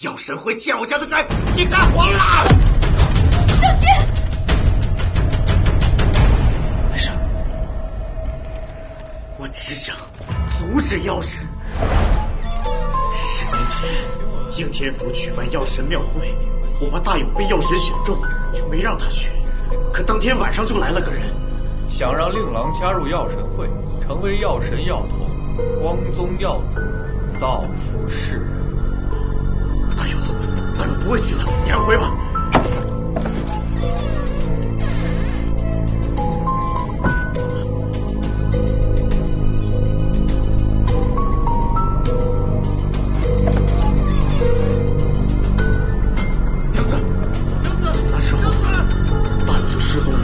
药神会欠我家的债，你该还了！小心！没事，我只想阻止药神。10年前，应天府举办药神庙会，我怕大勇被药神选中，就没让他去。可当天晚上就来了个人，想让令郎加入药神会，成为药神药童，光宗耀祖，造福世人。大勇不会去了，你还回吧。娘子，那时候大勇就失踪了，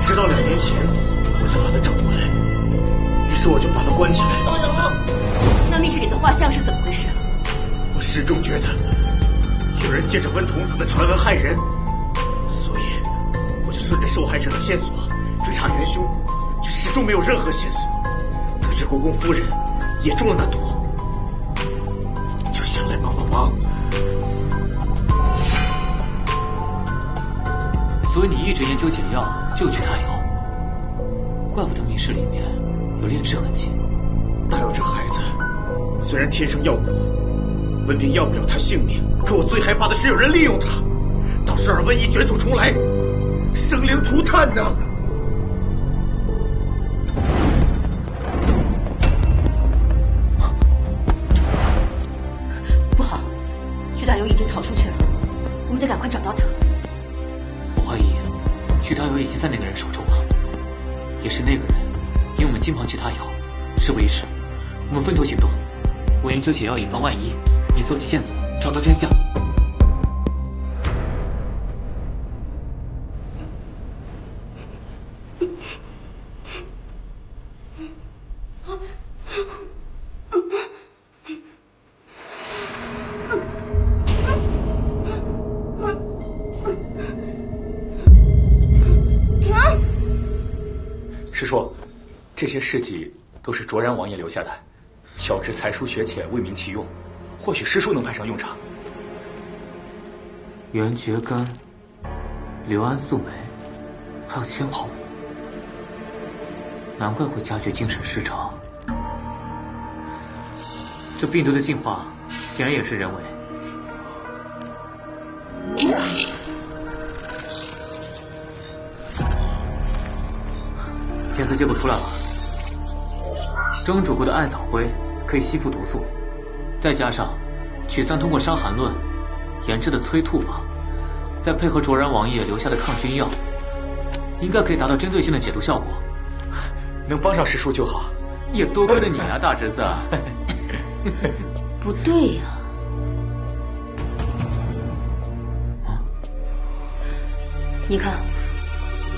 直到2年前我才把他找回来，于是我就把他关起来。大勇，那密室里的画像是怎么回事？我始终觉得有人借着温童子的传闻害人，所以我就顺着受害者的线索追查元凶，却始终没有任何线索。得知国公夫人也中了那毒，就想来帮帮忙。所以你一直研究解药，就取他有。怪不得密室里面有炼制痕迹。大有这孩子虽然天生药骨，文凭要不了他性命，可我最害怕的是有人利用他，到时候瘟疫卷土重来，生灵涂炭呢。不好，徐大勇已经逃出去了，我们得赶快找到他。我怀疑曲大友已经在那个人手中了，也是那个人引我们近旁曲大友。事不宜迟，我们分头行动。我研究解药以防万一，你搜集线索，找到真相。师叔，这些事迹都是卓然王爷留下的，小侄才疏学浅，未明其用，或许师叔能派上用场。袁觉根、刘安素梅，还有千毫舞，难怪会加剧精神失常。这病毒的进化显然也是人为。检测结果出来了，蒸煮过的艾草灰可以吸附毒素，再加上曲三通过《伤寒论》研制的催吐法，再配合卓然王爷留下的抗菌药，应该可以达到针对性的解毒效果。能帮上师叔就好。也多亏了你啊，大侄子。不对呀、你看，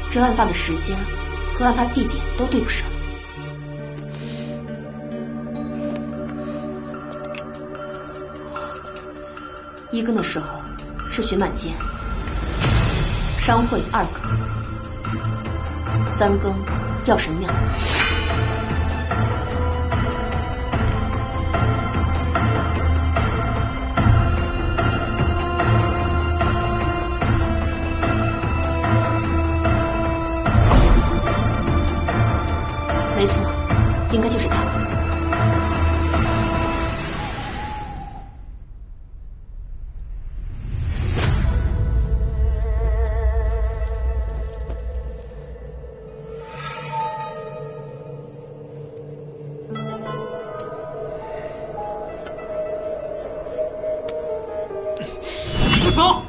这案发的时间和案发地点都对不上。1更的时候是寻满街，商会2更，3更药神庙。没错，应该就是他。住手！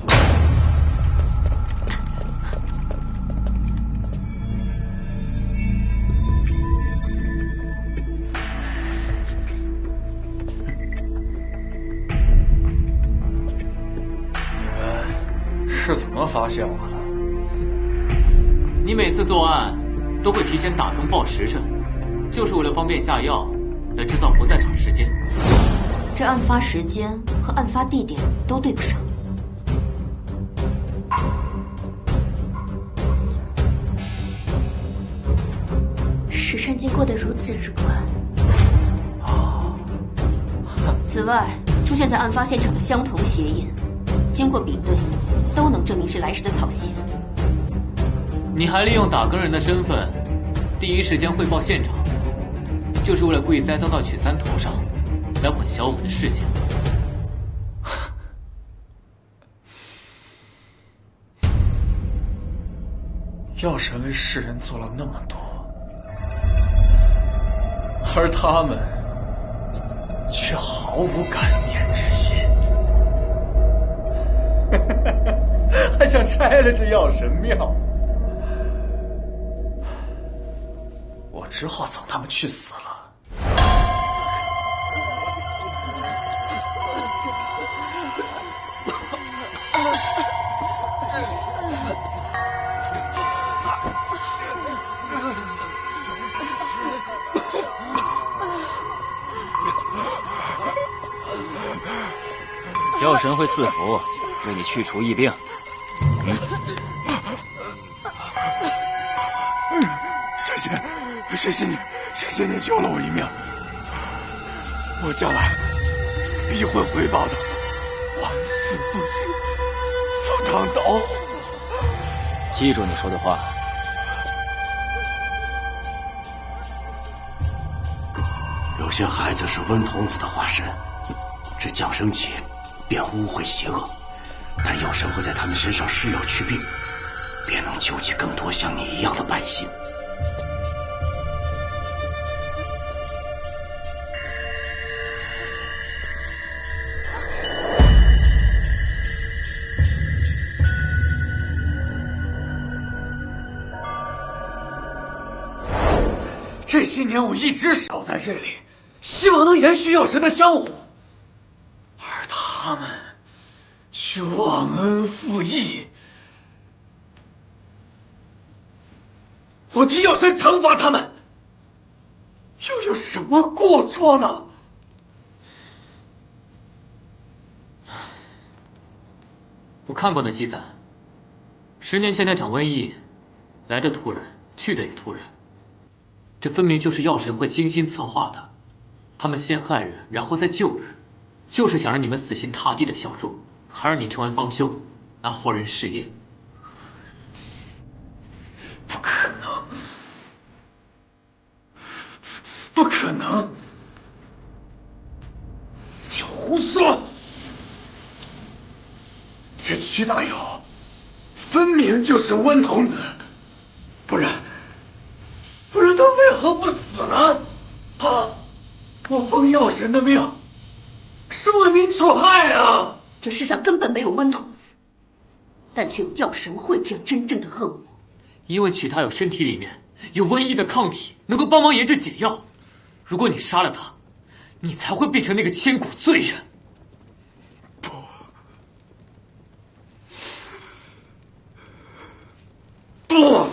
是怎么发现我的？你每次作案都会提前打更报时辰，就是为了方便下药，来制造不在场时间。这案发时间和案发地点都对不上。时辰经过得如此之快。此外，出现在案发现场的相同鞋印，经过比对，都能证明是来时的草鞋。你还利用打更人的身份，第一时间汇报现场，就是为了故意栽赃到曲三头上，来混淆我们的视线。药神为世人做了那么多，而他们却毫无感念之心，还想拆了这药神庙。我只好送他们去死了。药神会赐福，为你去除疫病。谢谢你，谢谢你救了我一命。我将来必会回报的，万死不辞，赴汤蹈火。记住你说的话。有些孩子是温童子的化身，这降生起便污秽邪恶，但药神会在他们身上施药祛病，便能救起更多像你一样的百姓。这些年我一直守在这里，希望能延续药神的香火，而他们却忘恩负义。我替药神惩罚他们，又有什么过错呢？我看过那记载，10年前那场瘟疫，来的突然，去的也突然。这分明就是药神会精心策划的，他们先害人，然后再救人，就是想让你们死心塌地的效忠，还让你成为帮凶，拿活人试验。不可能，不可能！你胡说！这曲大友分明就是温童子，不然他为何不死呢？我奉药神的命，是为民除害啊！这世上根本没有温童子，但却有药神会这样真正的恶魔。因为曲大友身体里面有瘟疫的抗体，能够帮忙研制解药。如果你杀了他，你才会变成那个千古罪人。不！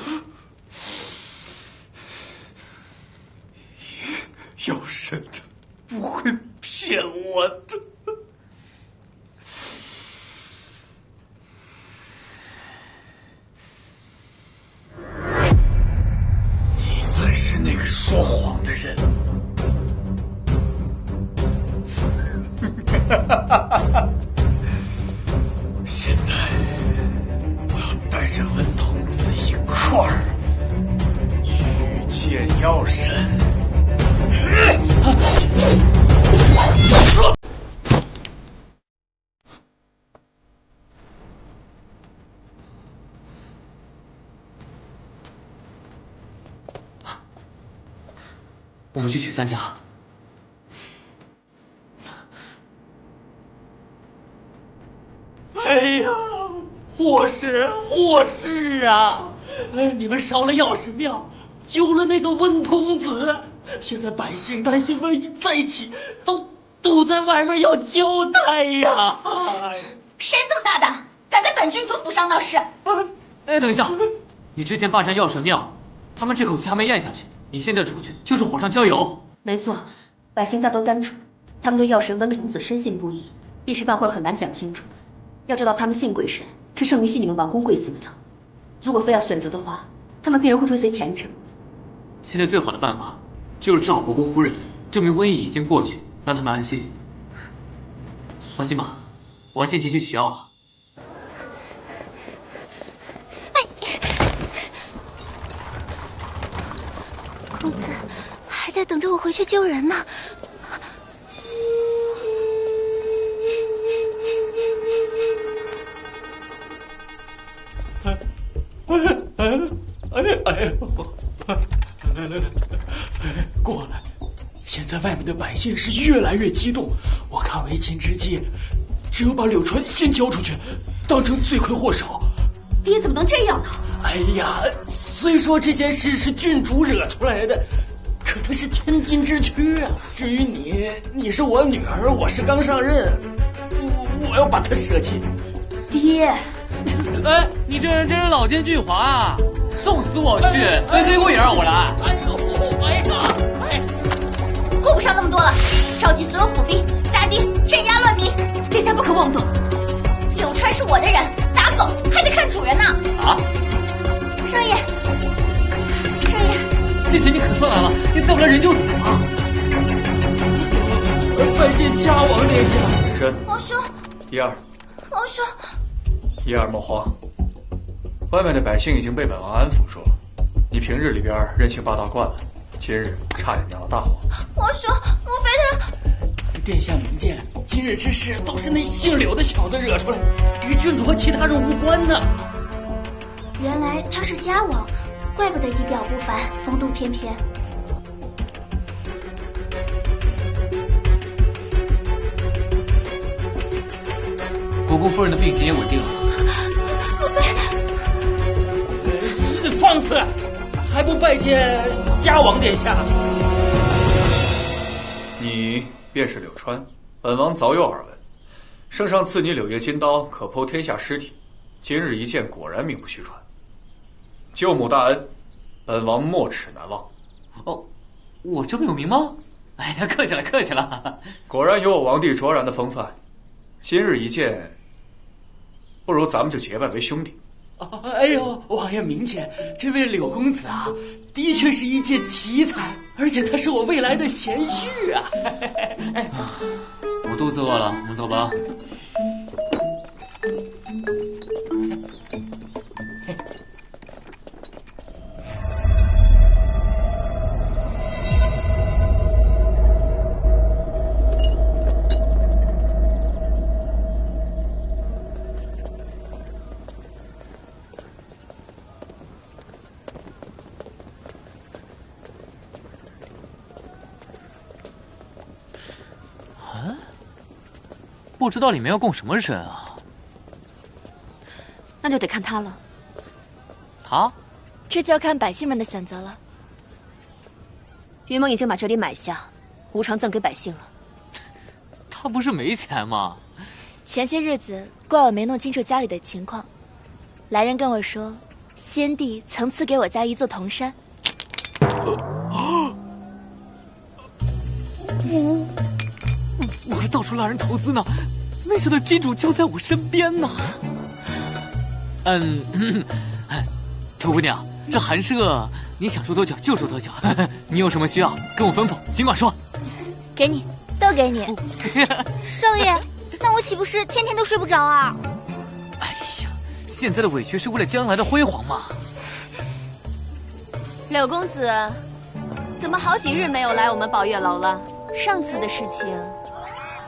药神的不会骗我的。你才是那个说谎的人。现在我要带着温童子一块儿去见药神。我们去曲三家。哎呀，祸事啊！你们烧了药神庙，救了那个温童子，现在百姓担心瘟疫再起，都在外面要交代呀！谁这么大胆，敢在本郡主府上闹事？哎，等一下，你之前霸占药神庙，他们这口气还没咽下去，你现在出去就是火上浇油。没错，百姓大都单纯，他们对药神温童子深信不疑，一时半会儿很难讲清楚。要知道，他们信鬼神是胜于信你们王公贵族的。如果非要选择的话，他们必然会追随前者。现在最好的办法就是治好国公夫人，证明瘟疫已经过去，让他们安心。放心吧，我让建奇去取药了。公子还在等着我回去救人呢。过来！现在外面的百姓是越来越激动，我看为亲之计，只有把柳川先交出去，当成罪魁祸首。爹怎么能这样呢？哎呀，虽说这件事是郡主惹出来的，可他是千金之躯啊。至于你是我女儿，我是刚上任，我要把她舍弃。爹，哎，你这人真是老奸巨猾啊！送死我去，背黑锅也让我来。顾不上那么多了，召集所有府兵，加敌，镇压乱民。殿下不可妄动。柳川是我的人，打狗还得看主人呢。啊！少爷，少爷，建奇，你可算来了，你再不来人就死了。拜见嘉王殿下。身。王兄。一二。王兄。一二莫慌，外面的百姓已经被本王安抚住了。你平日里边任性霸道惯了，今日差点酿了大祸。王兄，莫非他？殿下明鉴，今日之事都是那姓柳的小子惹出来的，与郡主和其他人无关呢。原来他是嘉王，怪不得仪表不凡，风度翩翩。国公夫人的病情也稳定了。莫非？放肆！还不拜见嘉王殿下？你便是柳川，本王早有耳闻。圣上赐你柳叶金刀，可剖天下尸体。今日一见，果然名不虚传。救母大恩，本王没齿难忘。哦，我这么有名吗？哎呀，客气了，客气了。果然有我王帝卓然的风范。今日一见，不如咱们就结拜为兄弟。哎呦，王爷明鉴，这位柳公子啊，的确是一介奇才，而且他是我未来的贤婿啊。我肚子饿了，我们走吧。不知道里面要供什么神啊？那就得看他了。他？这就要看百姓们的选择了。云梦已经把这里买下，无偿赠给百姓了。他不是没钱吗？前些日子怪我没弄清楚家里的情况，来人跟我说，先帝曾赐给我家一座铜山。我还到处拉人投资呢，没想到金主就在我身边呢。土姑娘，这寒舍你想住多久就住多久，你有什么需要跟我吩咐，尽管说。给你，都给你。少爷，那我岂不是天天都睡不着啊？哎呀，现在的委屈是为了将来的辉煌嘛。柳公子，怎么好几日没有来我们宝月楼了？上次的事情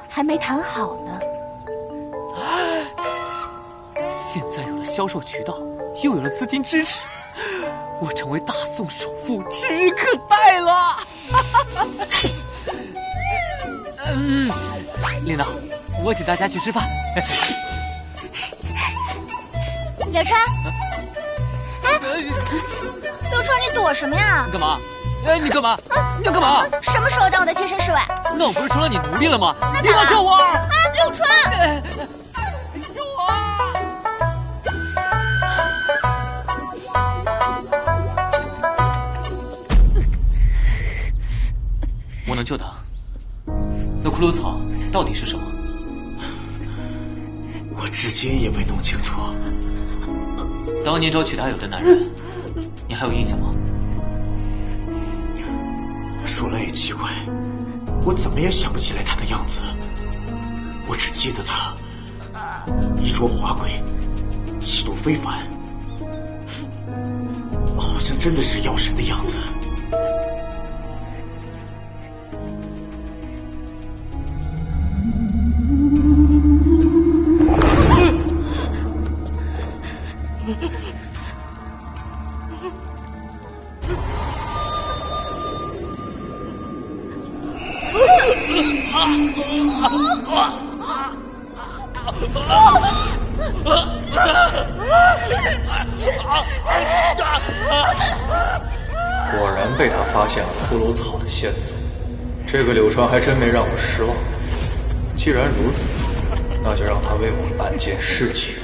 还没谈好呢。现在有了销售渠道，又有了资金支持，我成为大宋首富指日可待了。领导，我请大家去吃饭。柳川，哎，柳川，你躲什么呀？你干嘛？哎，你干嘛？你要干嘛？什么时候当我的贴身侍卫？那我不是成了你奴隶了吗？你给我救我！啊，柳川！救我！我能救他。那骷髅草到底是什么？我至今也未弄清楚。当年找曲大有的男人，你还有印象吗？说来也奇怪，我怎么也想不起来他的样子。我只记得他衣着华贵，气度非凡，好像真的是药神的样子。果然被他发现了骷髅草的线索，这个柳川还真没让我失望。既然如此，那就让他为我办件事情。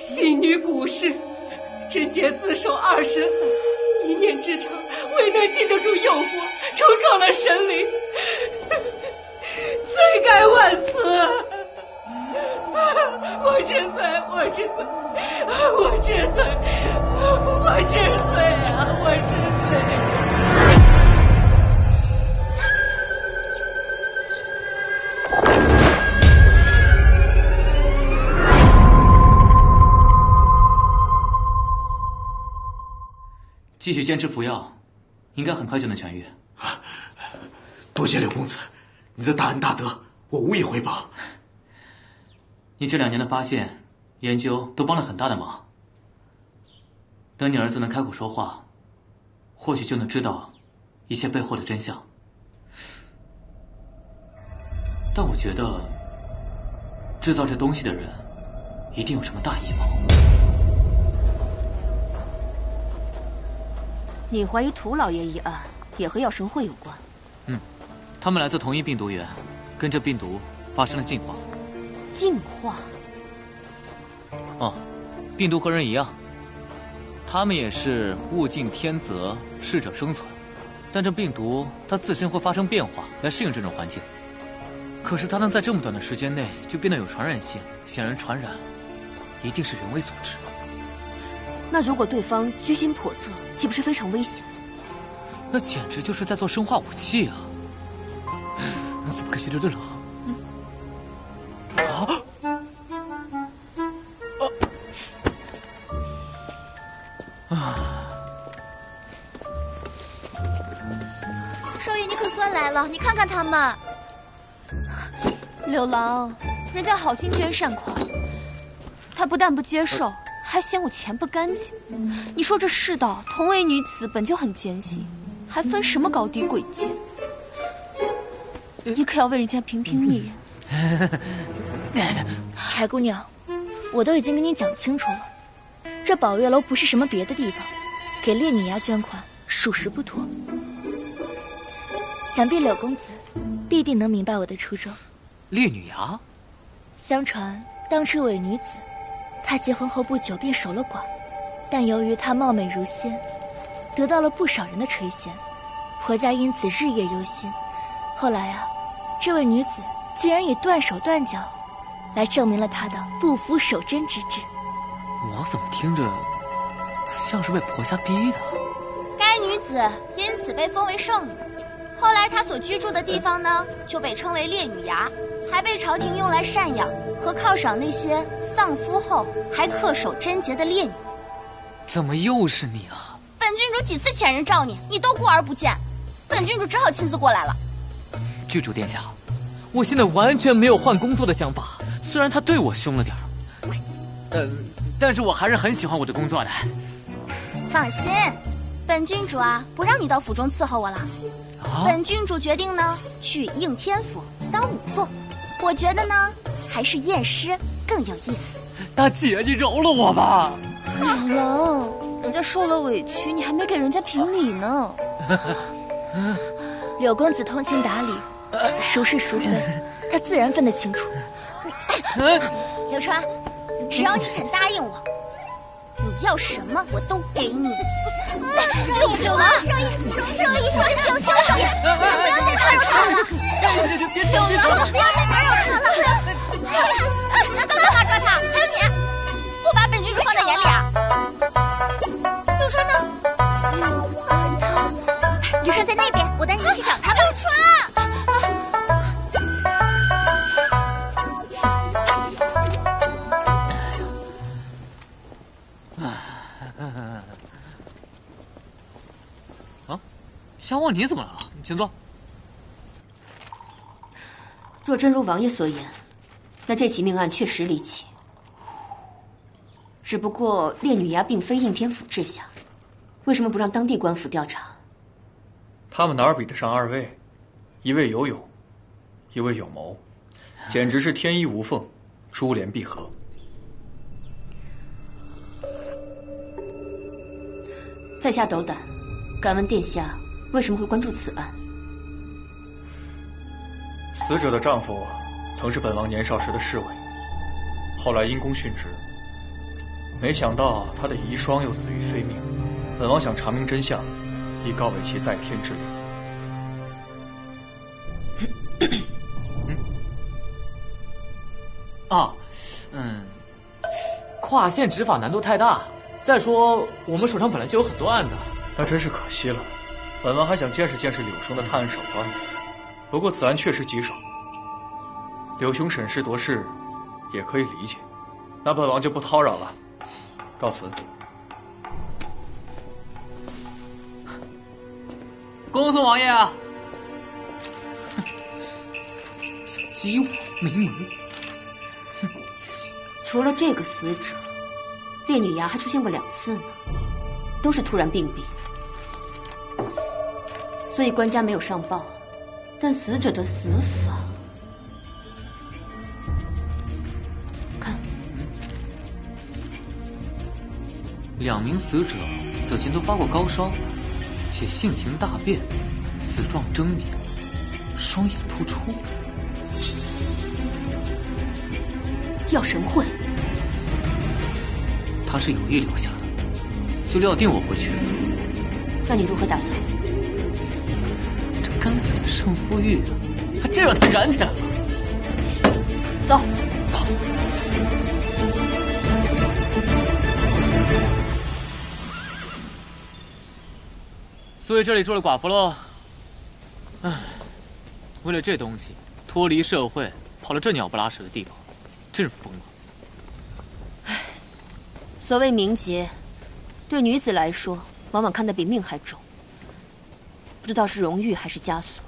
信女古氏，贞洁自守20载，一念之长，未能经得住诱惑，冲撞了神灵，罪该万死。我知罪，我知罪，我知罪，我知罪啊！我知罪。继续坚持服药，应该很快就能痊愈。多谢柳公子，你的大恩大德，我无以回报。你这2年的发现、研究都帮了很大的忙。等你儿子能开口说话，或许就能知道一切背后的真相。但我觉得，制造这东西的人一定有什么大阴谋。你怀疑涂老爷一案也和药神会有关？他们来自同一病毒源，跟着病毒发生了进化。进化？哦，病毒和人一样，他们也是物竞天择，适者生存。但这病毒它自身会发生变化，来适应这种环境。可是它能在这么短的时间内就变得有传染性，显然传染一定是人为所致。那如果对方居心叵测，岂不是非常危险？那简直就是在做生化武器啊！那怎么跟学着这了？少爷，你可算来了，你看看他们。柳郎，人家好心捐善款，他不但不接受，还嫌我钱不干净。你说这世道，同为女子本就很艰辛，还分什么高低贵贱？你可要为人家评评理。柴姑娘，我都已经跟你讲清楚了，这宝月楼不是什么别的地方，给烈女衙捐款属实不妥。想必柳公子必定能明白我的初衷。烈女衙？相传当初伪女子，她结婚后不久便守了寡，但由于她貌美如仙，得到了不少人的垂涎，婆家因此日夜忧心。后来啊，这位女子竟然以断手断脚来证明了她的不服守贞之志。我怎么听着像是被婆家逼的？该女子因此被封为圣女，后来她所居住的地方呢，就被称为烈女衙，还被朝廷用来赡养和犒赏那些丧夫后还恪守贞洁的烈女。怎么又是你啊？本郡主几次遣人召你，你都过而不见，本郡主只好亲自过来了。郡主殿下，我现在完全没有换工作的想法，虽然他对我凶了点儿，但是我还是很喜欢我的工作的。放心，本郡主啊，不让你到府中伺候我了。本郡主决定呢，去应天府当仵作。我觉得呢，还是验尸更有意思。大姐，你饶了我吧！柳郎，人家受了委屈，你还没给人家评理呢。柳公子通情达理，孰是孰非，他自然分得清楚。刘川，只要你肯答应我，你要什么我都给你。溜走了，少爷，不要交手，不要再打扰他了。别这样，别说了，不要再打扰他了。拿刀干嘛抓他？还有你，不把本郡主放在眼里啊？柳川呢？柳川在那边，我带你去找他吧。柳川。相望，你怎么来了？请坐。若真如王爷所言，那这起命案确实离奇。只不过烈女衙并非应天府治辖，为什么不让当地官府调查？他们哪儿比得上二位？一位有勇，一位有谋，简直是天衣无缝，珠联璧合。在下斗胆，敢问殿下为什么会关注此案？死者的丈夫曾是本王年少时的侍卫，后来因公殉职。没想到他的遗孀又死于非命，本王想查明真相，以告慰其在天之灵。跨县执法难度太大。再说我们手上本来就有很多案子，那真是可惜了。本王还想见识见识柳兄的探案手段，不过此案确实棘手。柳兄审时度势，也可以理解。那本王就不叨扰了，告辞。恭送王爷啊！想激我没门！除了这个死者，烈女衙还出现过2次呢，都是突然病毙。所以官家没有上报，但死者的死法，看，2名死者死前都发过高烧，且性情大变，死状狰狞，双眼突出。药神会，他是有意留下的，就料定我会去。那你如何打算？这该死的胜负欲，还真让他燃起来了。走，走。所以这里住了寡妇喽。唉，为了这东西，脱离社会，跑了这鸟不拉屎的地方，真是疯了。唉，所谓名节，对女子来说，往往看得比命还重。不知道是荣誉还是枷锁。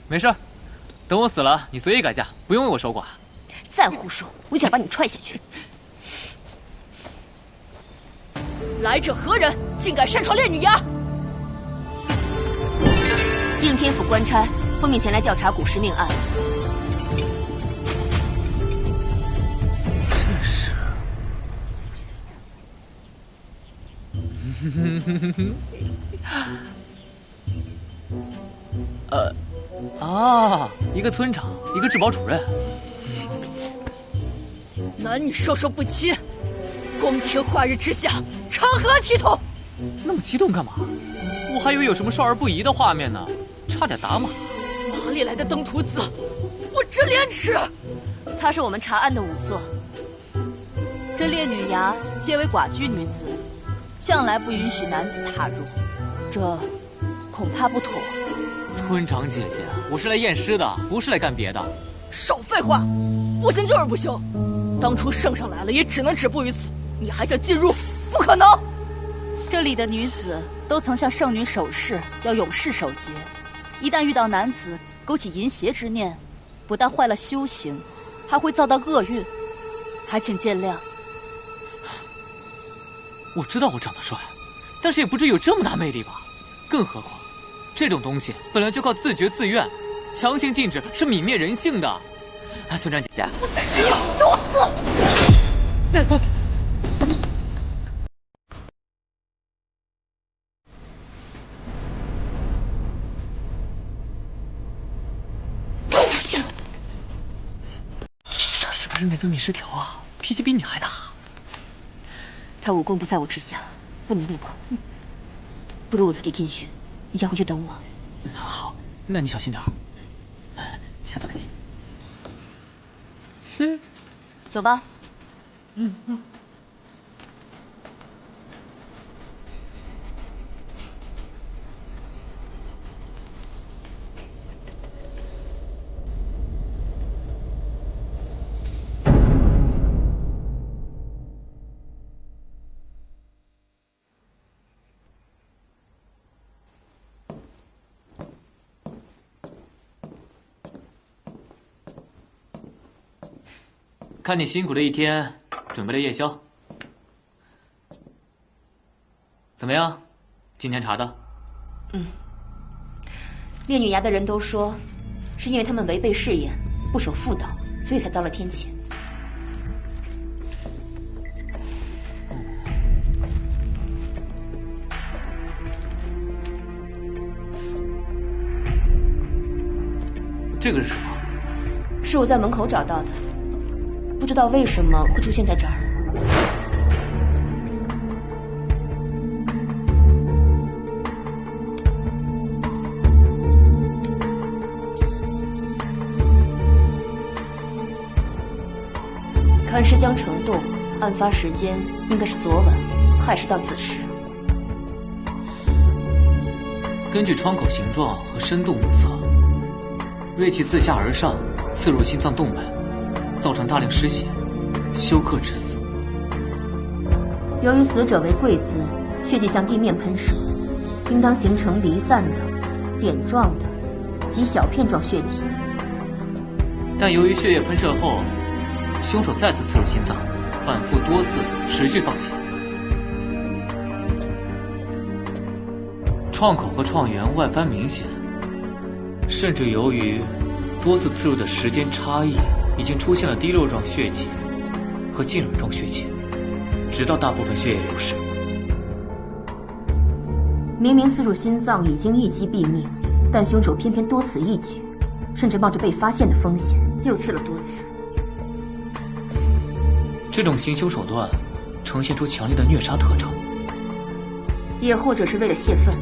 没事，等我死了，你随意改嫁，不用为我守寡。再胡说，我就想把你踹下去。来者何人？竟敢擅闯烈女衙！应天府官差奉命前来调查古尸命案。真是。一个村长，一个治保主任，男女授受不亲，光天化日之下，成何体统？那么激动干嘛？我还以为有什么少儿不宜的画面呢，差点打码。哪里来的登徒子？我真廉耻！他是我们查案的仵作。这烈女衙皆为寡居女子，向来不允许男子踏入，这恐怕不妥。村长姐姐，我是来验尸的，不是来干别的。少废话，不行就是不行。当初圣上来了，也只能止步于此。你还想进入？不可能！这里的女子都曾向圣女守誓，要永世守节。一旦遇到男子勾起淫邪之念，不但坏了修行，还会遭到厄运。还请见谅。我知道我长得帅，但是也不至于有这么大魅力吧？更何况，这种东西本来就靠自觉自愿，强行禁止是泯灭人性的。村长姐姐，他是不是内分泌失调啊？脾气比你还大。他武功不在我之下，不能入口。不如我自己进去，你先回去等我。好，那你小心点儿。下次给你。走吧。看你辛苦了一天，准备了夜宵，怎么样？今天查的？烈女崖的人都说，是因为他们违背誓言，不守妇道，所以才遭了天谴。这个是什么？是我在门口找到的。不知道为什么会出现在这儿。看尸僵程度，案发时间应该是昨晚，亥时到子时。根据窗口形状和深度目测，锐器自下而上刺入心脏动脉。造成大量失血，休克致死。由于死者为跪姿，血迹向地面喷射，应当形成离散的、点状的及小片状血迹。但由于血液喷射后，凶手再次刺入心脏，反复多次，持续放血。创口和创源外翻明显，甚至由于多次刺入的时间差异。已经出现了滴漏状血迹和浸润状血迹，直到大部分血液流失。明明刺入心脏已经一击毙命，但凶手偏偏多此一举，甚至冒着被发现的风险又刺了多次。这种行凶手段呈现出强烈的虐杀特征，也或者是为了泄愤，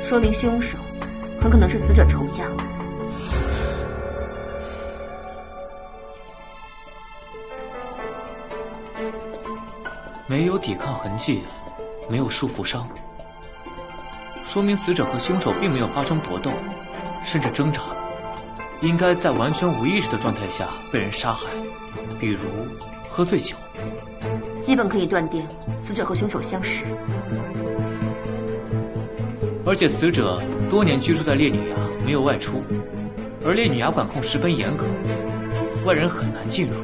说明凶手很可能是死者仇家。没有抵抗痕迹，没有束缚伤，说明死者和凶手并没有发生搏斗，甚至挣扎，应该在完全无意识的状态下被人杀害，比如喝醉酒。基本可以断定，死者和凶手相识。而且死者多年居住在烈女崖，没有外出，而烈女崖管控十分严格，外人很难进入。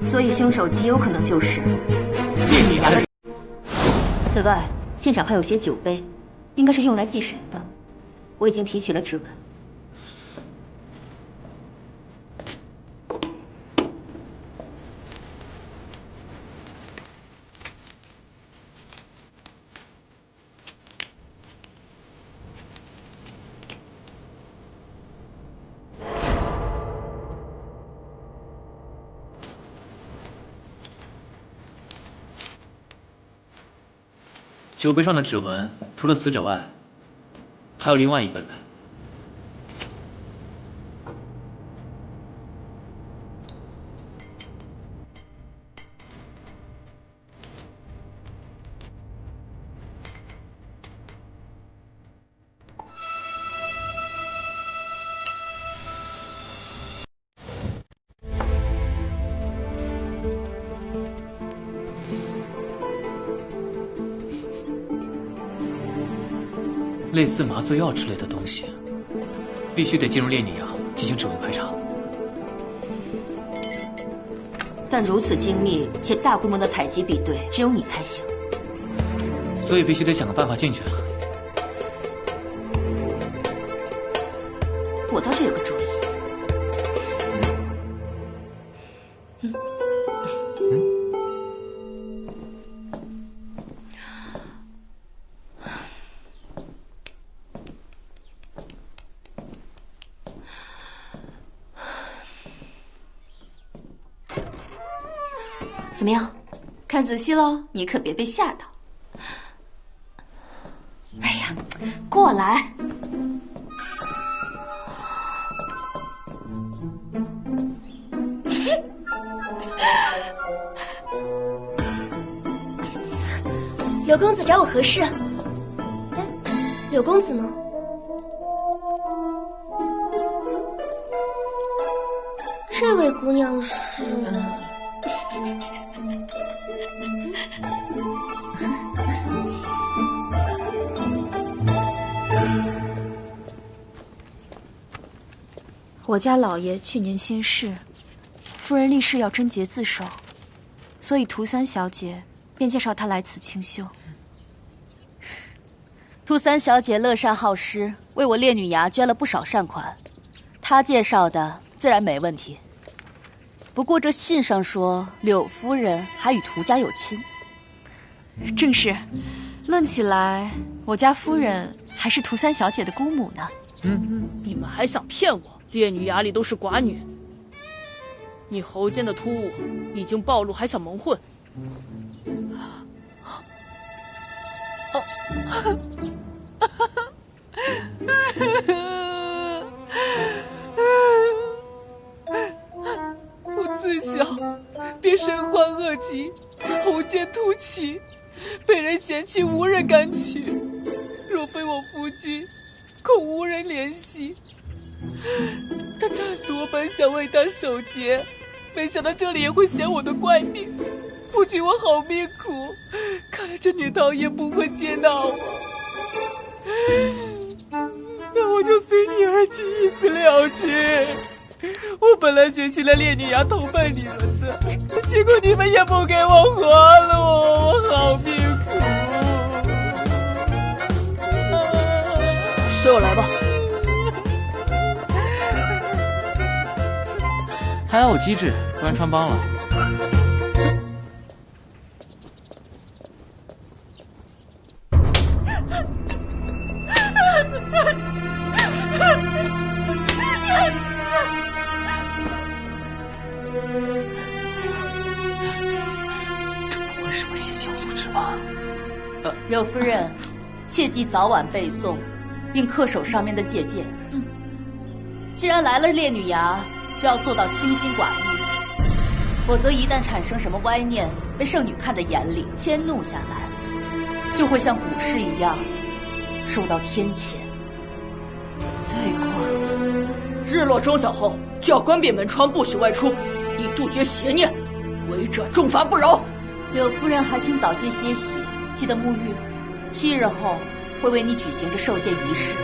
所以凶手极有可能就是烈女崖的人。此外，现场还有些酒杯，应该是用来祭神的。我已经提取了指纹。酒杯上的指纹，除了死者外，还有另外一个人。类似麻醉药之类的东西，必须得进入烈女崖进行指纹排查。但如此精密且大规模的采集比对，只有你才行。所以必须得想个办法进去。我倒是有个主意。怎么样，看仔细喽，你可别被吓到。哎呀，过来。柳公子找我何事？哎，柳公子呢？这位姑娘是……我家老爷去年仙逝，夫人立誓要贞洁自守，所以涂三小姐便介绍她来此清修。涂三小姐乐善好施，为我烈女衙捐了不少善款，她介绍的自然没问题。不过这信上说柳夫人还与涂家有亲。正是，论起来，我家夫人还是涂三小姐的姑母呢。你们还想骗我？烈女衙里都是寡女，你喉间的突兀已经暴露，还想蒙混？我自小便身患恶疾，喉间突起，被人嫌弃，无人敢娶。若非我夫君，恐无人怜惜。他炸死我本想为他守节，没想到这里也会嫌我的怪命。夫君，我好命苦，看来这女道也不会接纳我。那我就随你而去，一死了之。我本来决起了烈女衙投奔你们的，结果你们也不给我活路，我好命苦。随我来吧。还好有机智，不然穿帮了。这不会是个邪教组织吧？柳夫人，切记早晚背诵，并恪守上面的戒戒。既然来了烈女衙，就要做到清心寡欲，否则一旦产生什么歪念，被圣女看在眼里，迁怒下来，就会像古世一样受到天谴。再过，日落钟响后就要关闭门窗，不许外出，以杜绝邪念，违者重罚不饶。柳夫人还请早些歇息，记得沐浴。7日后会为你举行这受戒仪式。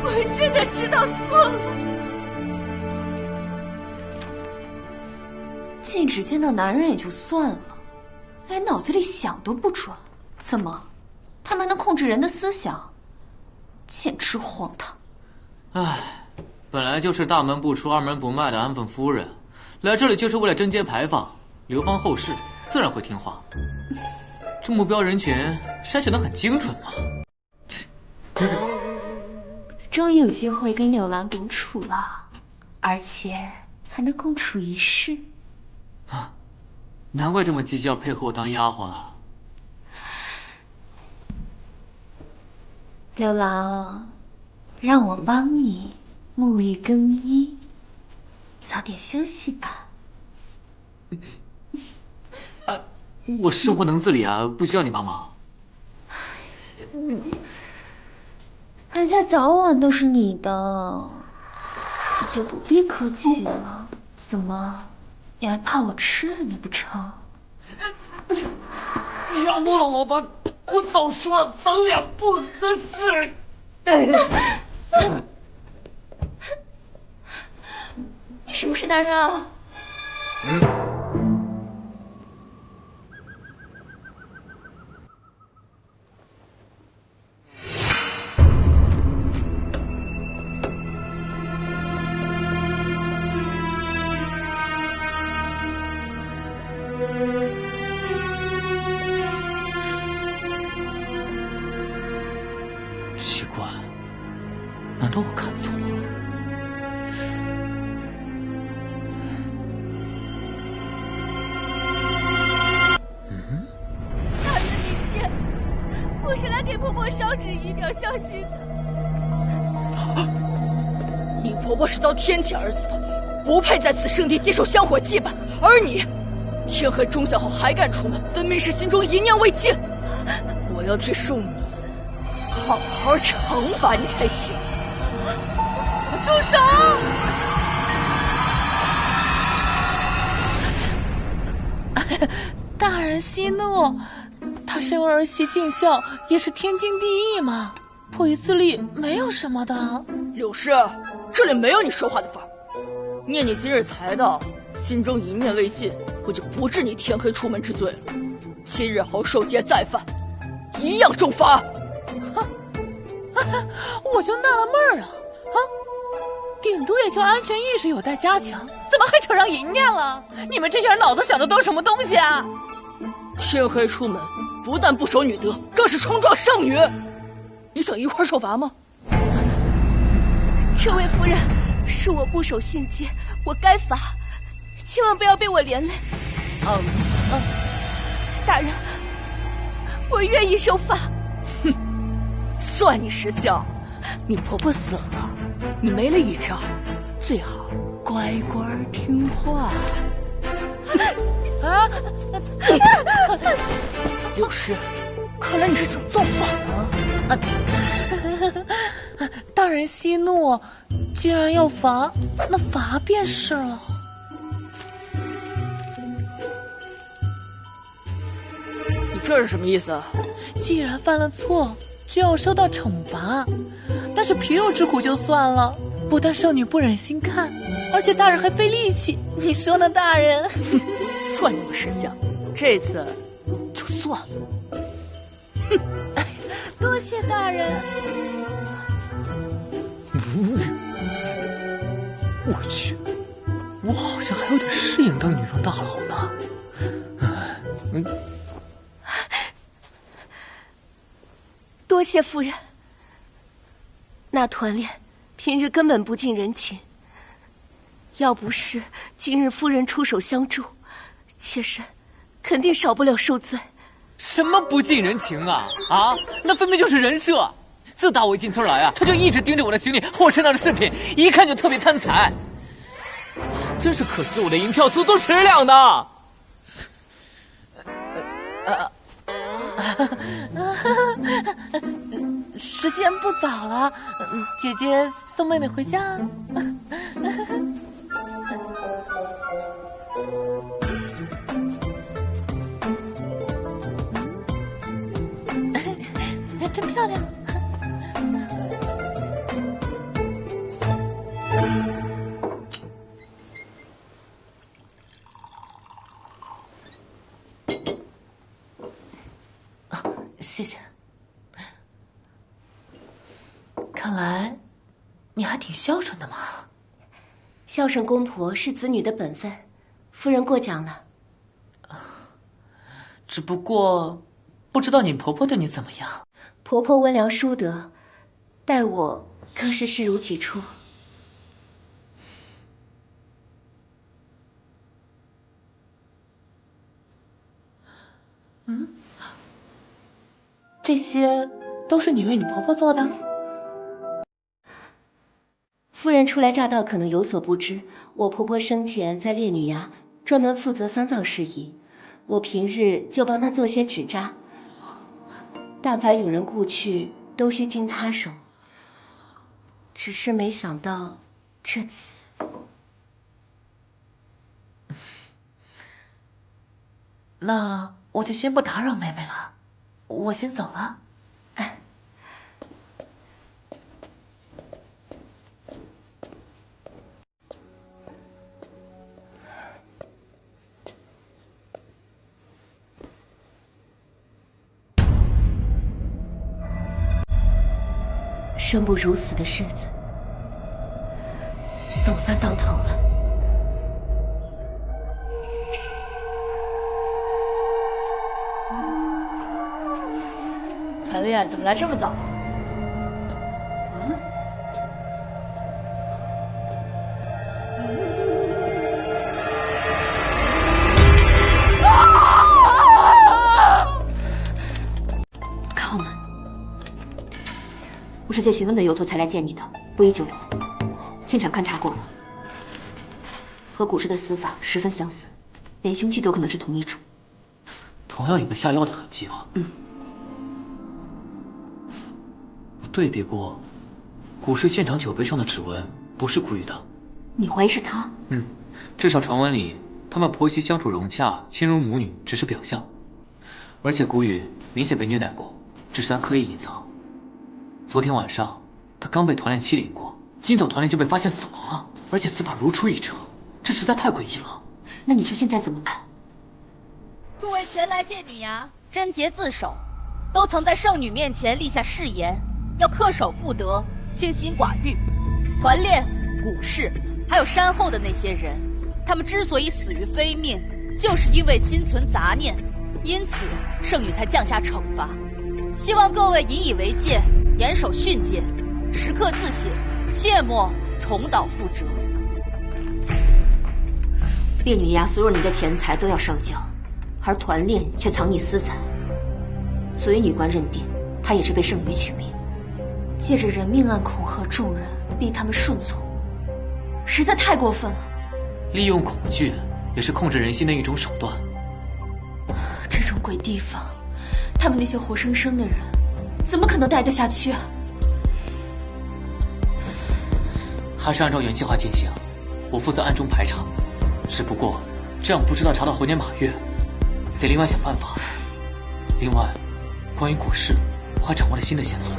我真的知道错了。禁止见到男人也就算了，连脑子里想都不准，怎么，他们还能控制人的思想？简直荒唐！唉，本来就是大门不出二门不迈的安分夫人，来这里就是为了贞洁牌坊，流芳后世，自然会听话。这目标人群筛选得很精准嘛。终于有机会跟柳郎独处了，而且还能共处一室。啊，难怪这么积极要配合我当丫鬟啊。柳郎，让我帮你沐浴更衣，早点休息吧。我生活能自理啊，不需要你帮忙。人家早晚都是你的，你就不必客气了。怎么，你还怕我吃了你不成？你要摸了我吧，我早说了，咱俩不合适。你是不是大人？奇怪，难道我看错了？大人明鉴，我是来给婆婆烧纸以表孝心的。你婆婆是遭天谴而死的，不配在此圣地接受香火祭拜，而你，天黑钟响后还敢出门，分明是心中一念未尽。我要替圣女好好惩罚你才行。住手！大人息怒，她身为儿媳尽孝，也是天经地义嘛，破一次例没有什么的。柳氏，这里没有你说话的份儿。念你今日才到，心中一念未尽，我就不治你天黑出门之罪了。7日后受戒再犯，一样重罚。我就纳了闷了啊，顶多也就安全意识有待加强，怎么还扯上淫念了？你们这些人脑子想的都是什么东西啊？天黑出门，不但不守女德，更是冲撞圣女。你想一块受罚吗？这位夫人，是我不守训诫，我该罚，千万不要被我连累。大人，我愿意受罚。哼，算你识相。你婆婆死了，你没了倚仗，最好乖乖听话。啊！柳氏，看来你是想造反啊！大人息怒，既然要罚，那罚便是了。你这是什么意思？既然犯了错，就要受到惩罚。但是皮肉之苦就算了，不但圣女不忍心看，而且大人还费力气，你说呢，大人？算你识相，这次就算了。哼，多谢大人。我去，我好像还有点适应当女装大佬呢。多谢夫人。那团练平日根本不近人情，要不是今日夫人出手相助，妾身肯定少不了受罪。什么不近人情啊？啊，那分明就是人设。自打我一进村来啊，他就一直盯着我的行李和我身上的饰品，一看就特别贪财。真是可惜了我的银票足足10两呢。时间不早了，姐姐送妹妹回家。真漂亮。谢谢。看来你还挺孝顺的嘛。孝顺公婆是子女的本分，夫人过奖了。只不过不知道你婆婆对你怎么样。婆婆温良淑德，待我更是视如己出。这些都是你为你婆婆做的？夫人初来乍到，可能有所不知，我婆婆生前在烈女崖专门负责丧葬事宜，我平日就帮她做些纸扎，但凡有人故去，都需经她手。只是没想到这次，那我就先不打扰妹妹了，我先走了。生不如死的日子，总算到头了。练怎么来这么早？靠门！我是借询问的由头才来见你的，不宜久留。现场勘查过了，和古时的死法十分相似，连凶器都可能是同一种。同样有个下药的痕迹啊。我对比过，古尸现场酒杯上的指纹不是古语的。你怀疑是他？至少传闻里他们婆媳相处融洽，亲如母女，只是表象。而且古语明显被虐待过，只是他刻意隐藏。昨天晚上他刚被团练欺凌过，今早团练就被发现死亡了，而且死法如出一辙，这实在太诡异了。那你说现在怎么办？诸位前来见女衙，贞洁自守，都曾在圣女面前立下誓言，要恪守妇德，清心寡欲。团练、古氏，还有山后的那些人，他们之所以死于非命，就是因为心存杂念，因此圣女才降下惩罚。希望各位引以为戒，严守训诫，时刻自省，切莫重蹈覆辙。烈女衙所有你的钱财都要上缴，而团练却藏匿私财，所以女官认定他也是被圣女取命，借着人命案恐吓众人，逼他们顺从，实在太过分了。利用恐惧也是控制人心的一种手段。这种鬼地方，他们那些活生生的人，怎么可能待得下去啊？还是按照原计划进行，我负责暗中排查。只不过这样不知道查到猴年马月，得另外想办法。另外，关于古氏，我还掌握了新的线索。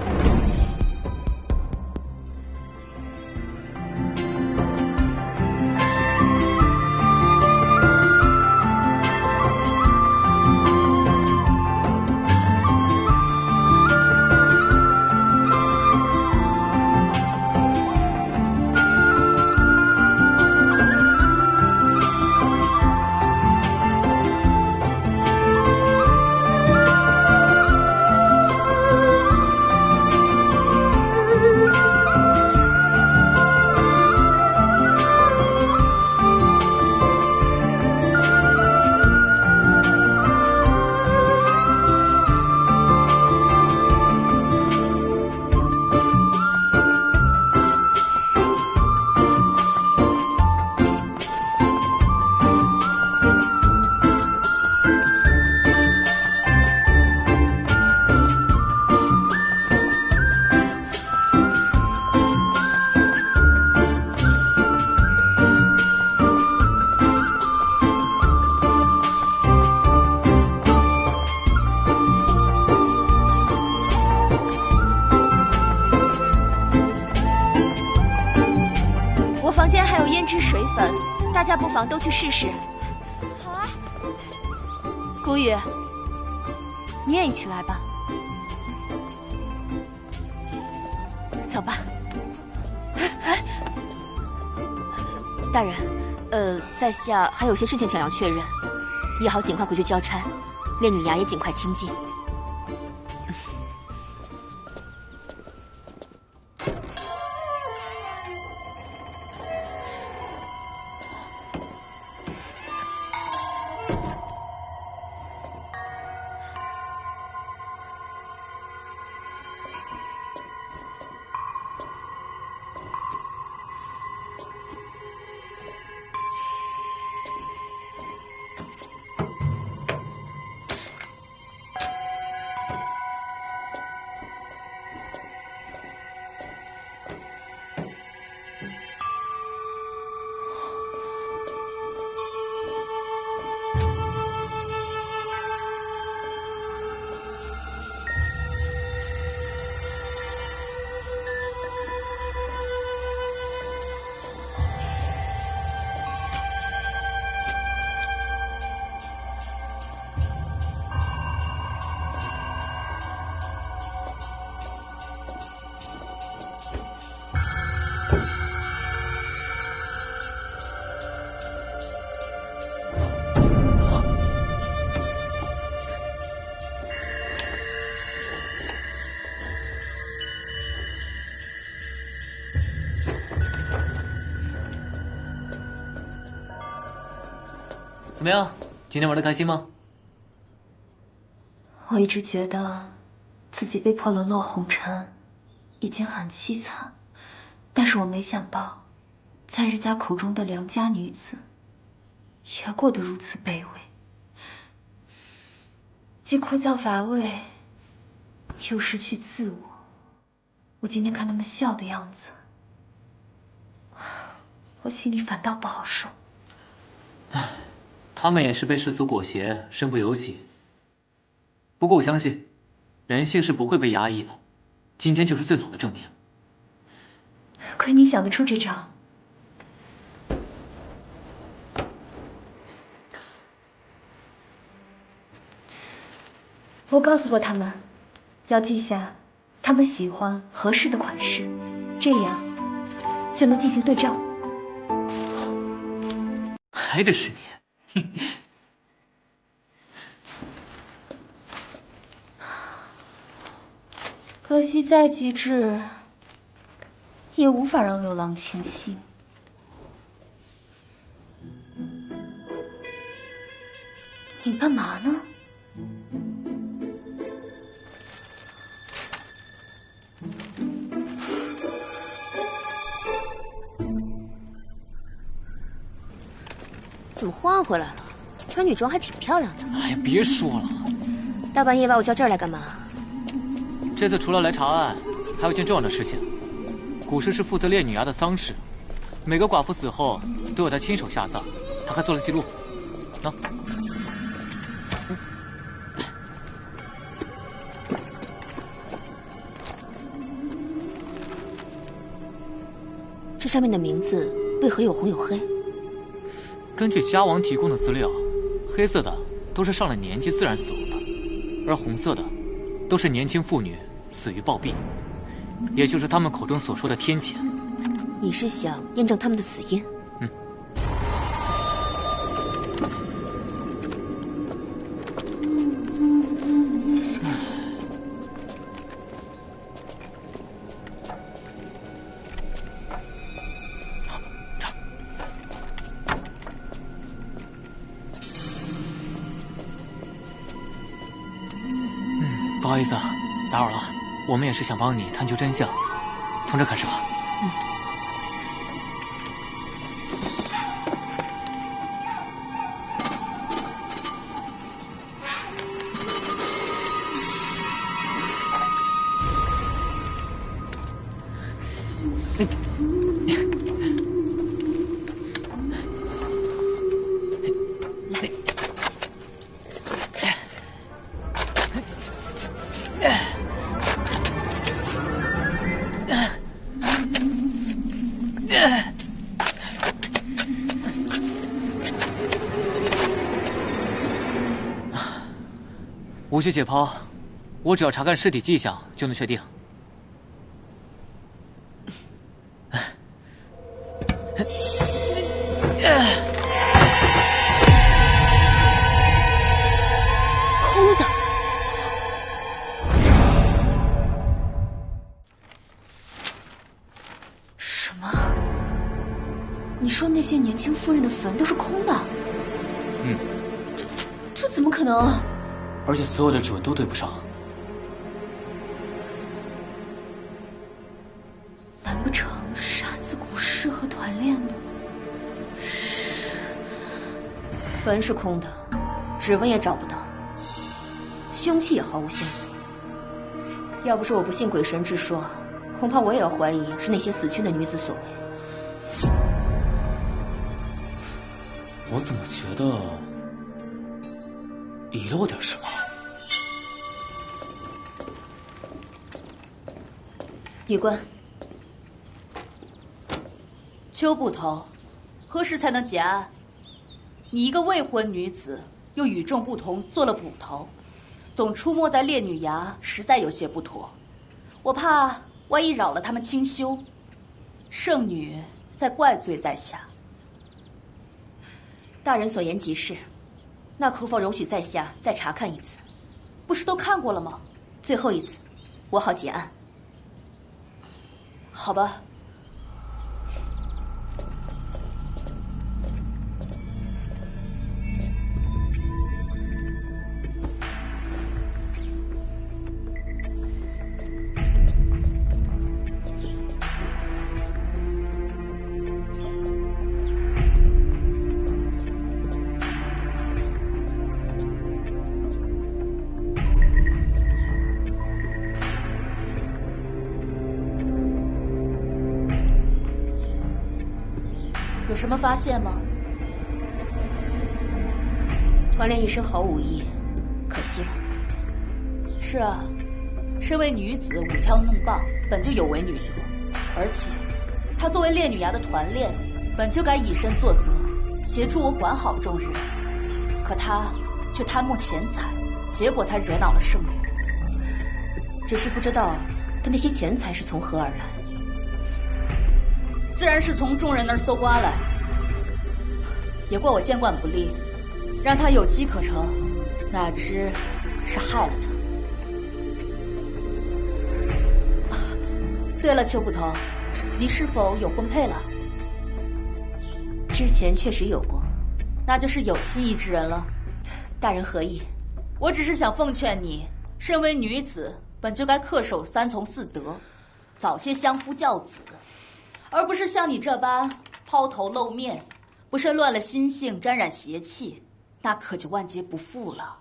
大家不妨都去试试。好啊，古雨，你也一起来吧。走吧。大人，在下还有些事情想要确认，也好尽快回去交差，烈女衙也尽快清静。怎么样？今天玩得开心吗？我一直觉得自己被迫沦落红尘，已经很凄惨，但是我没想到，在人家口中的良家女子，也过得如此卑微，既枯燥乏味，又失去自我。我今天看他们笑的样子，我心里反倒不好受。唉，他们也是被世俗裹挟，身不由己。不过我相信，人性是不会被压抑的。今天就是最好的证明。亏你想得出这招。我告诉过他们，要记下他们喜欢合适的款式，这样就能进行对照。还得是你。可惜再机智，也无法让六郎倾心。你干嘛呢？怎么换回来了？穿女装还挺漂亮的。哎呀，别说了。大半夜把我叫这儿来干嘛？这次除了来查案，还有件重要的事情。古时是负责烈女衙的丧事，每个寡妇死后都有他亲手下葬，他还做了记录。喏，这上面的名字为何有红有黑？根据家王提供的资料，黑色的都是上了年纪自然死亡的，而红色的都是年轻妇女死于暴毙，也就是他们口中所说的天谴。你是想验证他们的死因？嗯。不好意思啊，打扰了。我们也是想帮你探究真相，从这开始吧。无需解剖，我只要查看尸体迹象就能确定。空的。什么？你说那些年轻夫人的坟都是空的？嗯。这怎么可能啊？而且所有的指纹都对不上。难不成杀死古氏和团练的是？坟是空的，指纹也找不到，凶器也毫无线索。要不是我不信鬼神之说，恐怕我也要怀疑是那些死去的女子所为。我怎么觉得遗漏点什么？女官，邱捕头，何时才能结案？你一个未婚女子，又与众不同，做了捕头，总出没在烈女衙，实在有些不妥。我怕万一扰了他们清修，圣女再怪罪在下。大人所言极是，那可否容许在下再查看一次？不是都看过了吗？最后一次，我好结案。好吧。什么发现吗？团练一身好武艺，可惜了。是啊，身为女子，舞枪弄棒本就有违女德，而且她作为烈女衙的团练，本就该以身作则，协助我管好众人。可她却贪慕钱财，结果才惹恼了圣女。只是不知道她那些钱财是从何而来。自然是从众人那儿搜刮来，也怪我监管不力，让她有机可乘，哪知是害了她。对了，邱捕头，你是否有婚配了？之前确实有过，那就是有心意之人了。大人何意？我只是想奉劝你，身为女子，本就该恪守3从4德，早些相夫教子，而不是像你这般抛头露面，不慎乱了心性，沾染邪气，那可就万劫不复了。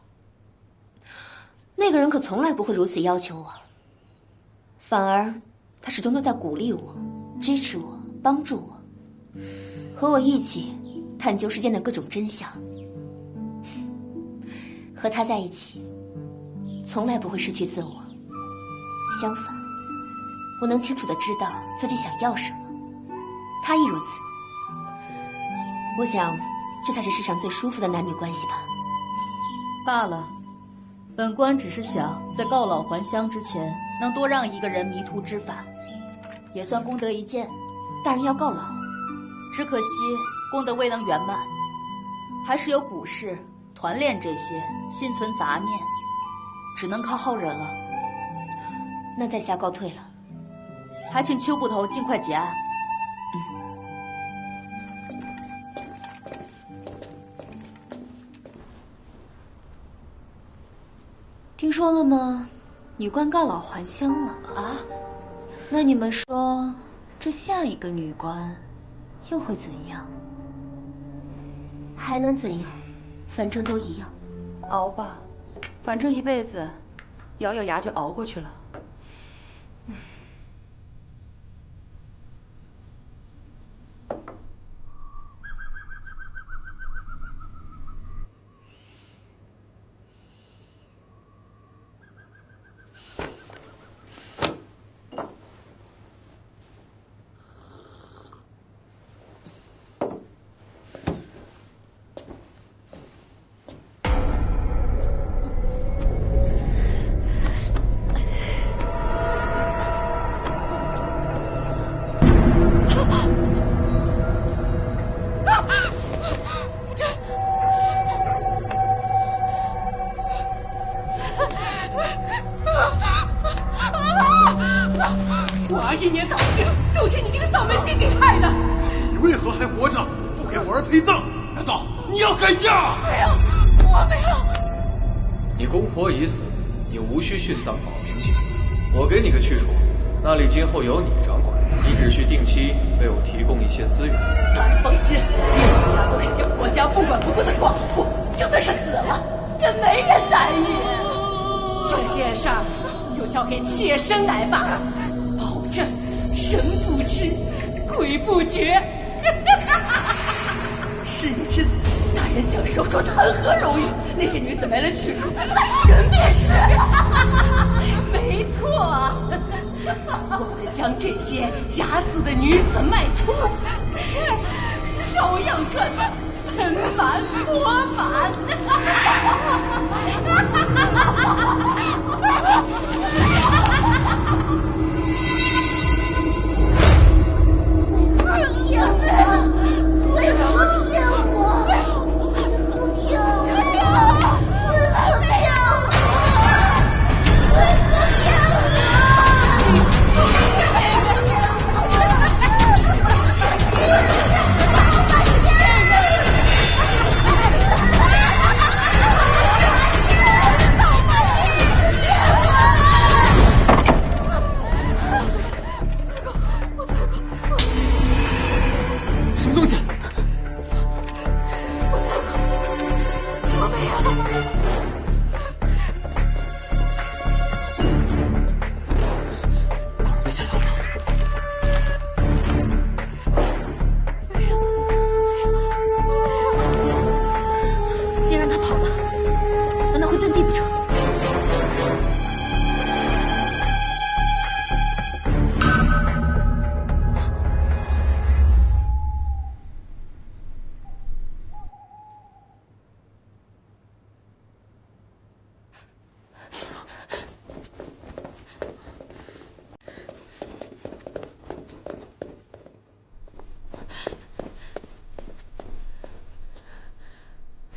那个人可从来不会如此要求我，反而他始终都在鼓励我、支持我、帮助我，和我一起探究世间的各种真相。和他在一起，从来不会失去自我，相反，我能清楚地知道自己想要什么，他亦如此。我想，这才是世上最舒服的男女关系吧。罢了，本官只是想在告老还乡之前，能多让一个人迷途知返，也算功德一件。大人要告老，只可惜功德未能圆满，还是有古事、团练这些心存杂念，只能靠后人了。那在下告退了，还请邱捕头尽快结案。听说了吗？女官告老还乡了啊！那你们说，这下一个女官又会怎样？还能怎样？反正都一样。熬吧，反正一辈子，咬咬牙就熬过去了。我21年早逝，都是你这个丧门星给害的。你为何还活着，不给我儿陪葬？难道你要改嫁？没有，我没有。你公婆已死，你无需殉葬保冥界。我给你个去处，那里今后由你掌管，你只需定期为我提供一些资源。大人放心，我俩都是些婆家不管不顾的寡妇，就算是死了，也没人在意。这件事儿就交给妾身来办，保证神不知，鬼不觉。是你之子，大人想收说谈何容易？那些女子没了去处，在神便是。没错，我们将这些假死的女子卖出，是照样赚得盆满钵满。骗我！为什么骗我？不骗我！为什么骗我？什么东西？我错过，我没有。快别下药了。没有，遁地不成？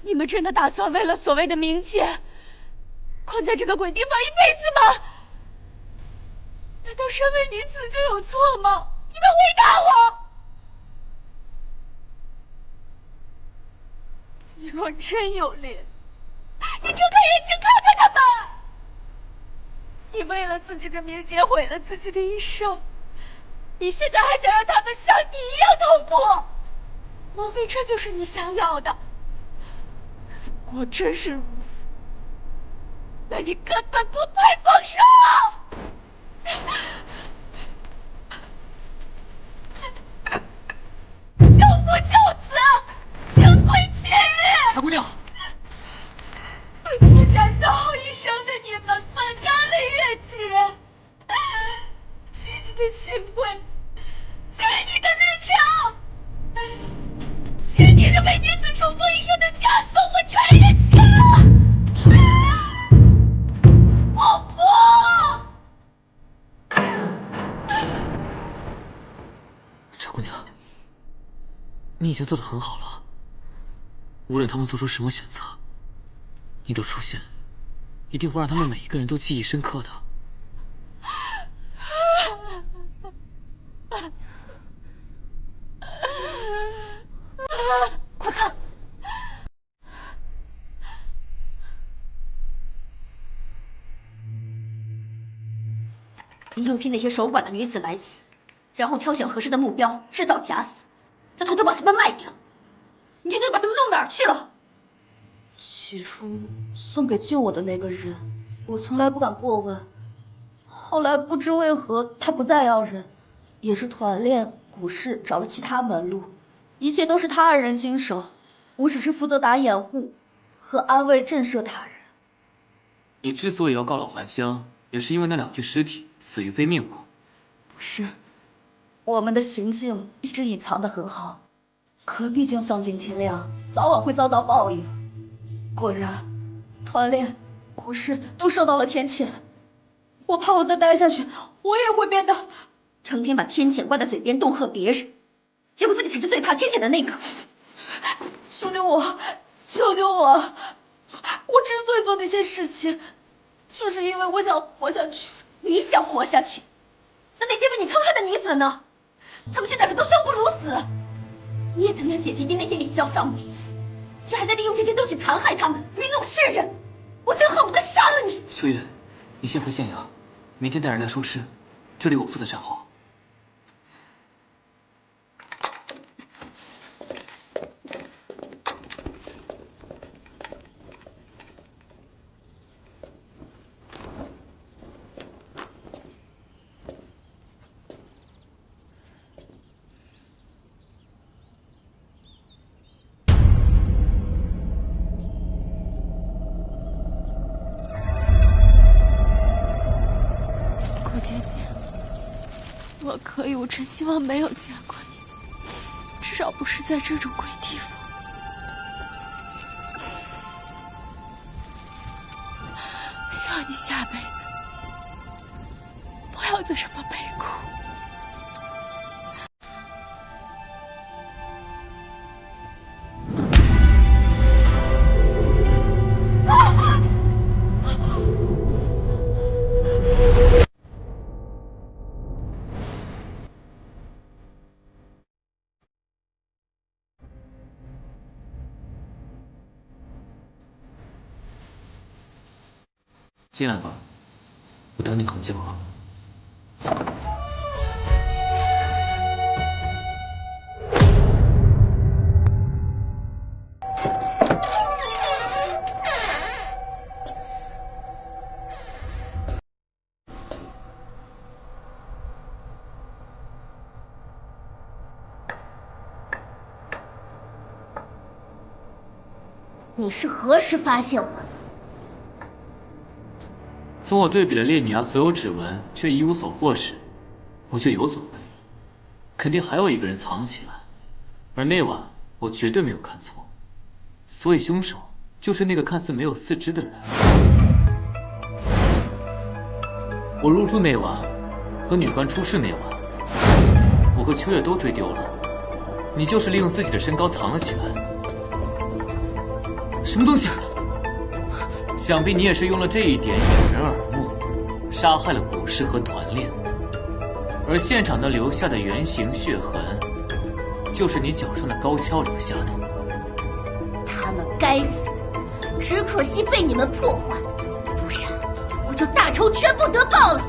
你们真的打算为了所谓的冥界，困在这个鬼地方一辈子吗？难道身为女子就有错吗？你们回答我！你若真有灵，你睁开眼睛看看他们！你为了自己的冥界毁了自己的一生，你现在还想让他们像你一样痛苦？莫非这就是你想要的？如果真是如此，那你根本不配丰收！休不就此，请归前日。大姑娘，人家消耗一生的你们，分开了越紧。取你的清贵，取你的日常，取你的为女子重复一生的枷锁和穿越墙！我不！赵姑娘，你已经做得很好了。无论他们做出什么选择，你的出现一定会让他们每一个人都记忆深刻的。快看！你诱骗那些守寡的女子来此，然后挑选合适的目标，制造假死，再偷偷把他们卖掉。你究竟把他们弄哪儿去了？起初送给救我的那个人，我从来不敢过问。后来不知为何，他不再要人，也是团练古氏找了其他门路，一切都是他二人经手，我只是负责打掩护和安慰震慑他人。你之所以要告老还乡，也是因为那2具尸体死于非命吗？不是，我们的行径一直隐藏得很好，可毕竟丧尽天良，早晚会遭到报应。果然，团练、古氏都受到了天谴。我怕我再待下去，我也会变得成天把天谴挂在嘴边，恫吓别人，结果自己才是最怕天谴的那个。救救我！救救我！我之所以做那些事情，就是因为我想活下去。你想活下去？那些被你坑害的女子呢？她们现在可都生不如死。你也曾经写信逼那些礼教丧民，却还在利用这些东西残害他们，愚弄世人。我真恨不得杀了你！秋月，你先回县衙，明天带人来收尸，这里我负责善后。姐姐，我可以，我真希望没有见过你，至少不是在这种鬼地方。希望你下辈子不要再这么悲苦。进来吧，我等你很久了。你是何时发现我的？从我对比了烈女牙所有指纹，却一无所获时，我就有所怀疑，肯定还有一个人藏了起来。而那晚我绝对没有看错，所以凶手就是那个看似没有四肢的人。我入住那晚和女官出事那晚，我和秋月都追丢了，你就是利用自己的身高藏了起来。什么东西？想必你也是用了这一点掩人耳目，杀害了古氏和团练，而现场的留下的圆形血痕，就是你脚上的高跷留下的。他们该死，只可惜被你们破坏，不然我就大仇全部得报了。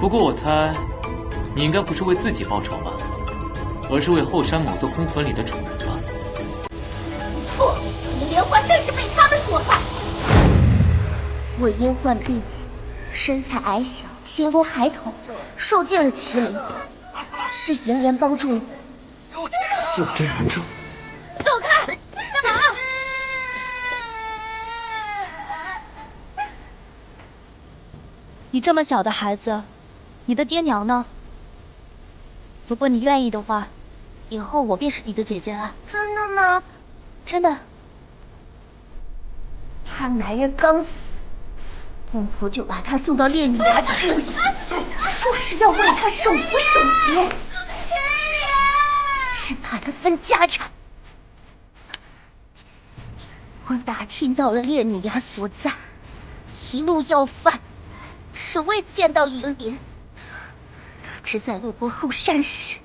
不过我猜，你应该不是为自己报仇吧，而是为后山某座空坟里的主人吧？错，你的连环正是被他们所害。我因患病，身材矮小，形如孩童，受尽了欺凌，是银莲帮助我。秀真人咒。走开！干嘛？你这么小的孩子，你的爹娘呢？如果你愿意的话，以后我便是你的姐姐了。真的吗？真的。他男人刚死，公婆就把他送到烈女牙去了，说是要为他守福守节，其实是怕他分家产。我打听到了烈女牙所在，一路要饭，只为见到银莲。得知在路过后山时，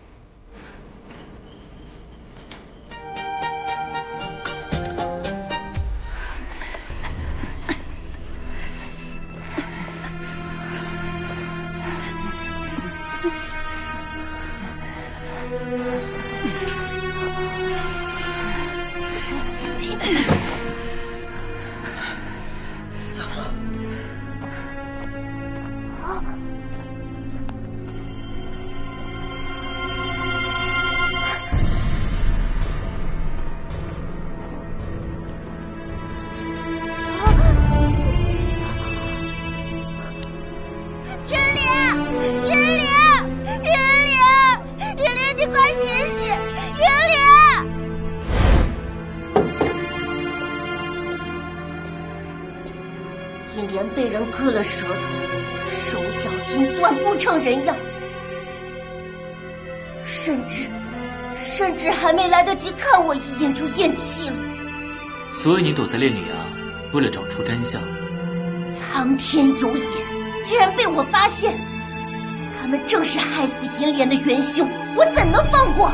银莲被人割了舌头，手脚筋断不成人样，甚至还没来得及看我一眼就咽气了。所以你躲在烈女牙，为了找出真相。苍天有眼，竟然被我发现，他们正是害死银莲的元凶，我怎能放过？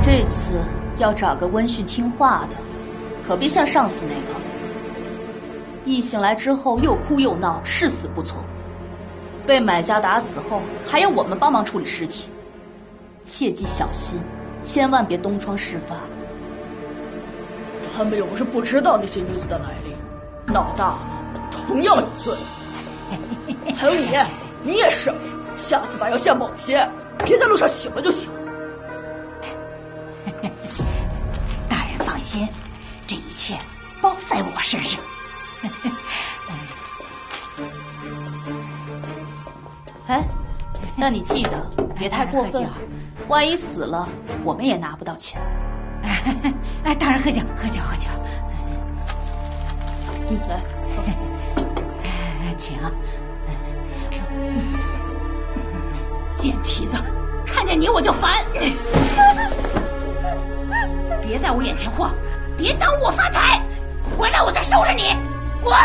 这次要找个温驯听话的，可别像上次那个，一醒来之后又哭又闹，是死不从。被买家打死后，还要我们帮忙处理尸体，切记小心，千万别东窗事发。他们又不是不知道那些女子的来历，闹大了同样有罪。还有你也是，下次吧要现猛些，别在路上醒了就行。大人放心，这一切包在我身上。哎，那你记得别太过分了，万一死了，我们也拿不到钱。哎，大人喝酒，喝酒，喝酒。来，请。贱蹄子，看见你我就烦。别在我眼前晃，别耽误我发财，回来我再收拾你。滚！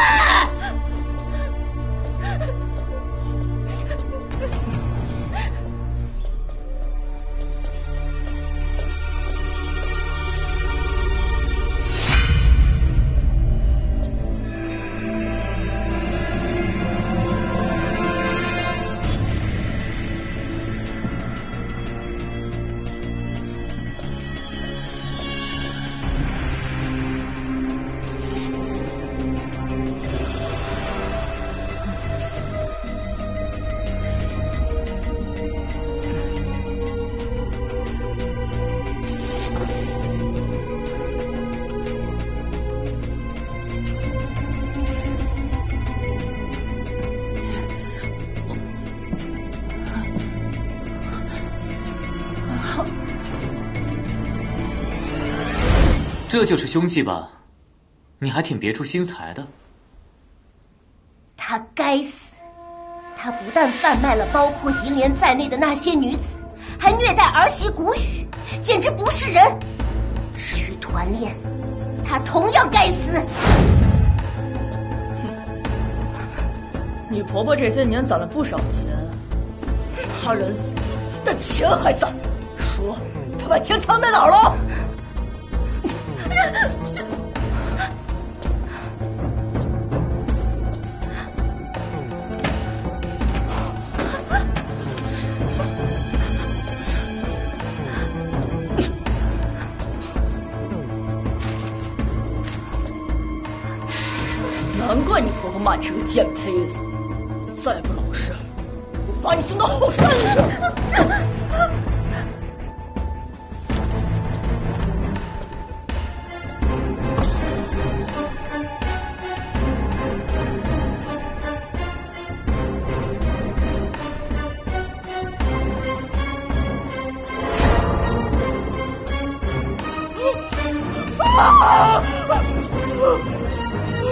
这就是凶器吧？你还挺别出心裁的。他该死！他不但贩卖了包括银莲在内的那些女子，还虐待儿媳谷雨，简直不是人。至于团练，他同样该死。你婆婆这些年攒了不少钱，她人死了，但钱还在。说她把钱藏在哪儿了？难怪你婆婆骂你是个贱胚子，再不老实，我把你送到后山去！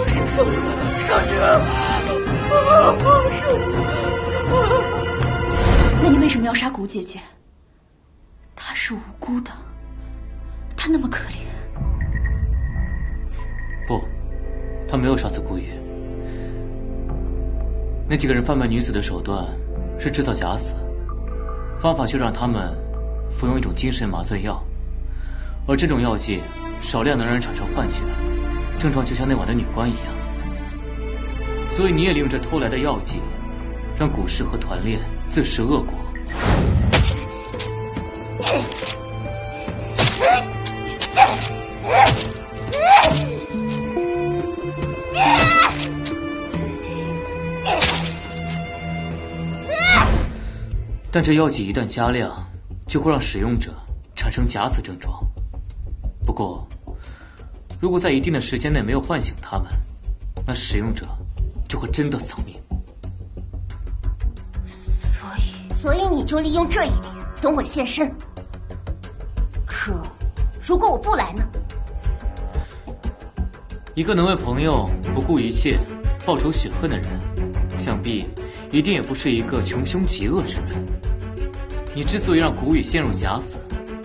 是圣女，圣女，圣女！那你为什么要杀谷姐姐？她是无辜的，她那么可怜。不，她没有杀死谷雨。那几个人贩卖女子的手段是制造假死，方法就让他们服用一种精神麻醉药，而这种药剂少量能让人产生幻觉，症状就像那晚的女官一样。所以你也利用这偷来的药剂，让古氏和团练自食恶果。但这药剂一旦加量，就会让使用者产生假死症状。不过，如果在一定的时间内没有唤醒他们，那使用者就会真的丧命。所以你就利用这一点等我现身。可如果我不来呢？一个能为朋友不顾一切、报仇雪恨的人，想必一定也不是一个穷凶极恶之人。你之所以让谷雨陷入假死，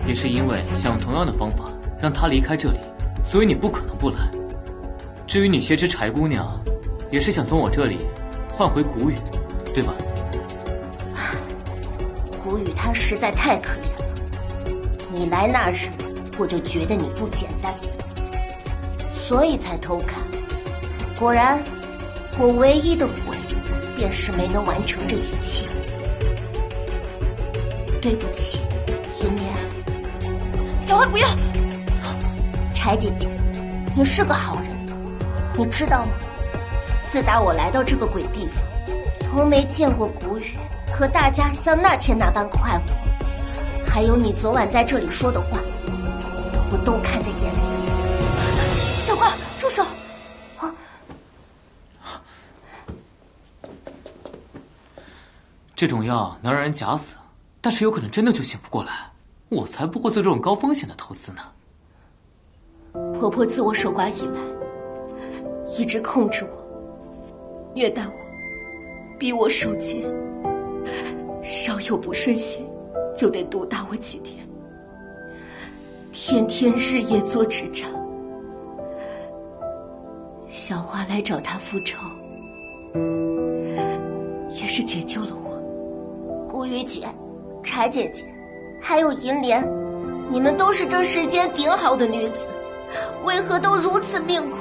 也是因为想用同样的方法让他离开这里，所以你不可能不来。至于你挟持柴姑娘，也是想从我这里换回谷雨，对吧？谷雨她实在太可怜了，你来那日我就觉得你不简单，所以才偷看。果然，我唯一的悔便是没能完成这一切。对不起，银莲。小花不要！柴姐姐，你是个好人，你知道吗？自打我来到这个鬼地方，从没见过谷雨和大家像那天那般快活。还有你昨晚在这里说的话，我都看在眼里。小花，住手！这种药能让人假死，但是有可能真的就醒不过来。我才不会做这种高风险的投资呢。婆婆自我守寡以来，一直控制我，虐待我，逼我守节，稍有不顺心就得毒打我几天，天天日夜做指掌。小花来找她复仇，也是解救了我。谷雨姐、柴姐姐，还有银莲，你们都是这世间顶好的女子，为何都如此命苦？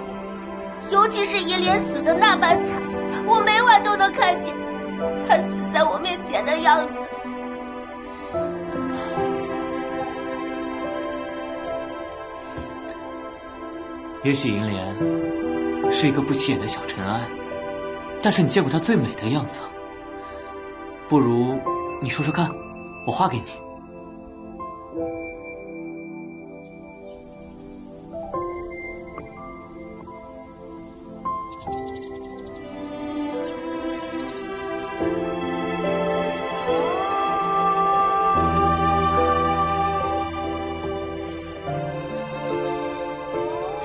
尤其是银莲死的那般惨，我每晚都能看见她死在我面前的样子。也许银莲是一个不起眼的小尘埃，但是你见过她最美的样子。不如你说说看，我画给你。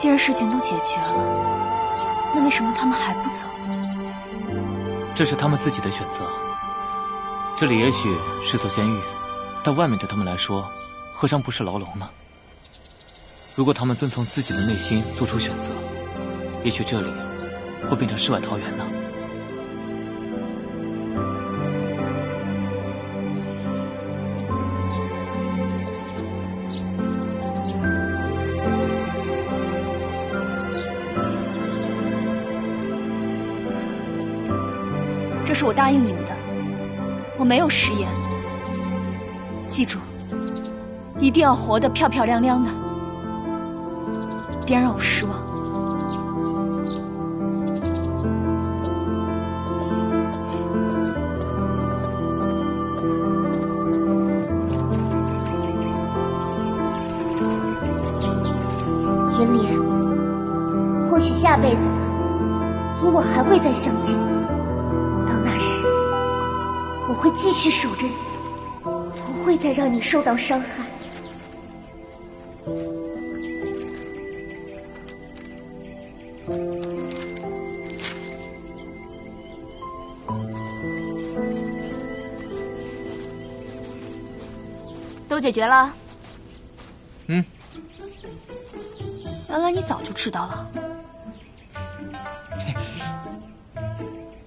既然事情都解决了，那为什么他们还不走？这是他们自己的选择。这里也许是所监狱，但外面对他们来说，何尝不是牢笼呢？如果他们遵从自己的内心做出选择，也许这里会变成世外桃源呢。这是我答应你们的，我没有食言。记住，一定要活得漂漂亮亮的，别让我失望。天烈，或许下辈子你我还会再相见。到那时，我会继续守着你，不会再让你受到伤害。都解决了。嗯。原来你早就知道了。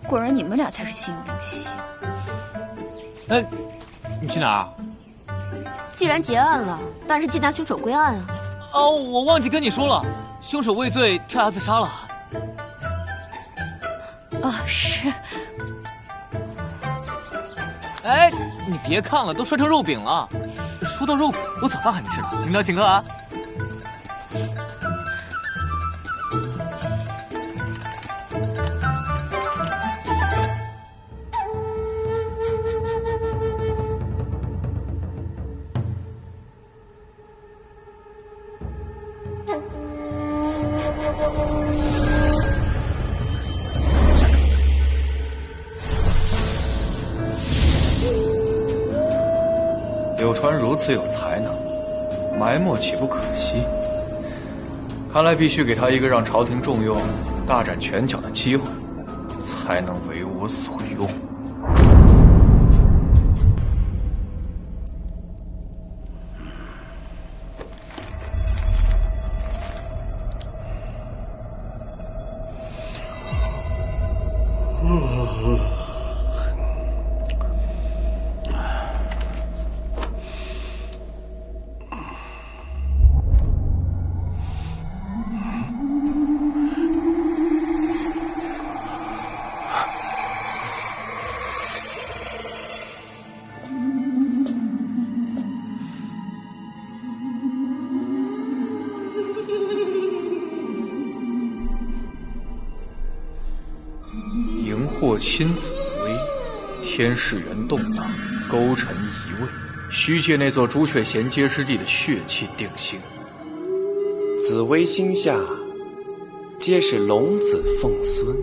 果然你们俩才是心有灵犀。哎，你去哪儿？既然结案了，当然是缉拿凶手归案啊。哦，我忘记跟你说了，凶手畏罪跳崖自杀了。啊，是。哎，你别看了，都摔成肉饼了。说到肉饼，我早饭还没吃呢，领导请客啊。柳川如此有才能，埋没岂不可惜？看来必须给他一个让朝廷重用、大展拳脚的机会，才能为我所用。祸亲紫薇，天士元动荡，勾陈移位，虚借那座朱雀衔接之地的血气定性。紫薇心下，皆是龙子凤孙，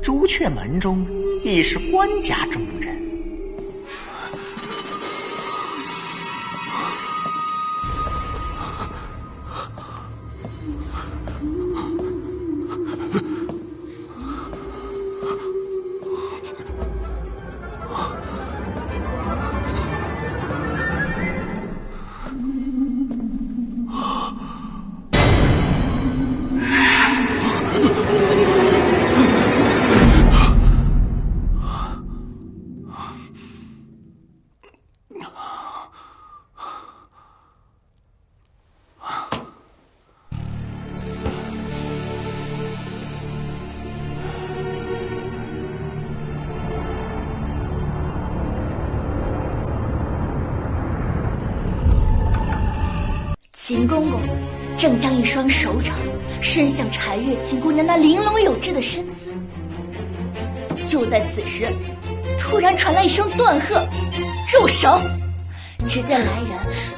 朱雀门中亦是官家中人。秦公公正将一双手掌伸向柴月秦姑娘那玲珑有致的身子，就在此时，突然传来一声断喝：“住手！”只见来人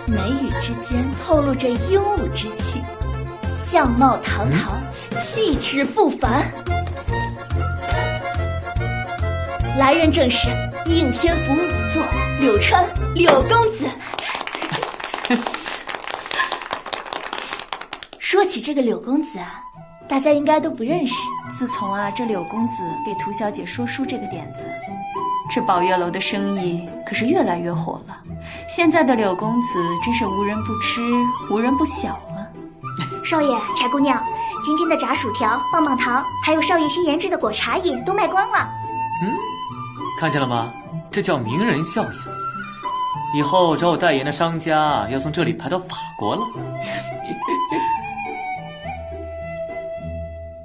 眉宇之间透露着英武之气，相貌堂堂，气质不凡。来人正是应天府仵作柳川柳公子。说起这个柳公子啊，大家应该都不认识。自从这柳公子给涂小姐说书这个点子，这宝月楼的生意可是越来越火了。现在的柳公子真是无人不吃，无人不晓啊。少爷，柴姑娘，今天的炸薯条、棒棒糖，还有少爷新研制的果茶饮都卖光了。看见了吗？这叫名人效应。以后找我代言的商家要从这里排到法国了。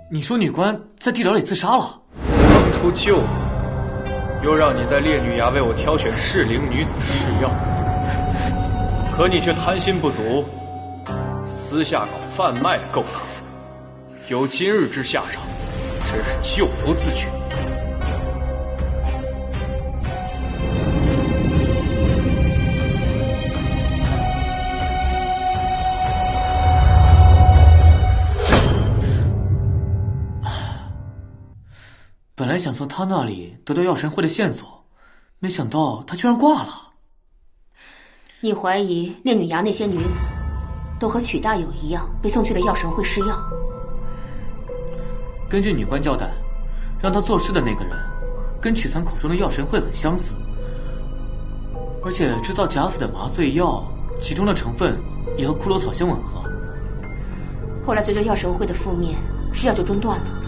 你说女官在地牢里自杀了？当初救你，又让你在烈女崖为我挑选适龄女子试药，可你却贪心不足，私下搞贩卖的勾当，有今日之下场，真是咎由自取。本来想从他那里得到药神会的线索，没想到他居然挂了。你怀疑烈女崖那些女子都和曲大友一样被送去了药神会试药？根据女官交代，让他做事的那个人跟曲三口中的药神会很相似，而且制造假死的麻醉药，其中的成分也和骷髅草相吻合。后来随着药神会的覆灭，试药就中断了。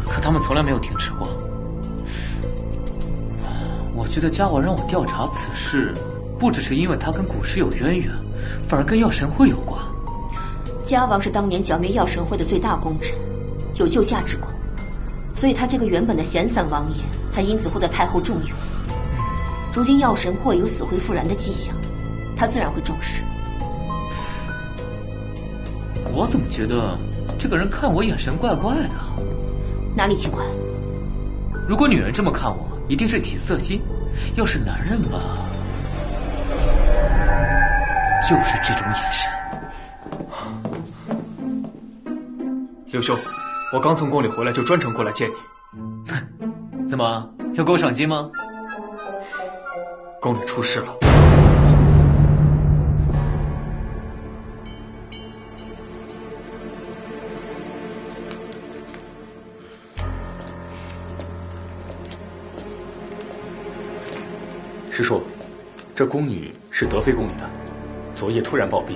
可他们从来没有停止过。我觉得嘉王让我调查此事，不只是因为他跟古尸有渊源，反而跟药神会有关。嘉王是当年剿灭药神会的最大功臣，有救驾之功，所以他这个原本的闲散王爷才因此获得太后重用。如今药神会有死灰复燃的迹象，他自然会重视。我怎么觉得这个人看我眼神怪怪的？哪里奇怪？如果女人这么看我，一定是起色心；要是男人吧，就是这种眼神。刘兄，我刚从宫里回来，就专程过来见你。怎么，要给我赏金吗？宫里出事了。师叔，这宫女是德妃宫里的，昨夜突然暴毙，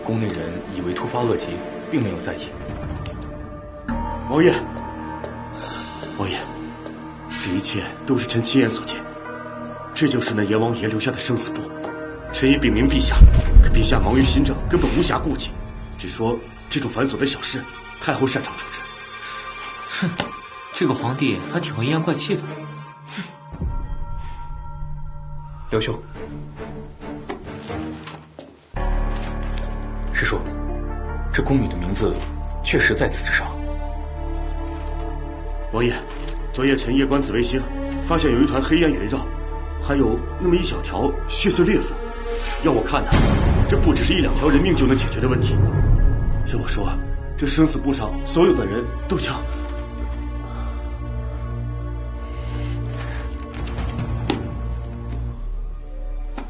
宫内人以为突发恶疾，并没有在意。王爷，王爷，这一切都是臣亲眼所见，这就是那阎王爷留下的生死簿。臣已禀明陛下，可陛下忙于新政，根本无暇顾及，只说这种繁琐的小事，太后擅长处置。哼，这个皇帝还挺会阴阳怪气的。刘兄，师叔，这宫女的名字确实在此之上。王爷，昨夜臣夜观紫微星，发现有一团黑烟萦绕，还有那么一小条血色裂缝。要我看呢，这不只是1、2条人命就能解决的问题。要我说，这生死簿上所有的人都将……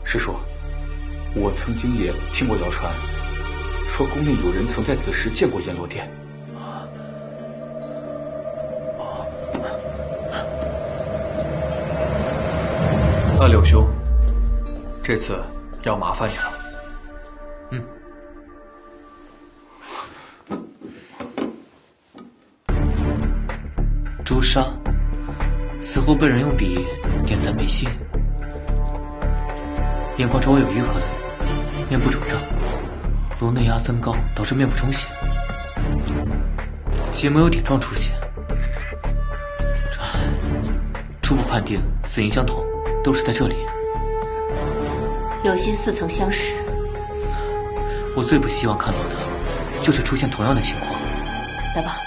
师叔，我曾经也听过谣传，说宫内有人曾在子时见过阎罗殿。那柳兄，这次要麻烦你了。朱砂死后被人用笔点在眉心，眼眶周围有淤痕，面部肿胀，颅内压增高导致面部充血，结膜有点状出血。初步判定死因相同，都是在这里。有些似曾相识。我最不希望看到的，就是出现同样的情况。来吧。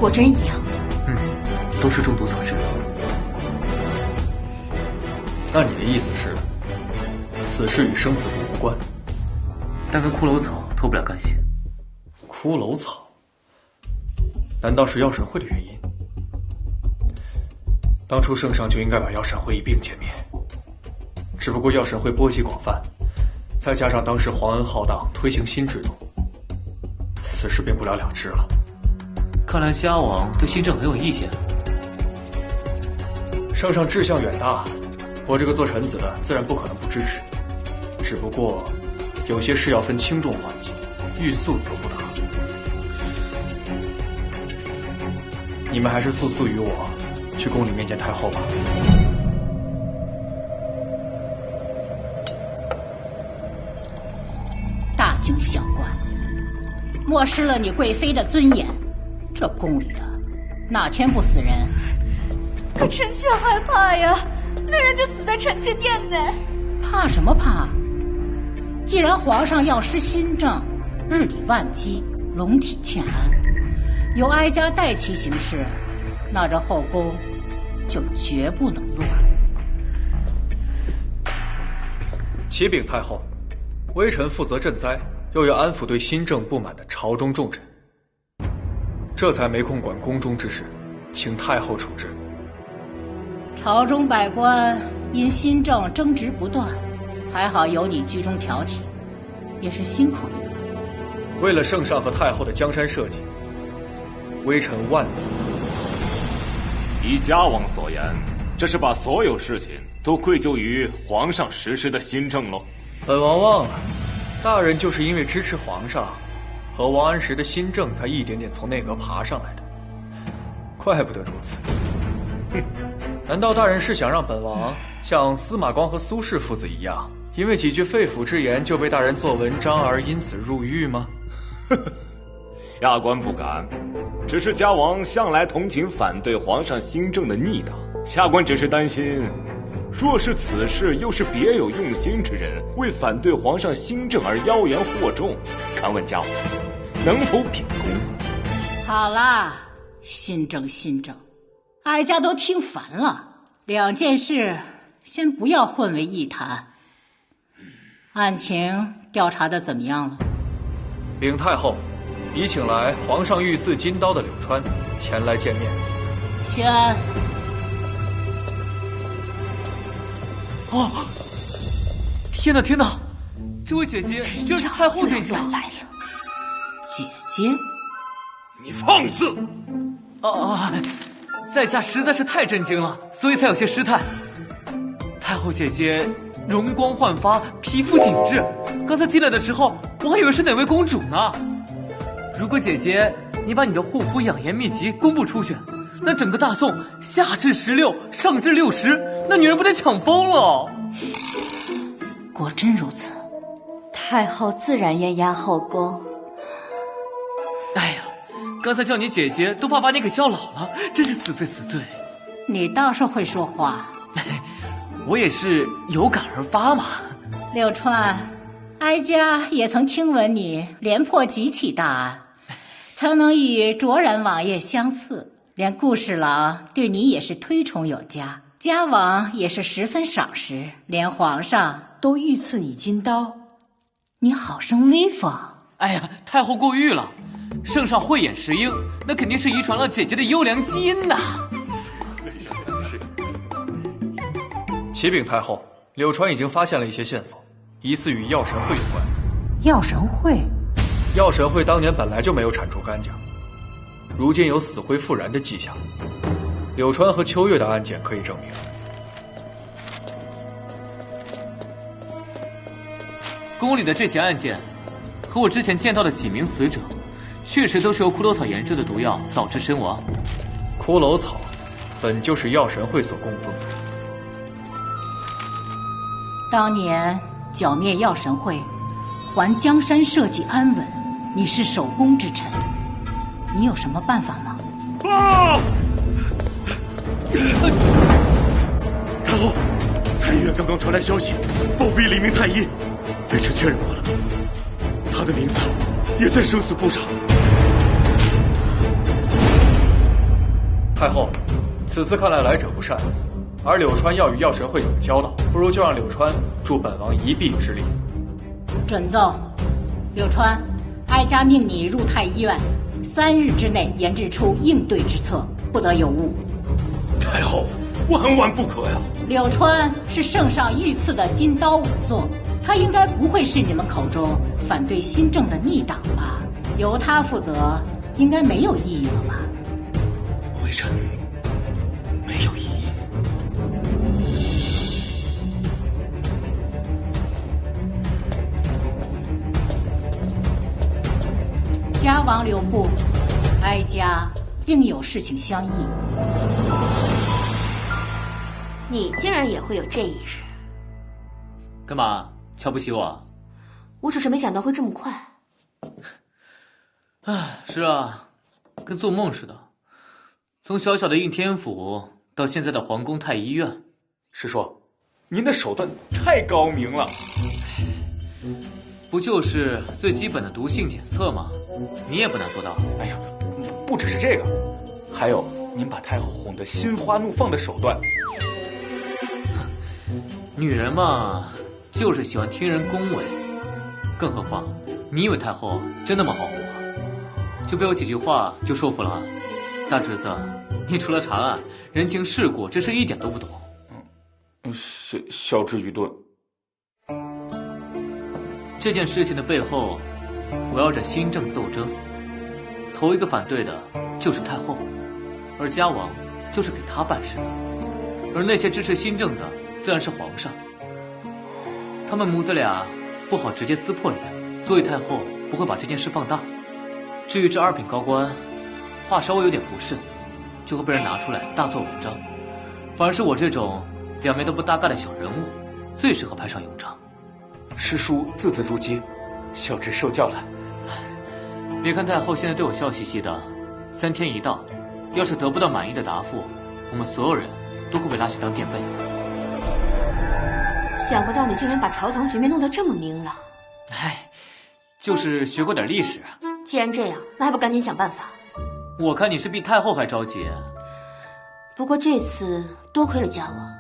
果真一样。都是中毒所致。那你的意思是，此事与生死簿无关？但跟骷髅草脱不了干系。骷髅草？难道是药神会的原因？当初圣上就应该把药神会一并歼灭。只不过药神会波及广泛，再加上当时皇恩浩荡，推行新制度，此事便不了了之了。看来虾王对新政很有意见。圣上志向远大，我这个做臣子的自然不可能不支持。只不过，有些事要分轻重缓急，欲速则不得。你们还是速速与我去宫里面见太后吧。大惊小怪，漠视了你贵妃的尊严。这宫里的哪天不死人？可臣妾害怕呀，那人就死在臣妾殿内。怕什么怕？既然皇上要施新政，日理万机，龙体欠安，由哀家代其行事，那这后宫就绝不能乱。启禀太后，微臣负责赈灾，又要安抚对新政不满的朝中重臣，这才没空管宫中之事，请太后处置。朝中百官因新政争执不断，还好有你居中调停，也是辛苦你了。为了圣上和太后的江山社稷，微臣万死不辞。依家王所言，这是把所有事情都归咎于皇上实施的新政喽？本王忘了，大人就是因为支持皇上和王安石的新政，才一点点从内阁爬上来的。怪不得如此。难道大人是想让本王像司马光和苏轼父子一样，因为几句肺腑之言就被大人做文章而因此入狱吗？下官不敢，只是家王向来同情反对皇上新政的逆党，下官只是担心，若是此事又是别有用心之人为反对皇上新政而妖言惑众，敢问家王能否秉公？好啦，新政，哀家都听烦了。两件事先不要混为一谈。案情调查的怎么样了？禀太后，已请来皇上御赐金刀的柳川前来见面。宣。哦，天哪天哪！这位姐姐居然是太后殿下来了。姐姐，你放肆！在下实在是太震惊了，所以才有些失态。太后姐姐容光焕发，皮肤紧致，刚才进来的时候，我还以为是哪位公主呢。如果姐姐你把你的护肤养颜秘籍公布出去，那整个大宋下至16，上至60，那女人不得抢疯了？果真如此，太后自然严压后宫。哎呀，刚才叫你姐姐，都怕把你给叫老了，真是死罪死罪。你倒是会说话。我也是有感而发嘛。柳川，哀家也曾听闻你连破几起大案，曾能与卓然王爷相似，连顾侍郎对你也是推崇有加，家王也是十分赏识，连皇上都御赐你金刀，你好生威风。哎呀，太后过誉了，圣上慧眼识英，那肯定是遗传了姐姐的优良基因呐。启禀太后，柳川已经发现了一些线索，疑似与药神会有关。药神会？药神会当年本来就没有铲除干净，如今有死灰复燃的迹象。柳川和秋月的案件可以证明。宫里的这起案件，和我之前见到的几名死者，确实都是由骷髅草研制的毒药导致身亡。骷髅草本就是药神会所供奉的。当年剿灭药神会，还江山社稷安稳，你是守宫之臣，你有什么办法吗？太后，太医院刚刚传来消息，暴毙了一名太医，微臣确认过了，他的名字也在生死簿上。太后，此次看来来者不善，而柳川要与药神会有交道，不如就让柳川助本王一臂之力。准奏，柳川，哀家命你入太医院，3日之内研制出应对之策，不得有误。太后，万万不可呀！柳川是圣上御赐的金刀仵作，他应该不会是你们口中反对新政的逆党吧？由他负责，应该没有异议了吧？微臣没有异议。家王柳布，哀家另有事情相议。你竟然也会有这一日？干嘛瞧不起我？我只是没想到会这么快。唉，是啊，跟做梦似的。从小小的应天府到现在的皇宫太医院。师叔，您的手段太高明了。不就是最基本的毒性检测吗？你也不难做到。哎呀，不只是这个，还有您把太后哄得心花怒放的手段。女人嘛，就是喜欢听人恭维。更何况，你以为太后真那么好哄啊？就被我几句话就说服了？大侄子，你除了查案、人情世故，这事一点都不懂。小之愚钝。这件事情的背后，围绕着新政斗争。头一个反对的就是太后，而家王就是给他办事的。而那些支持新政的，自然是皇上。他们母子俩不好直接撕破脸，所以太后不会把这件事放大。至于这2品高官，话稍微有点不慎，就会被人拿出来大做文章。反而是我这种两面都不搭嘎的小人物，最适合派上用场。师叔字字珠玑，小侄受教了。别看太后现在对我笑嘻嘻的，3天一到，要是得不到满意的答复，我们所有人都会被拉去当垫背。想不到你竟然把朝堂局面弄得这么明朗。唉，就是学过点历史。既然这样，那还不赶紧想办法？我看你是比太后还着急。不过这次多亏了家王，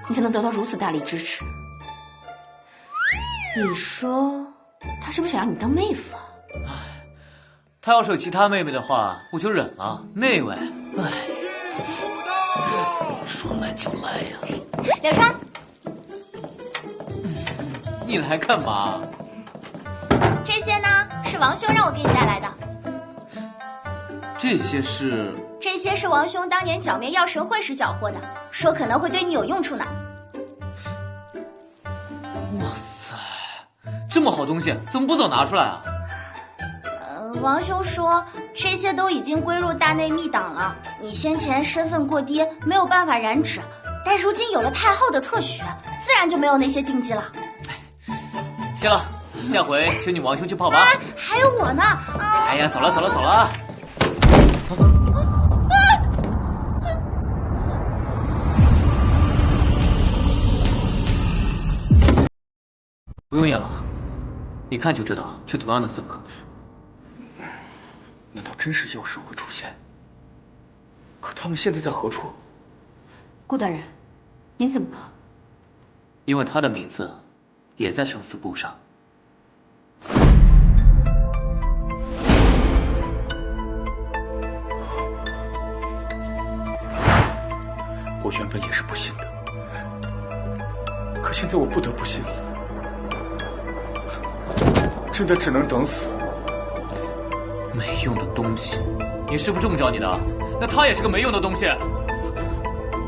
你才能得到如此大力支持。你说他是不是想让你当妹夫啊？他要是有其他妹妹的话，我就忍了。那位，唉，说来就来呀。柳川，你来干嘛？这些呢是王兄让我给你带来的。这些是？这些是王兄当年剿灭药神会时缴获的，说可能会对你有用处呢。哇塞，这么好东西，怎么不早拿出来啊？王兄说这些都已经归入大内密档了，你先前身份过低，没有办法染指，但如今有了太后的特许，自然就没有那些禁忌了。谢了，下回请你王兄去泡吧。还有我呢。哎呀，走了走了走了。不用演了，一看就知道是同样的刺客。难道真是药神会出现？可他们现在在何处？顾大人，您怎么了？因为他的名字也在生死簿上。我原本也是不信的，可现在我不得不信了。真的只能等死。没用的东西，你师父这么找你的，那他也是个没用的东西。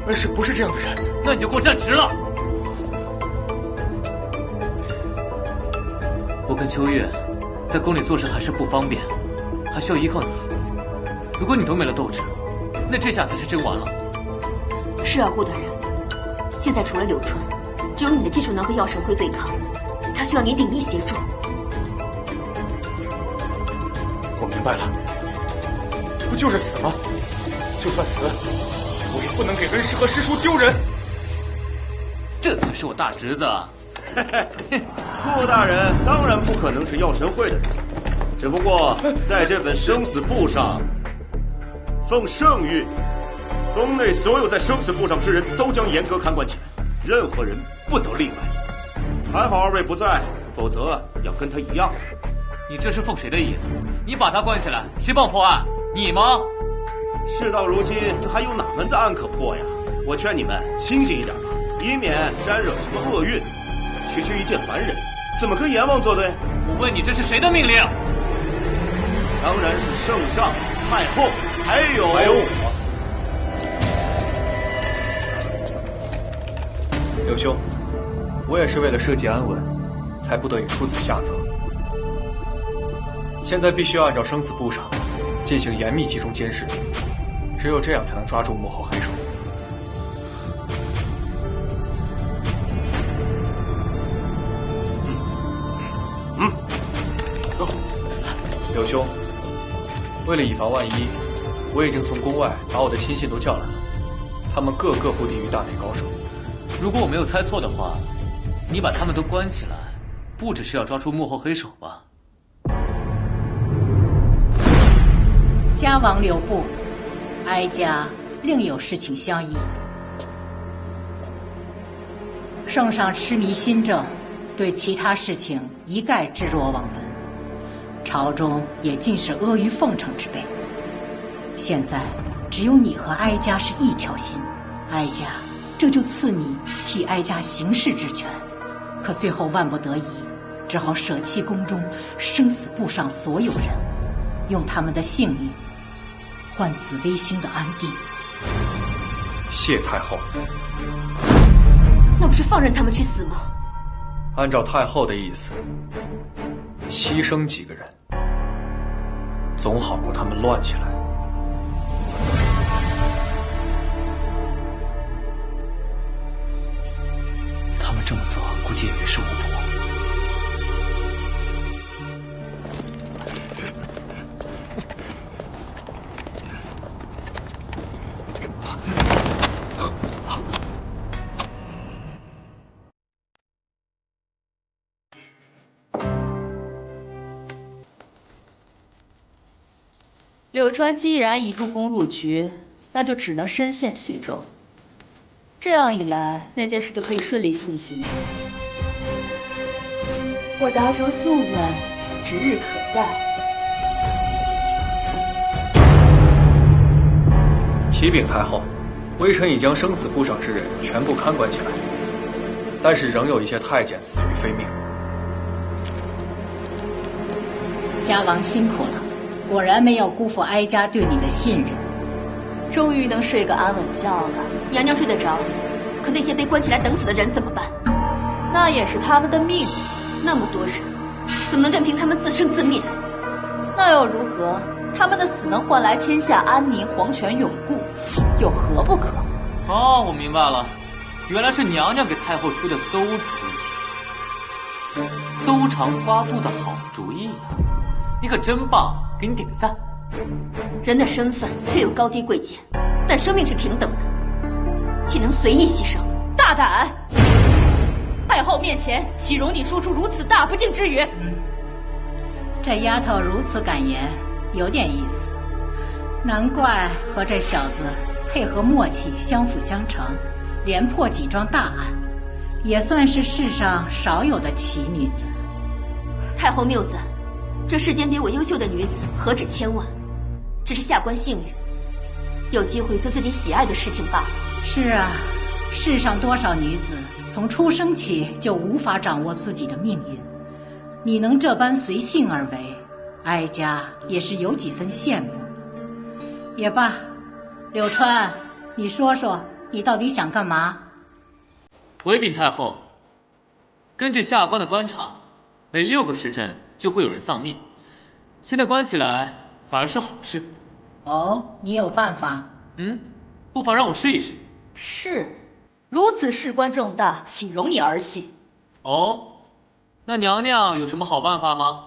恩师不是这样的人，那你就给我站直了。我跟秋月在宫里做事还是不方便，还需要依靠你。如果你都没了斗志，那这下才是真完了。是啊，顾大人，现在除了柳川，只有你的技术能和药神会对抗，他需要你鼎力协助。我明白了，不就是死吗？就算死，我也不能给恩师和师叔丢人。这才是我大侄子。顾大人当然不可能是药神会的人，只不过在这本生死簿上，奉圣谕宫内所有在生死簿上之人都将严格看管起来，任何人不得例外。还好二位不在，否则要跟他一样。你这是奉谁的意？你把他关起来，谁帮破案？你吗？事到如今，这还有哪门子案可破呀？我劝你们清醒一点吧，以免沾惹什么厄运。区区一介凡人，怎么跟阎王作对？我问你，这是谁的命令？当然是圣上、太后，还有我。柳兄，我也是为了社稷安稳，才不得已出此下策。现在必须要按照生死簿上进行严密集中监视，只有这样才能抓住幕后黑手。走。柳兄，为了以防万一，我已经从宫外把我的亲信都叫来了，他们个个不低于大内高手。如果我没有猜错的话，你把他们都关起来，不只是要抓住幕后黑手吧？家王留步，哀家另有事情相议。圣上痴迷新政，对其他事情一概置若罔闻，朝中也尽是阿谀奉承之辈。现在只有你和哀家是一条心，哀家这就赐你替哀家行事之权。可最后万不得已，只好舍弃宫中生死簿上所有人，用他们的性命换紫微星的安定。谢太后。那不是放任他们去死吗？按照太后的意思，牺牲几个人，总好过他们乱起来。他们这么做，估计也于事无补。柳川既然已入宫入局，那就只能深陷其中。这样一来，那件事就可以顺利进行。我达成夙愿，指日可待。启禀太后，微臣已将生死簿上之人全部看管起来，但是仍有一些太监死于非命。家王辛苦了，果然没有辜负哀家对你的信任。终于能睡个安稳觉了。娘娘睡得着，可那些被关起来等死的人怎么办？那也是他们的命。那么多人，怎么能任凭他们自生自灭？那又如何？他们的死能换来天下安宁、皇权永固，有何不可？哦，我明白了，原来是娘娘给太后出的邹主意，邹长刮肚的好主意呀！你可真棒，给你点个赞。人的身份确有高低贵贱，但生命是平等的，岂能随意牺牲？大胆！太后面前，岂容你说出如此大不敬之语？这丫头如此敢言，有点意思。难怪和这小子配合默契，相辅相成，连破几桩大案，也算是世上少有的奇女子。太后谬赞，这世间比我优秀的女子何止千万，只是下官幸运，有机会做自己喜爱的事情罢了。是啊，世上多少女子从出生起就无法掌握自己的命运，你能这般随性而为，哀家也是有几分羡慕。也罢，柳川，你说说，你到底想干嘛？回禀太后，根据下官的观察，每6个时辰就会有人丧命，现在关起来反而是好事。哦，你有办法？不妨让我试一试。是，如此事关重大，岂容你儿戏？哦，那娘娘有什么好办法吗？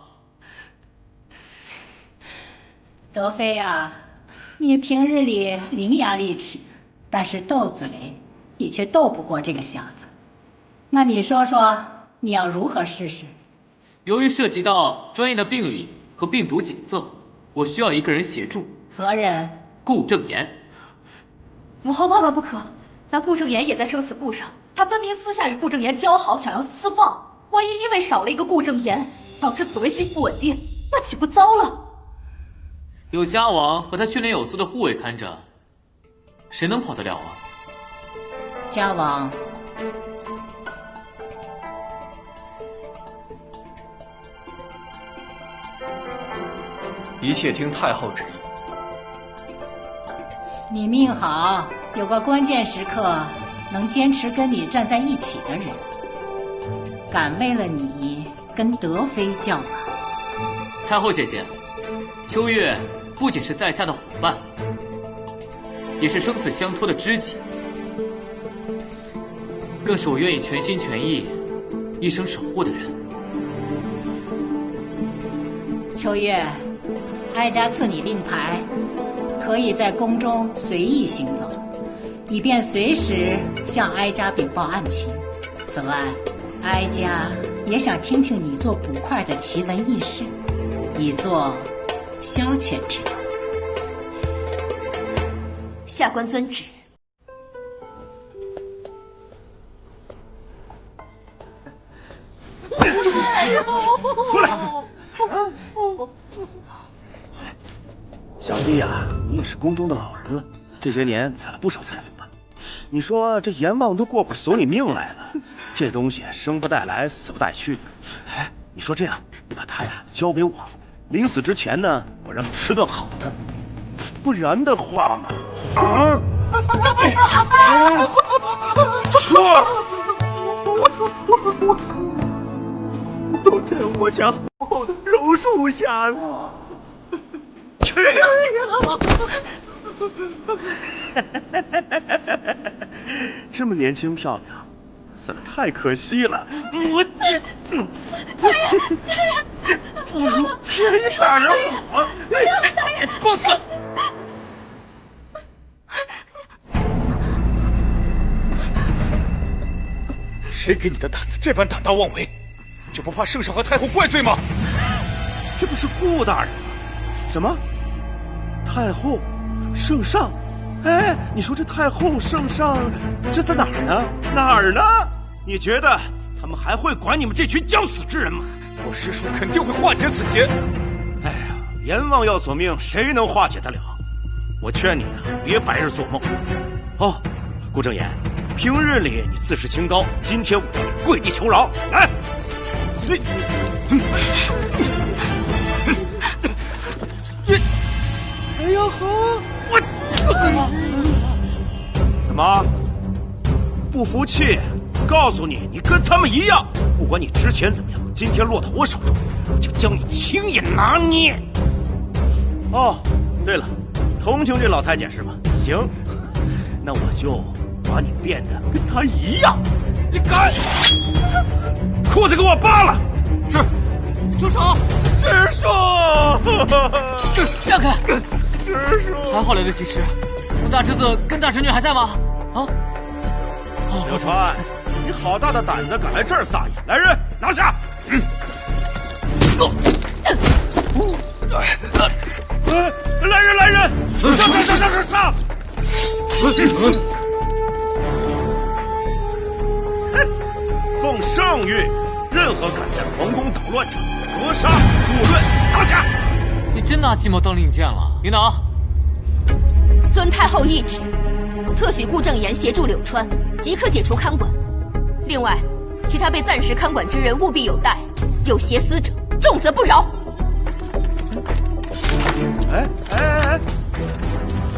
德妃啊，你平日里伶牙俐齿，但是斗嘴，你却斗不过这个小子。那你说说，你要如何试试？由于涉及到专业的病理和病毒检测，我需要一个人协助。何人？顾正言。母后万万不可！那顾正言也在生死簿上，他分明私下与顾正言交好，想要私放。万一因为少了一个顾正言，导致紫薇心不稳定，那岂不糟了？有家王和他训练有素的护卫看着，谁能跑得了啊？家王，一切听太后旨意。你命好，有个关键时刻能坚持跟你站在一起的人，敢为了你跟德妃叫板。太后姐姐，秋月不仅是在下的伙伴，也是生死相托的知己，更是我愿意全心全意、一生守护的人。秋月，哀家赐你令牌，可以在宫中随意行走，以便随时向哀家禀报案情。此外，哀家也想听听你做捕快的奇闻异事，以作消遣之用。下官遵旨。出来！小弟呀，你也是宫中的老人了，这些年攒了不少财富吧？你说这阎王都过不守你命来了，这东西生不带来，死不带去的。哎，你说这样，你把它呀交给我，临死之前呢，我让你吃顿好的，不然的话嘛，都在我家好好的榕树下呢。去呀！这么年轻漂亮，死了太可惜了。我不如便宜打人我。不死！谁给你的胆子这般胆大妄为？就不怕圣上和太后怪罪吗？这不是顾大人吗？什么？太后、圣上？哎，你说这太后、圣上，这在哪儿呢？哪儿呢？你觉得他们还会管你们这群将死之人吗？我师叔肯定会化解此劫。哎呀，阎王要索命，谁能化解得了？我劝你啊，别白日做梦。哦，顾正言，平日里你自视清高，今天我要你跪地求饶，来！哎呀好，我怎么不服气？告诉你，你跟他们一样，不管你之前怎么样，今天落到我手中，我就将你轻易拿捏。哦，对了，同情这老太监是吧？行，那我就把你变得跟他一样。你敢？裤子给我扒了！是，住手！师叔，让开！师叔，还好来得及时。我大侄子跟大侄女还在吗？啊？刘川，你好大的胆子，敢来这儿撒野！来人，拿下！来人！上！奉圣谕，任何敢在皇宫捣乱者，格杀勿论，拿下！你真拿鸡毛当令箭了，领导。遵太后懿旨，特许顾正言协助柳川，即刻解除看管。另外，其他被暂时看管之人务必有待，有挟私者，重则不饶。哎！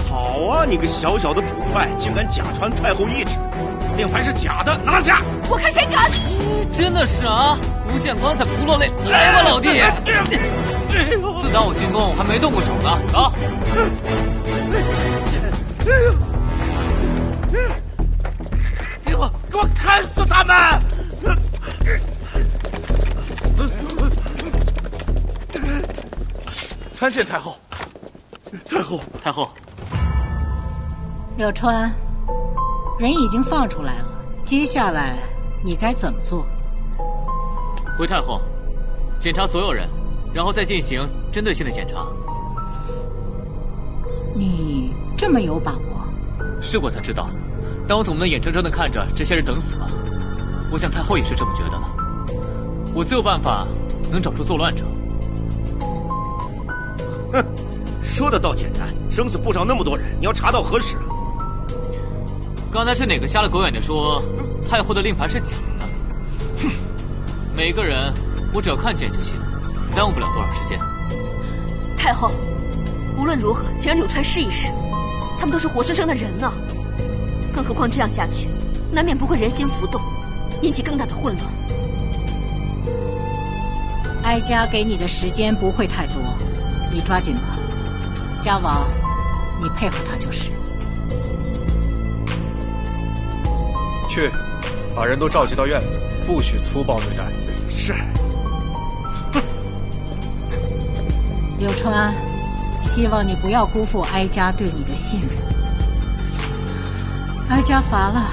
好啊，你个小小的捕快，竟敢假传太后懿旨，令牌是假的，拿下！我看谁敢！真的是啊，不见棺材不落泪，来吧，老弟！自打我进宫，我还没动过手呢，走！给我砍死他们！参见太后。太后，柳川，人已经放出来了，接下来你该怎么做？回太后，检查所有人，然后再进行针对性的检查。你这么有把握？试过才知道，但我总不能眼睁睁地看着这些人等死吧？我想太后也是这么觉得的。我自有办法能找出作乱者。哼，说的倒简单，生死簿上那么多人，你要查到何时？刚才是哪个瞎了狗眼的说太后的令牌是假的？哼，每个人我只要看见就行，耽误不了多少时间。太后，无论如何，请让柳川试一试，他们都是活生生的人呢。更何况这样下去，难免不会人心浮动，引起更大的混乱。哀家给你的时间不会太多，你抓紧吧。家王，你配合他就是。去，把人都召集到院子，不许粗暴对待。是。柳川，希望你不要辜负哀家对你的信任。哀家乏了。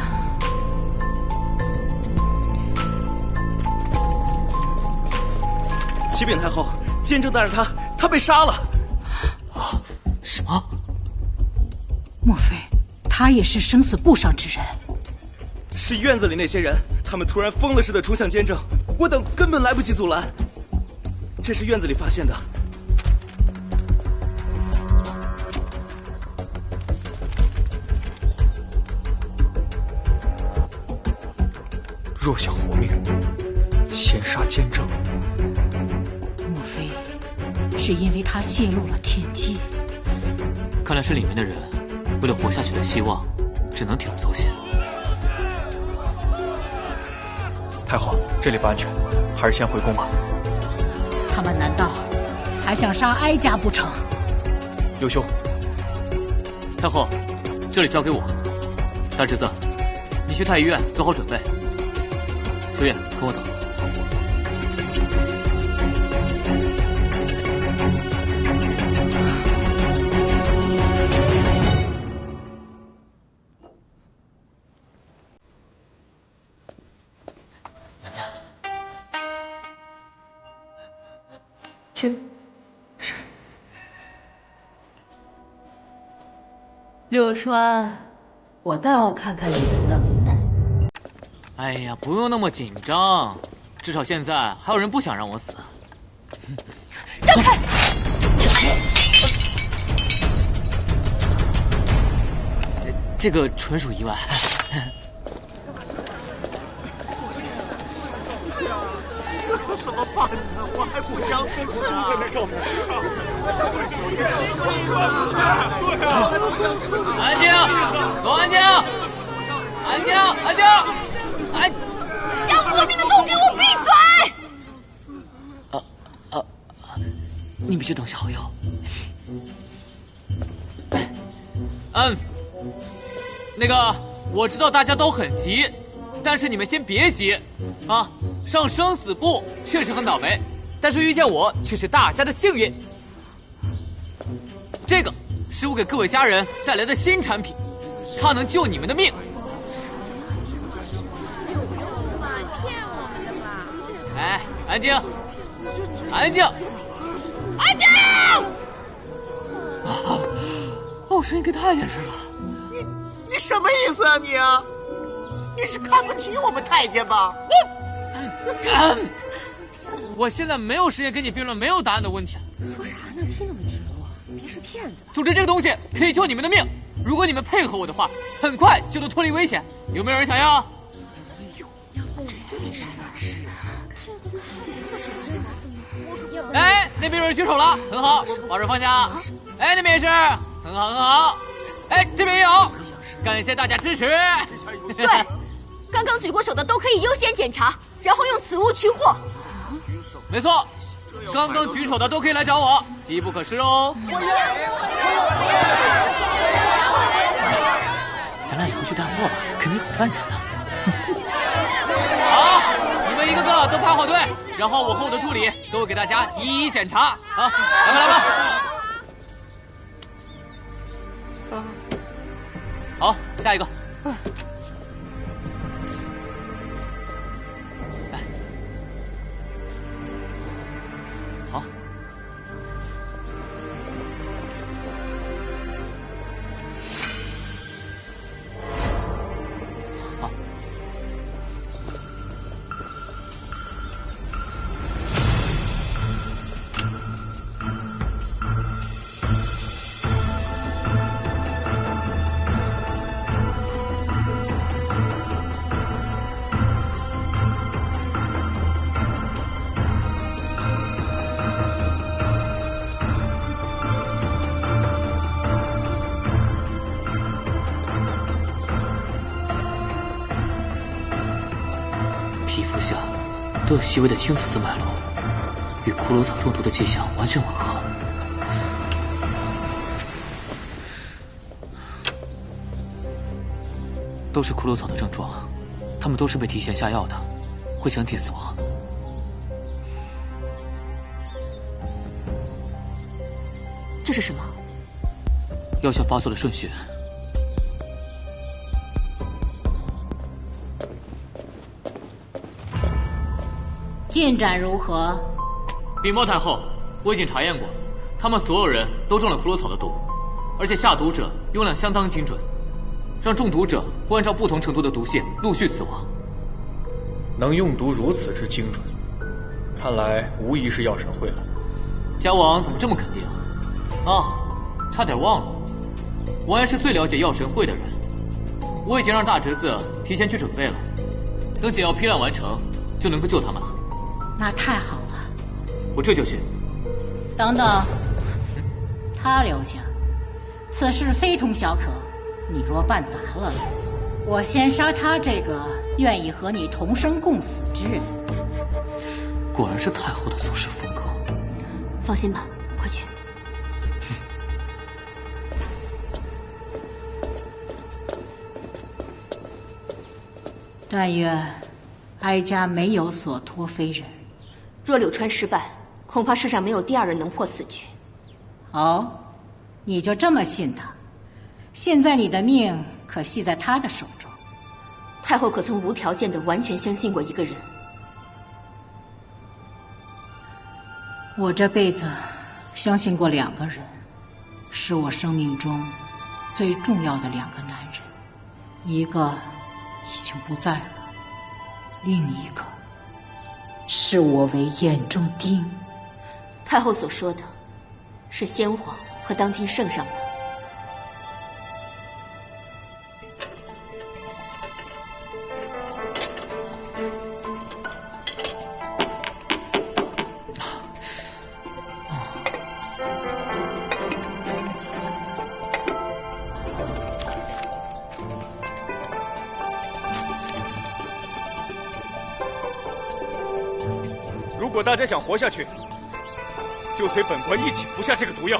启禀太后，监正大人他被杀了。啊？什么？莫非他也是生死簿上之人？是院子里那些人，他们突然疯了似的冲向监正，我等根本来不及阻拦。这是院子里发现的。若想活命，先杀监正。莫非是因为他泄露了天机？看来是里面的人为了活下去的希望，只能铤而走险。太后，这里不安全，还是先回宫吧。他们难道还想杀哀家不成？刘兄，太后，这里交给我。大侄子，你去太医院做好准备。秋月，跟我走。去。是。柳川，我倒要看看你的能耐。哎呀，不用那么紧张，至少现在还有人不想让我死。让开！这个纯属意外。这怎么办呢？我还不想死呢！安静，都安静，安静，安静，安！想活命的都给我闭嘴！你们这东西好药。那个，我知道大家都很急，但是你们先别急啊。上生死簿确实很倒霉，但是遇见我却是大家的幸运。这个是我给各位家人带来的新产品，它能救你们的命。哎，安静，安静，安静！哦，声音可太严实了。你什么意思啊你啊？你是看不起我们太监吧？我现在没有时间跟你辩论没有答案的问题。说啥呢？听那么直了，别是骗子吧？总之，这个东西可以救你们的命。如果你们配合我的话，很快就能脱离危险。有没有人想要？哎，那边有人举手了，很好，把手放下。哎，那边也是，很好，很好。哎，这边也有，感谢大家支持。对，刚刚举过手的都可以优先检查，然后用此物取货。没错，刚刚举手的都可以来找我，机不可失哦。咱俩以后去带货吧，肯定很赚钱的。好，你们一个个都排好队，然后我和我的助理都会给大家一一检查。好，来吧，来吧。好，下一个。好。和下都有细微的青紫色脉络，与骷髅草中毒的迹象完全吻合。都是骷髅草的症状，他们都是被提前下药的，会相继死亡。这是什么？药效发作的顺序。进展如何？禀报太后，我已经查验过，他们所有人都中了骷髅草的毒，而且下毒者用量相当精准，让中毒者会按照不同程度的毒性陆续死亡。能用毒如此之精准，看来无疑是药神会了。家王怎么这么肯定？啊，差点忘了，王爷是最了解药神会的人，我已经让大侄子提前去准备了，等解药批量完成，就能够救他们了。那太好了，我这就去。等等，他留下，此事非同小可。你若办砸了，我先杀他这个愿意和你同生共死之人。果然是太后的做事风格。放心吧，快去。但愿哀家没有所托非人。若柳川失败，恐怕世上没有第二人能破此局。哦，你就这么信他？现在你的命可系在他的手中。太后可曾无条件的完全相信过一个人？我这辈子相信过2个人，是我生命中最重要的2个男人，一个已经不在了，另一个视我为眼中钉。太后所说的，是先皇和当今圣上吗？如果大家想活下去，就随本官一起服下这个毒药。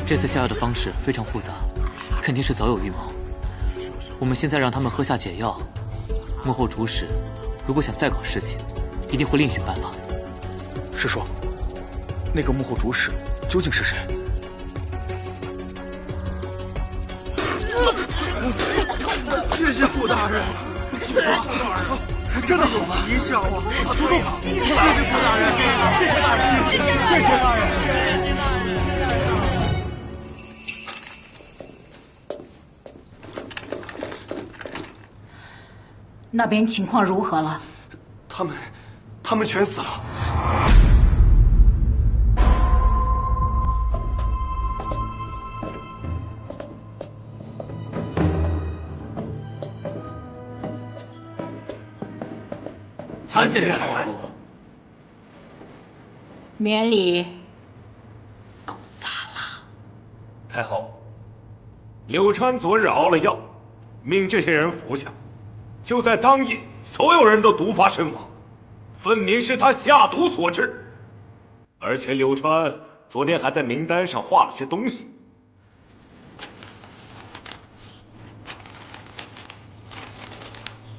这次下药的方式非常复杂，肯定是早有预谋。我们现在让他们喝下解药，幕后主使如果想再搞事情，一定会另寻办法。师叔，那个幕后主使究竟是谁？谢谢顾大人，真的有奇效啊！多多，谢谢顾大人，谢谢大人，谢谢大人。那边情况如何了？他们全死了。参见太后。免礼。太后，柳川昨日熬了药，命这些人服下。就在当夜，所有人都毒发身亡，分明是他下毒所致。而且柳川昨天还在名单上画了些东西。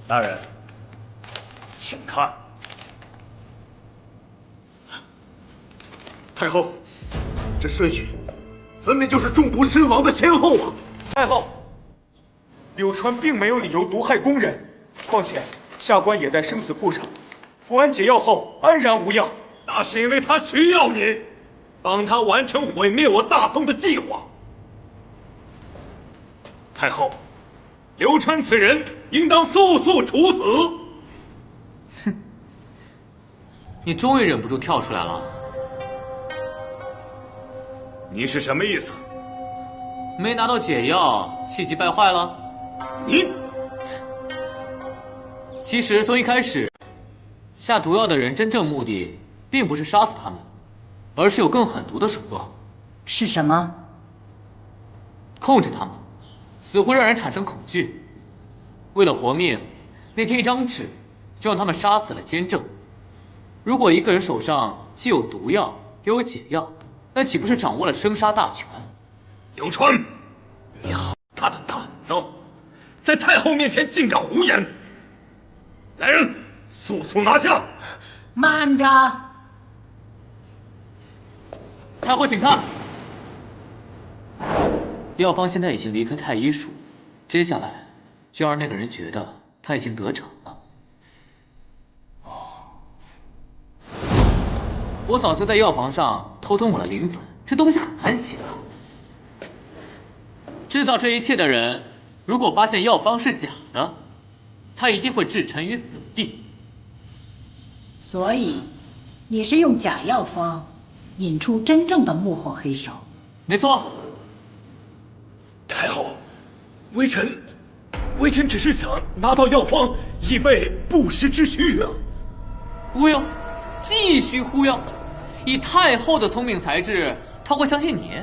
大人，请看。太后，这顺序分明就是中毒身亡的先后啊！太后，柳川并没有理由毒害宫人。况且下官也在生死簿上服完解药后安然无恙，那是因为他需要你，帮他完成毁灭我大宋的计划。太后，柳川此人应当速速处死。你终于忍不住跳出来了。你是什么意思？没拿到解药，气急败坏了？你……其实从一开始，下毒药的人真正目的并不是杀死他们，而是有更狠毒的手段。是什么？控制他们，死会让人产生恐惧。为了活命，那天一张纸就让他们杀死了监正。如果一个人手上既有毒药又有解药，那岂不是掌握了生杀大权？刘川，你好大的胆子，在太后面前竟敢胡言！来人，速速拿下！慢着，太后请看。药方现在已经离开太医署，接下来就让那个人觉得他已经得逞了。我早就在药房上偷偷抹了磷粉，这东西很难洗的。制造这一切的人，如果发现药方是假的，他一定会置臣于死地。所以，你是用假药方引出真正的幕后黑手？没错。太后，微臣只是想拿到药方，以备不时之需啊。忽悠，继续忽悠！以太后的聪明才智，她会相信你？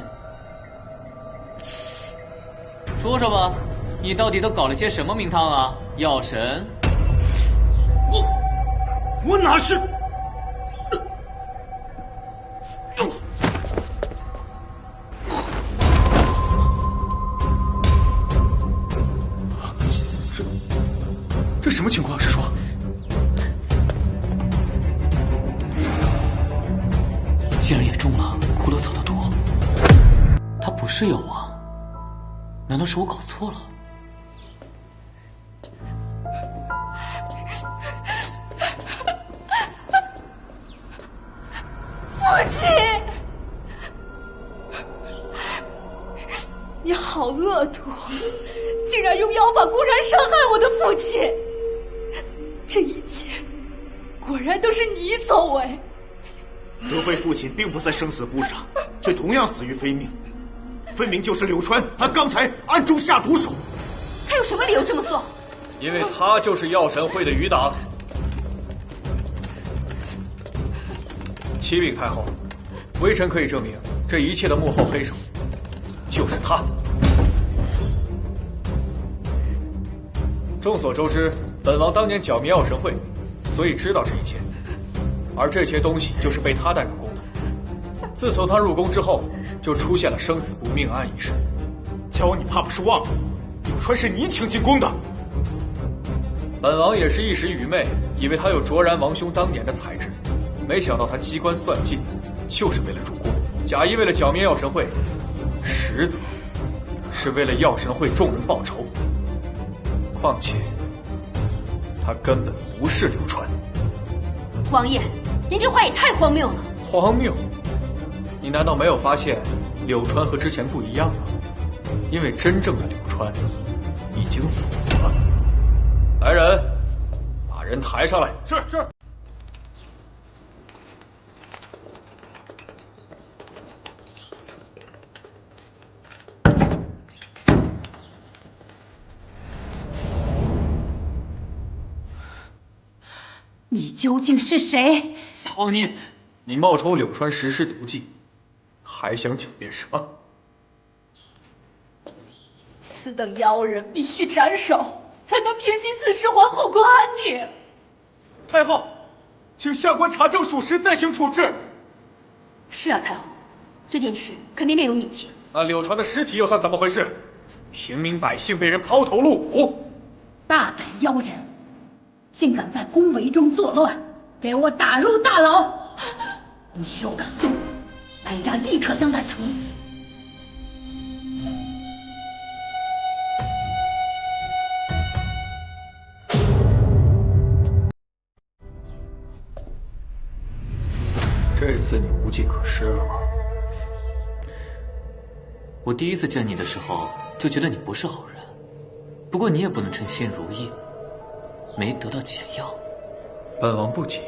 说说吧，你到底都搞了些什么名堂啊，药神？我哪是？这什么情况？师叔，竟然也中了骷髅草的毒。他不是药王，难道是我搞错了？父亲，你好恶毒，竟然用药法公然伤害我的父亲！这一切果然都是你所为。德妃父亲并不在生死簿上，却同样死于非命，分明就是柳川，他刚才暗中下毒手。他有什么理由这么做？因为他就是药神会的余党。启禀太后，微臣可以证明，这一切的幕后黑手就是他。众所周知，本王当年剿灭药神会，所以知道这一切。而这些东西就是被他带入宫的。自从他入宫之后，就出现了生死簿命案一事。嘉王，你怕不是忘了，柳川是你请进宫的。本王也是一时愚昧，以为他有卓然王兄当年的才智，没想到他机关算尽，就是为了入宫，假意为了剿灭药神会，实则是为了药神会众人报仇。况且，他根本不是柳川。王爷，您这话也太荒谬了！荒谬？你难道没有发现柳川和之前不一样吗？因为真正的柳川已经死了。来人，把人抬上来。是。你究竟是谁？小王你冒充柳川实施毒计，还想狡辩什么？此等妖人必须斩首，才能平息此事，还后宫安宁。太后，请下官查证属实，再行处置。是啊，太后，这件事肯定另有隐情。那柳川的尸体又算怎么回事？平民百姓被人抛头颅骨，大胆妖人，竟敢在宫闱中作乱，给我打入大牢！你有敢动，哀家立刻将他处死。这次你无计可施了吗？我第一次见你的时候就觉得你不是好人，不过你也不能称心如意，没得到解药。本王不急，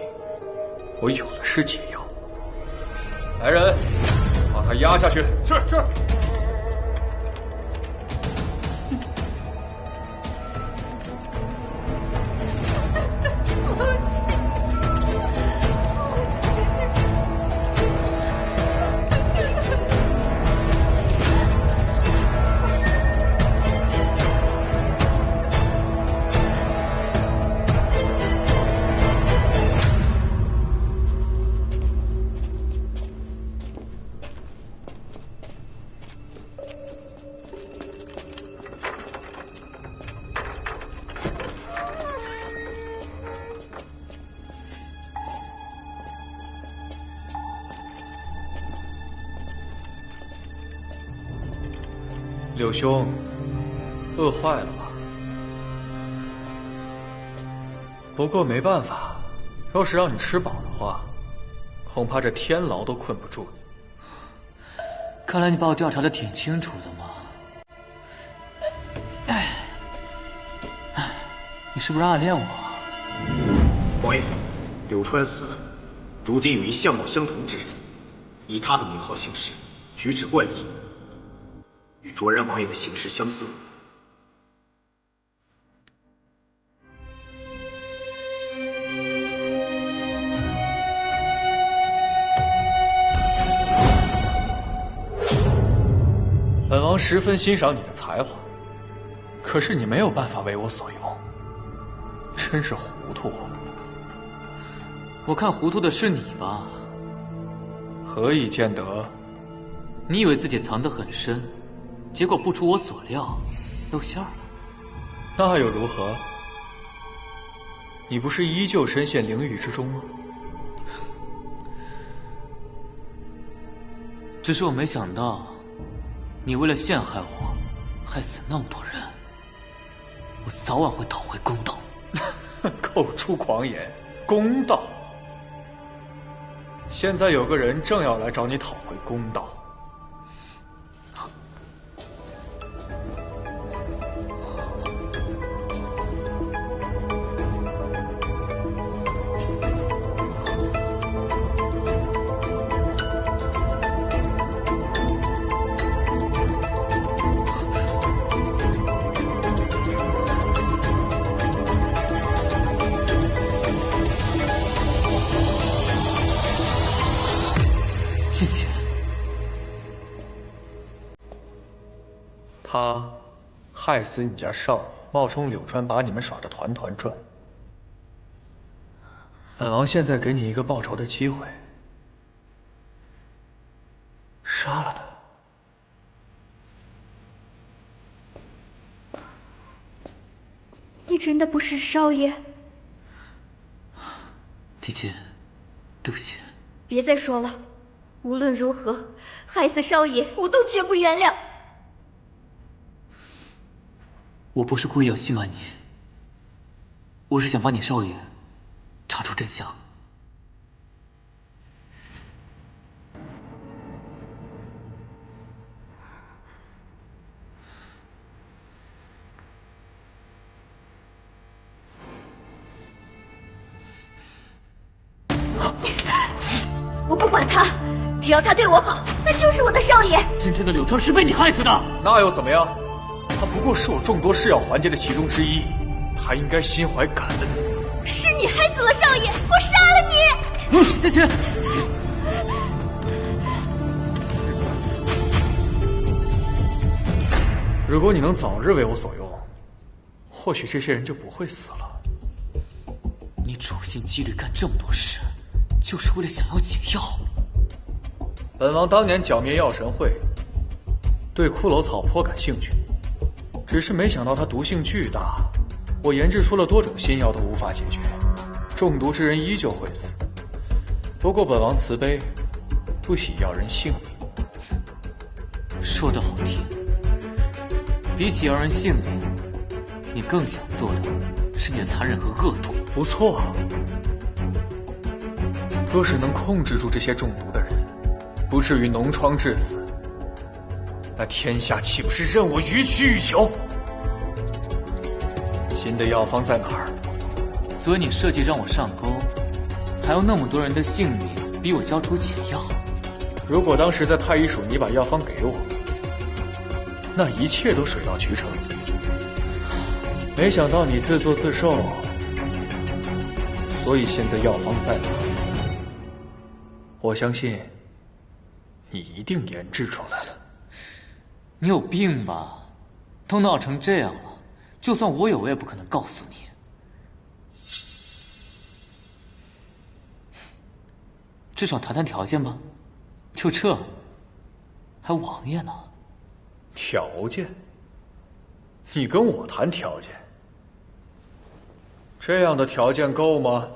我有的是解药。来人，把他压下去。是。柳兄，饿坏了吧？不过没办法，要是让你吃饱的话，恐怕这天牢都困不住你。看来你把我调查的挺清楚的嘛。你是不是暗恋我？王爷，柳川死了，如今有一相貌相同之人，以他的名号行事，举止怪异，与卓然王爷的行事相似。本王十分欣赏你的才华，可是你没有办法为我所用，真是糊涂啊！我看糊涂的是你吧？何以见得？你以为自己藏得很深，结果不出我所料，露馅了。那又如何？你不是依旧深陷囹圄之中吗？只是我没想到，你为了陷害我，害死那么多人，我早晚会讨回公道。口出狂言，公道！现在有个人正要来找你讨回公道。谢谢。他害死你家少爷，冒充柳川把你们耍得团团转。本王现在给你一个报仇的机会，杀了他。你真的不是少爷？帝亲，对不起。别再说了。无论如何，害死少爷，我都绝不原谅。我不是故意要欺瞒你，我是想帮你少爷查出真相。我不管他，只要他对我好，那就是我的少爷。真正的柳川是被你害死的，那又怎么样？他不过是我众多誓要环节的其中之一，他应该心怀感恩。是你害死了少爷，我杀了你！谢谢。如果你能早日为我所用，或许这些人就不会死了。你处心积虑干这么多事，就是为了想要解药。本王当年剿灭药神会，对骷髅草颇感兴趣，只是没想到它毒性巨大，我研制出了多种新药都无法解决，中毒之人依旧会死。不过本王慈悲，不喜要人性命。说得好听，比起要人性命，你更想做的是你的残忍和恶毒。不错，若是能控制住这些中毒的人，不至于脓疮致死，那天下岂不是任我予取予求？新的药方在哪儿？所以你设计让我上钩，还有那么多人的性命逼我交出解药。如果当时在太医署你把药方给我，那一切都水到渠成。没想到你自作自受，所以现在药方在哪？我相信你一定研制出来了。你有病吧？都闹成这样了，就算我有，我也不可能告诉你。至少谈谈条件吧。就这，还王爷呢？条件？你跟我谈条件？这样的条件够吗？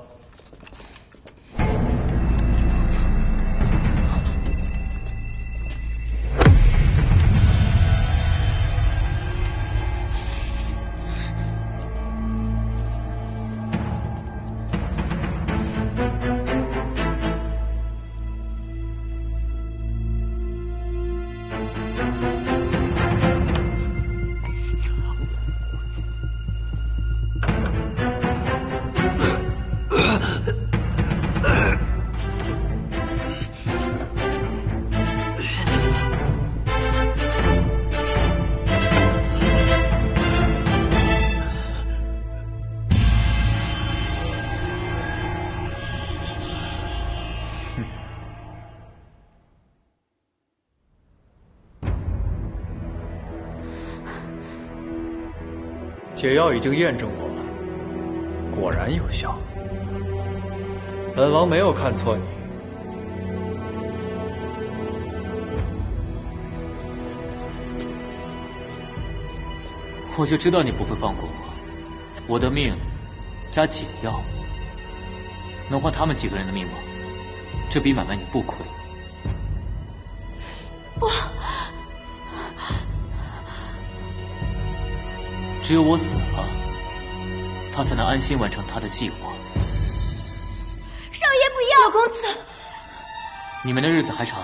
解药已经验证过了，果然有效。本王没有看错你。我就知道你不会放过我。我的命加解药，能换他们几个人的命吗？这笔买卖你不亏。不，只有我死了，他才能安心完成他的计划。少爷不要！六公子，你们的日子还长，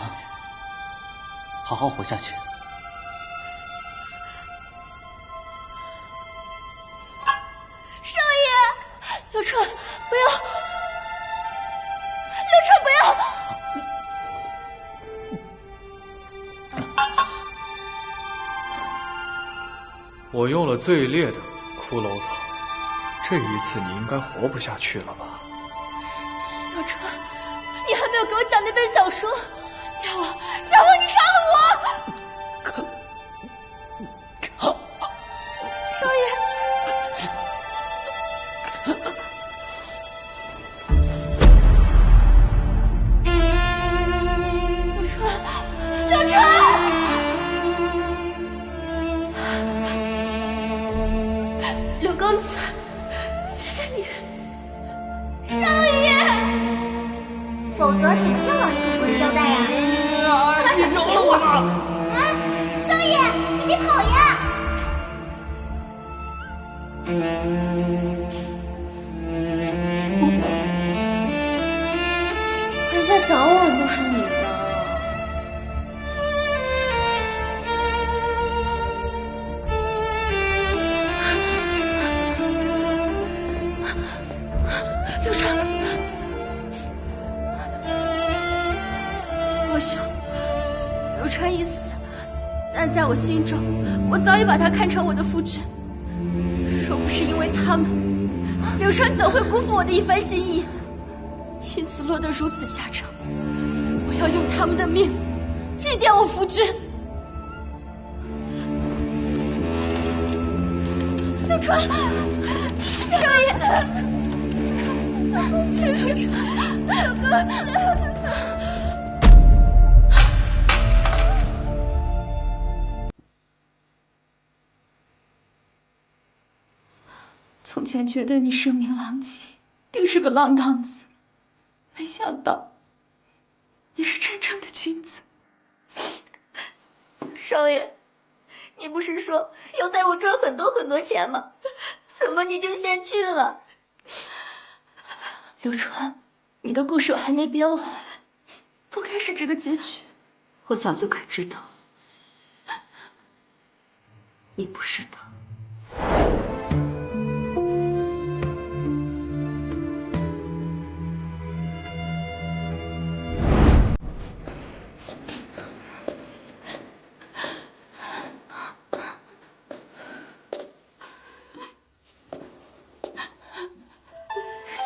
好好活下去。少爷，刘川，不要！刘川，不要！我用了最烈的骷髅草，这一次你应该活不下去了吧？刘川，你还没有给我讲那本小说，嘉王，嘉王，你杀了我！少爷。刘川，六公子，谢谢你，少爷，否则怎么向老爷跟夫人交代呀？你饶了我吧！啊，少爷，你别跑呀！人家早晚都是你的。刘川，我兄刘川已死，但在我心中，我早已把他看成我的夫君。若不是因为他们，刘川怎会辜负我的一番心意？因此落得如此下场。我要用他们的命祭奠我夫君。刘川，少爷，谢谢六公子。从前觉得你声名狼藉，定是个浪荡子，没想到你是真正的君子。少爷，你不是说要带我赚很多很多钱吗？怎么你就先去了？刘川，你的故事我还没编完，不该是这个结局。我早就该知道，你不是他。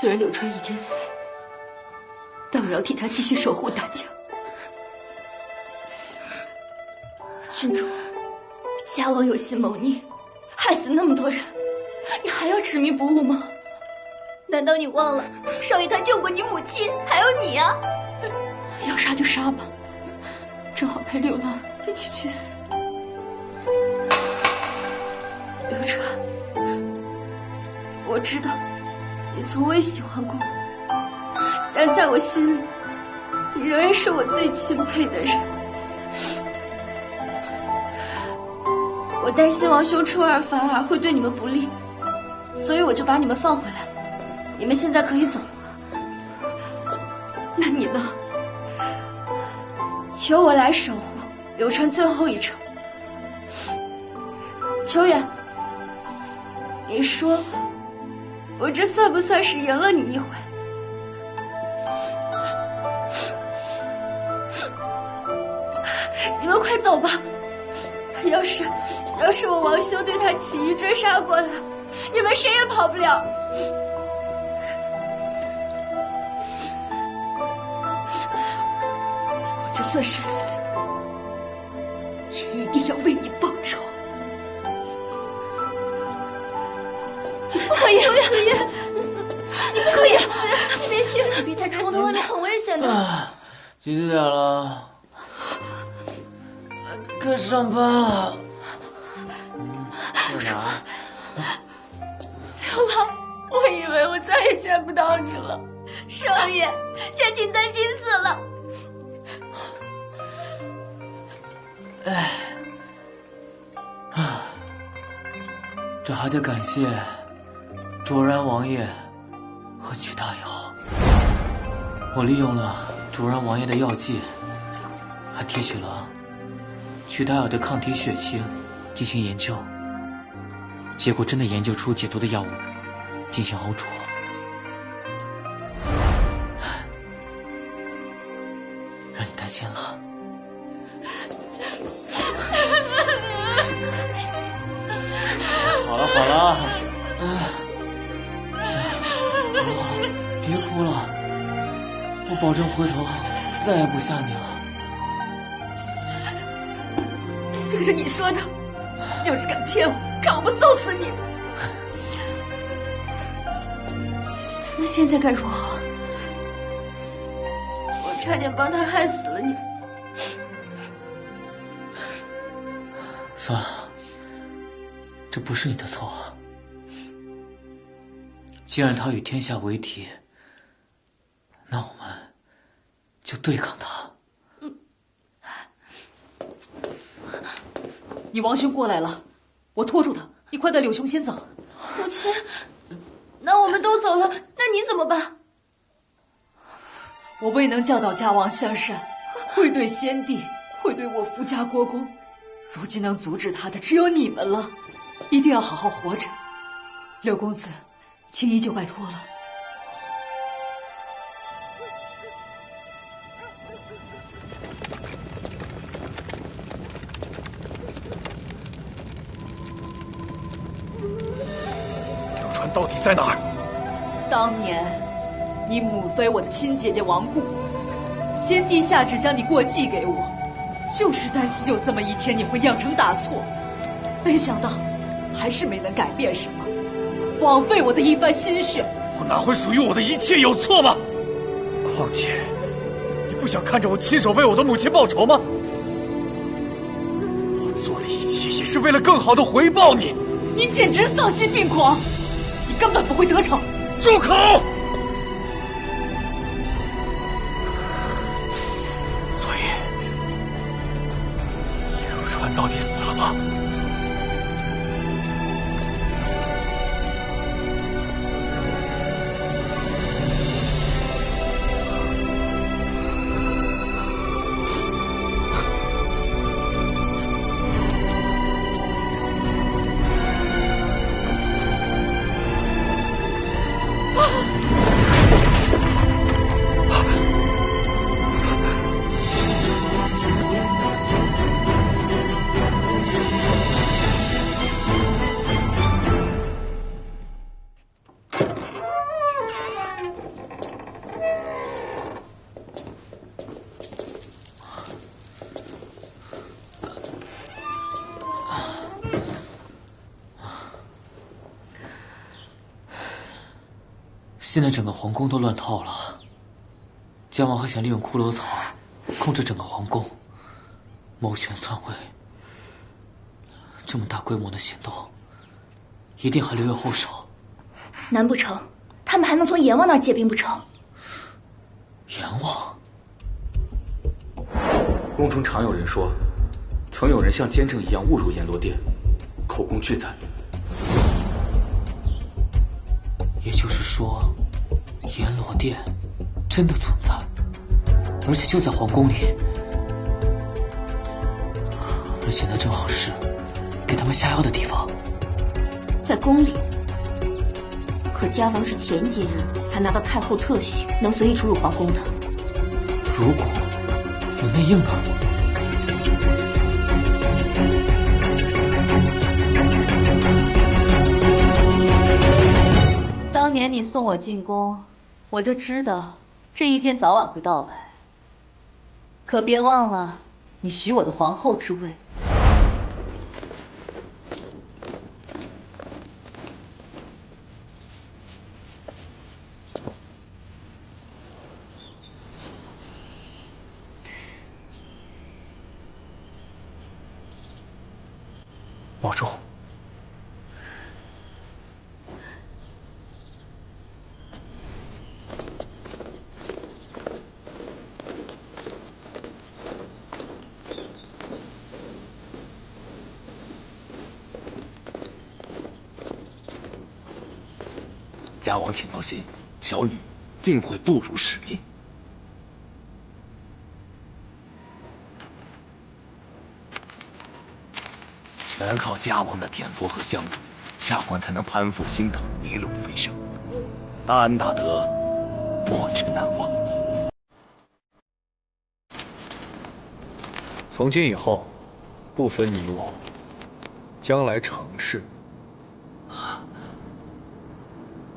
虽然柳川已经死，但我要替他继续守护大家。郡主，家王有心谋逆，害死那么多人，你还要执迷不悟吗？难道你忘了少爷他救过你母亲，还有你啊？要杀就杀吧，正好陪柳浪一起去死。柳川，我知道你从未喜欢过我，但在我心里，你仍然是我最钦佩的人。我担心王兄出尔反尔会对你们不利，所以我就把你们放回来。你们现在可以走了。那你呢？由我来守护柳川最后一程。秋远，你说我这算不算是赢了你一回？你们快走吧！要是我王兄对他起义追杀过来，你们谁也跑不了。我就算是死，也一定要为你报仇。可以，你可以，你别去，你别太冲动，外面很危险的。几点了？该上班了。在哪？刘浪，我以为我再也见不到你了。少爷，家亲担心死了。这还得感谢卓然王爷和曲大友。我利用了卓然王爷的药剂，还提取了曲大友的抗体血清进行研究，结果真的研究出解毒的药物进行熬煮。让你担心了。好了，好了，别哭了，我保证回头再也不吓你了。这个是你说的，要是敢骗我，看我不揍死你！那现在该如何？我差点帮他害死了你。算了，这不是你的错。既然他与天下为敌，那我们就对抗他。你王兄过来了，我拖住他，你快带柳兄先走。母亲，那我们都走了，那你怎么办？我未能教导家王向善，会对先帝，会对我夫家国公。如今能阻止他的只有你们了，一定要好好活着。柳公子，请依旧拜托了。柳川到底在哪儿？当年，你母妃我的亲姐姐亡故，先帝下旨将你过继给我，就是担心有这么一天你会酿成大错，没想到还是没能改变什么，枉费我的一番心血。我哪会属于我的一切有错吗？况且，你不想看着我亲手为我的母亲报仇吗？我做的一切也是为了更好的回报你。你简直丧心病狂，你根本不会得逞。住口！所以，柳川到底死了吗？现在整个皇宫都乱套了，姜王还想利用骷髅草控制整个皇宫，谋权篡位。这么大规模的行动，一定还留有后手。难不成他们还能从阎王那儿借兵不成？阎王？宫中常有人说，曾有人像监正一样误入阎罗殿，口供俱在。也就是说，阎罗殿真的存在，而且就在皇宫里，而且那正好是给他们下药的地方。在宫里。可家王是前几日才拿到太后特许，能随意出入皇宫的。如果有内应呢？当年你送我进宫，我就知道这一天早晚会到来。可别忘了，你许我的皇后之位。保重。家王请放心，小女定会不辱使命。全靠家王的点拨和相助，下官才能攀附新党，一路飞升。大恩大德，莫之难忘。从今以后，不分你我，将来成事，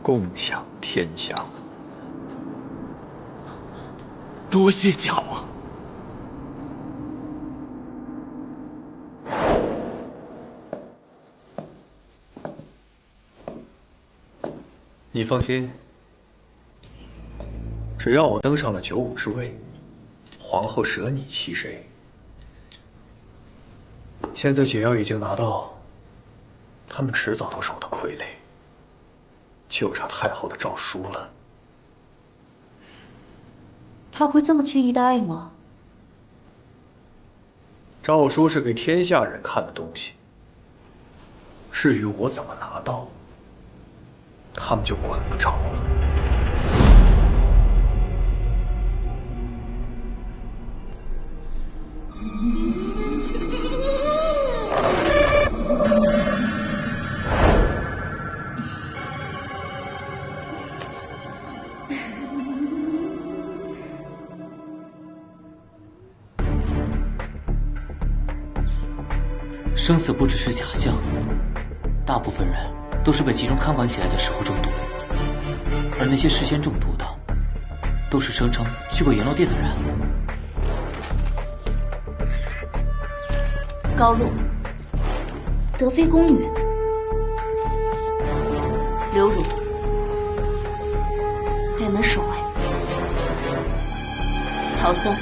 共享天下。多谢家王。你放心，只要我登上了95之位，皇后舍你其谁。现在解药已经拿到，他们迟早都是我的傀儡，就差太后的诏书了。他会这么轻易答应吗？诏书是给天下人看的东西，至于我怎么拿到，他们就管不着了。生死不只是假象，大部分人都是被集中看管起来的时候中毒，而那些事先中毒的，都是声称去过阎罗殿的人。高露，德妃宫女，刘汝，北门守卫，曹森。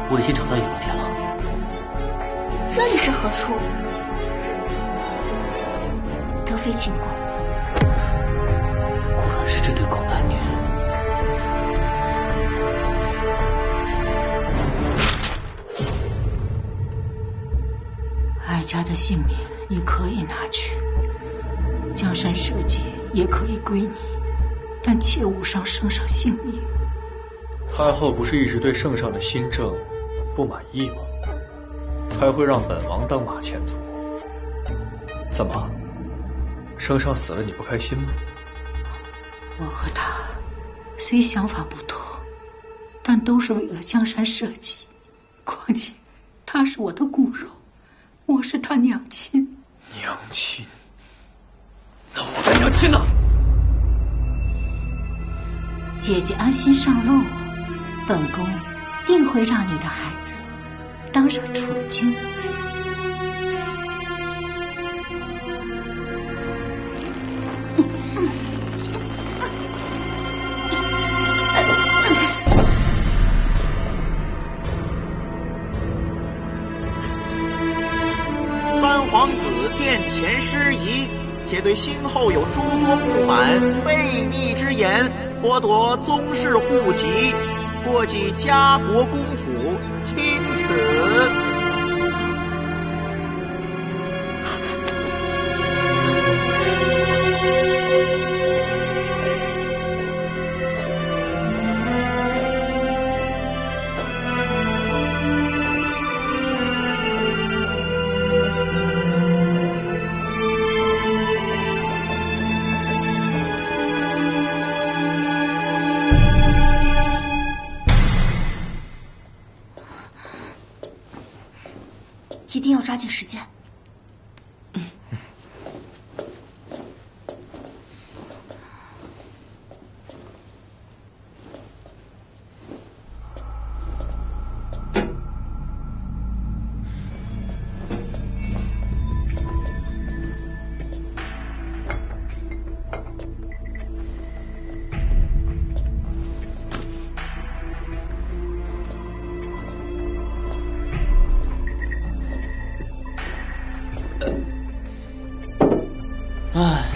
我已经找到阎罗殿了。这里是何处？德妃请过。果然是这对狗男女。哀家的性命你可以拿去，江山社稷也可以归你，但切勿伤圣上性命。太后不是一直对圣上的新政不满意吗？才会让本王当马前卒。怎么，圣上死了你不开心吗？我和他虽想法不同，但都是为了江山社稷。况且他是我的骨肉，我是他娘亲。娘亲？那我的娘亲呢？姐姐安心上路，本宫定会让你的孩子当上储君。三皇子殿前失仪，且对先后有诸多不满，悖逆之言，剥夺宗室户籍，过继家国公府，钦此。一定要抓紧时间。唉，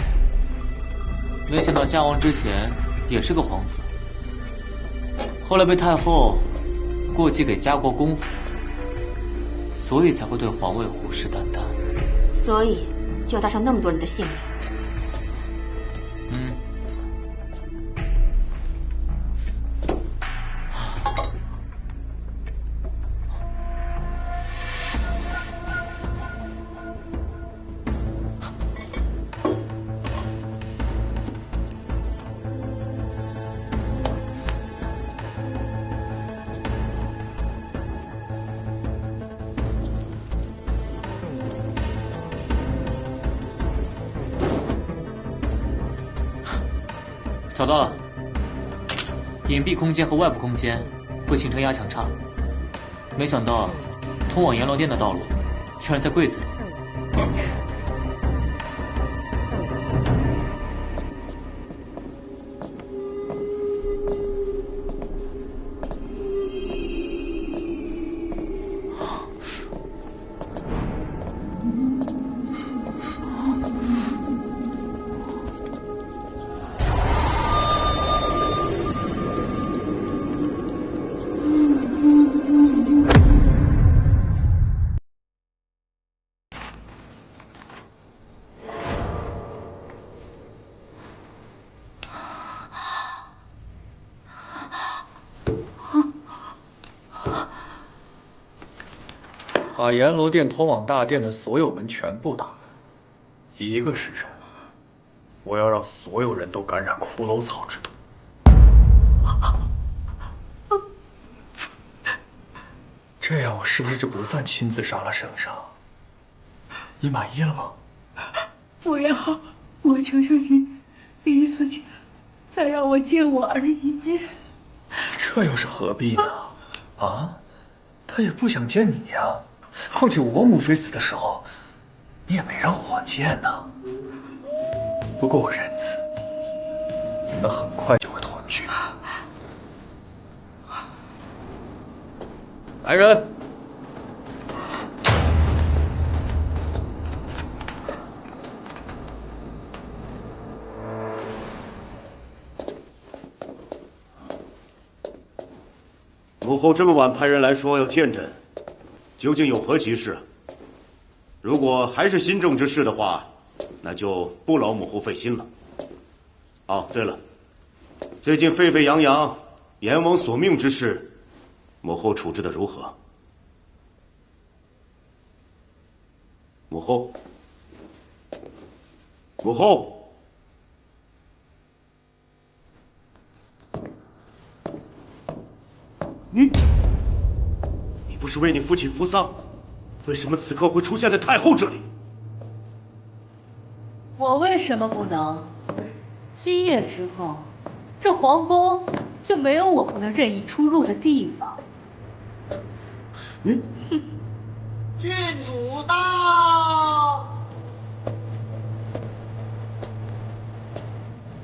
没想到家王之前也是个皇子，后来被太后过继给家国公府，所以才会对皇位虎视眈眈。所以就要搭上那么多人的性命。找到了，隐蔽空间和外部空间会形成压强差。没想到，通往阎罗殿的道路居然在柜子里。把阎罗殿通往大殿的所有门全部打开。1个时辰，我要让所有人都感染骷髅草之毒。这样我是不是就不算亲自杀了圣上？你满意了吗？不要，我求求你，第一次见，再让我见我儿一面。这又是何必呢？啊，他也不想见你呀。况且我母妃死的时候，你也没让我见呢。不过我认字，你们很快就会团聚。来人！母后这么晚派人来说要见朕，究竟有何急事？如果还是新政之事的话，那就不劳母后费心了。哦，对了，最近沸沸扬扬阎王索命之事，母后处置的如何？母后，母后，你不是为你父亲扶丧，为什么此刻会出现在太后这里？我为什么不能？今夜之后，这皇宫就没有我不能任意出入的地方。郡主到。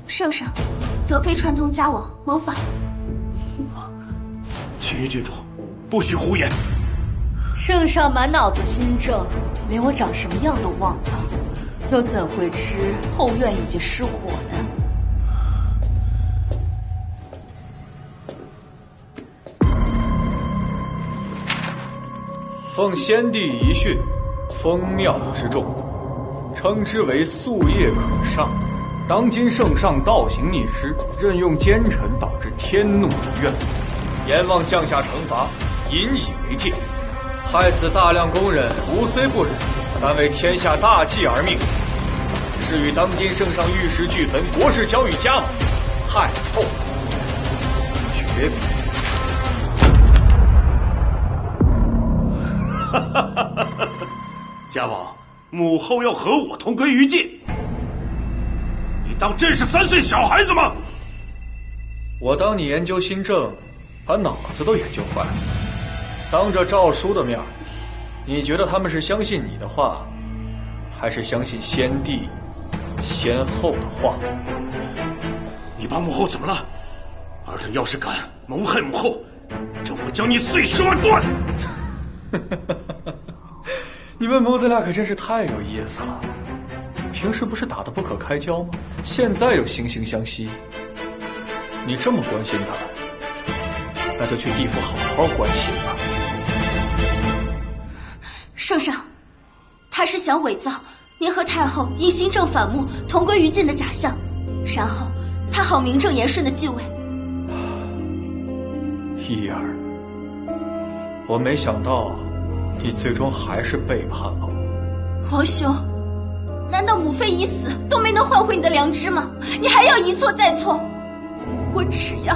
圣上，德妃串通家王谋反。青衣郡主，不许胡言！圣上满脑子新政，连我长什么样都忘了，又怎会知后院已经失火呢？奉先帝遗训，封庙之众，称之为夙夜可上。当今圣上倒行逆施，任用奸臣，导致天怒于怨，阎王降下惩罚，引以为戒。害死大量工人，吾虽不忍，但为天下大计而命。是与当今圣上玉石俱焚，国事交与家王太后决别。家王，母后要和我同归于尽，你当朕是3岁小孩子吗？我当你研究新政，把脑子都研究坏了。当着诏书的面，你觉得他们是相信你的话，还是相信先帝、先后的话？你把母后怎么了？儿臣要是敢谋害母后，朕会将你碎尸万段！你们母子俩可真是太有意思了。平时不是打得不可开交吗？现在又惺惺相惜。你这么关心他，那就去地府好好关心吧。圣上，他是想伪造您和太后因新政反目同归于尽的假象，然后他好名正言顺的继位。一儿，我没想到你最终还是背叛了我。王兄，难道母妃已死都没能换回你的良知吗？你还要一错再错？我只要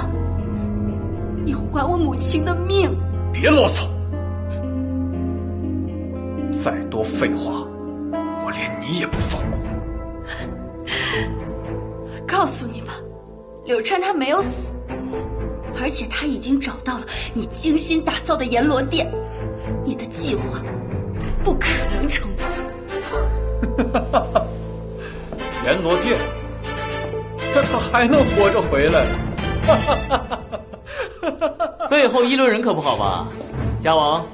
你还我母亲的命。别啰嗦，再多废话，我连你也不放过。告诉你吧，柳川他没有死，而且他已经找到了你精心打造的阎罗殿，你的计划不可能成功。阎罗殿，那他还能活着回来？背后议论人可不好吧，家王。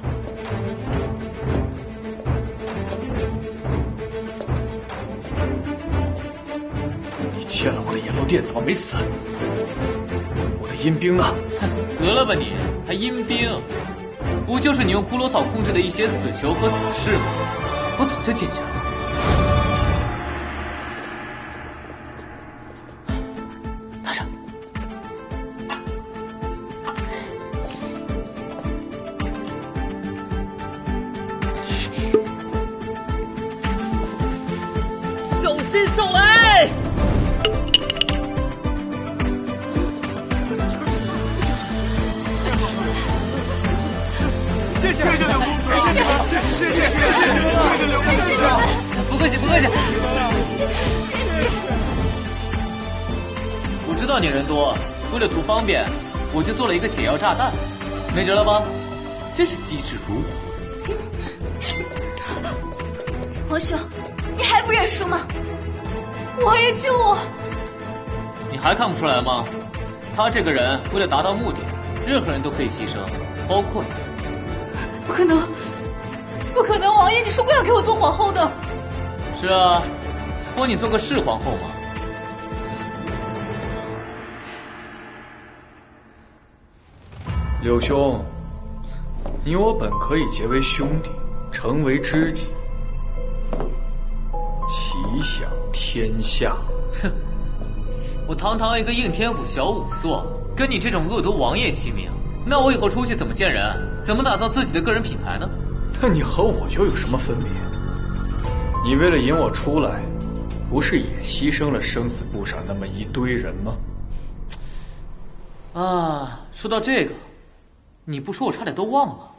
你欠了我的阎罗殿怎么没死？我的阴兵呢？得了吧你，还阴兵？不就是你用骷髅草控制的一些死囚和死士吗？我早就解决了。拿着。小心上来！谢谢柳公子，谢谢柳公子，不客气不客气。谢谢。我知道你人多，为了图方便，我就做了一个解药炸弹，没辙了吧？真是机智如火。王兄，你还不认输吗？王爷救我！你还看不出来吗？他这个人为了达到目的，任何人都可以牺牲，包括你。不可能，不可能！王爷，你说过要给我做皇后的。是啊，封你做个是皇后嘛。柳兄，你我本可以结为兄弟，成为知己，齐享天下。哼，我堂堂一个应天府小仵作，跟你这种恶毒王爷齐名，那我以后出去怎么见人？怎么打造自己的个人品牌呢？那你和我又有什么分别？你为了引我出来，不是也牺牲了生死簿上那么一堆人吗？啊，说到这个，你不说我差点都忘了。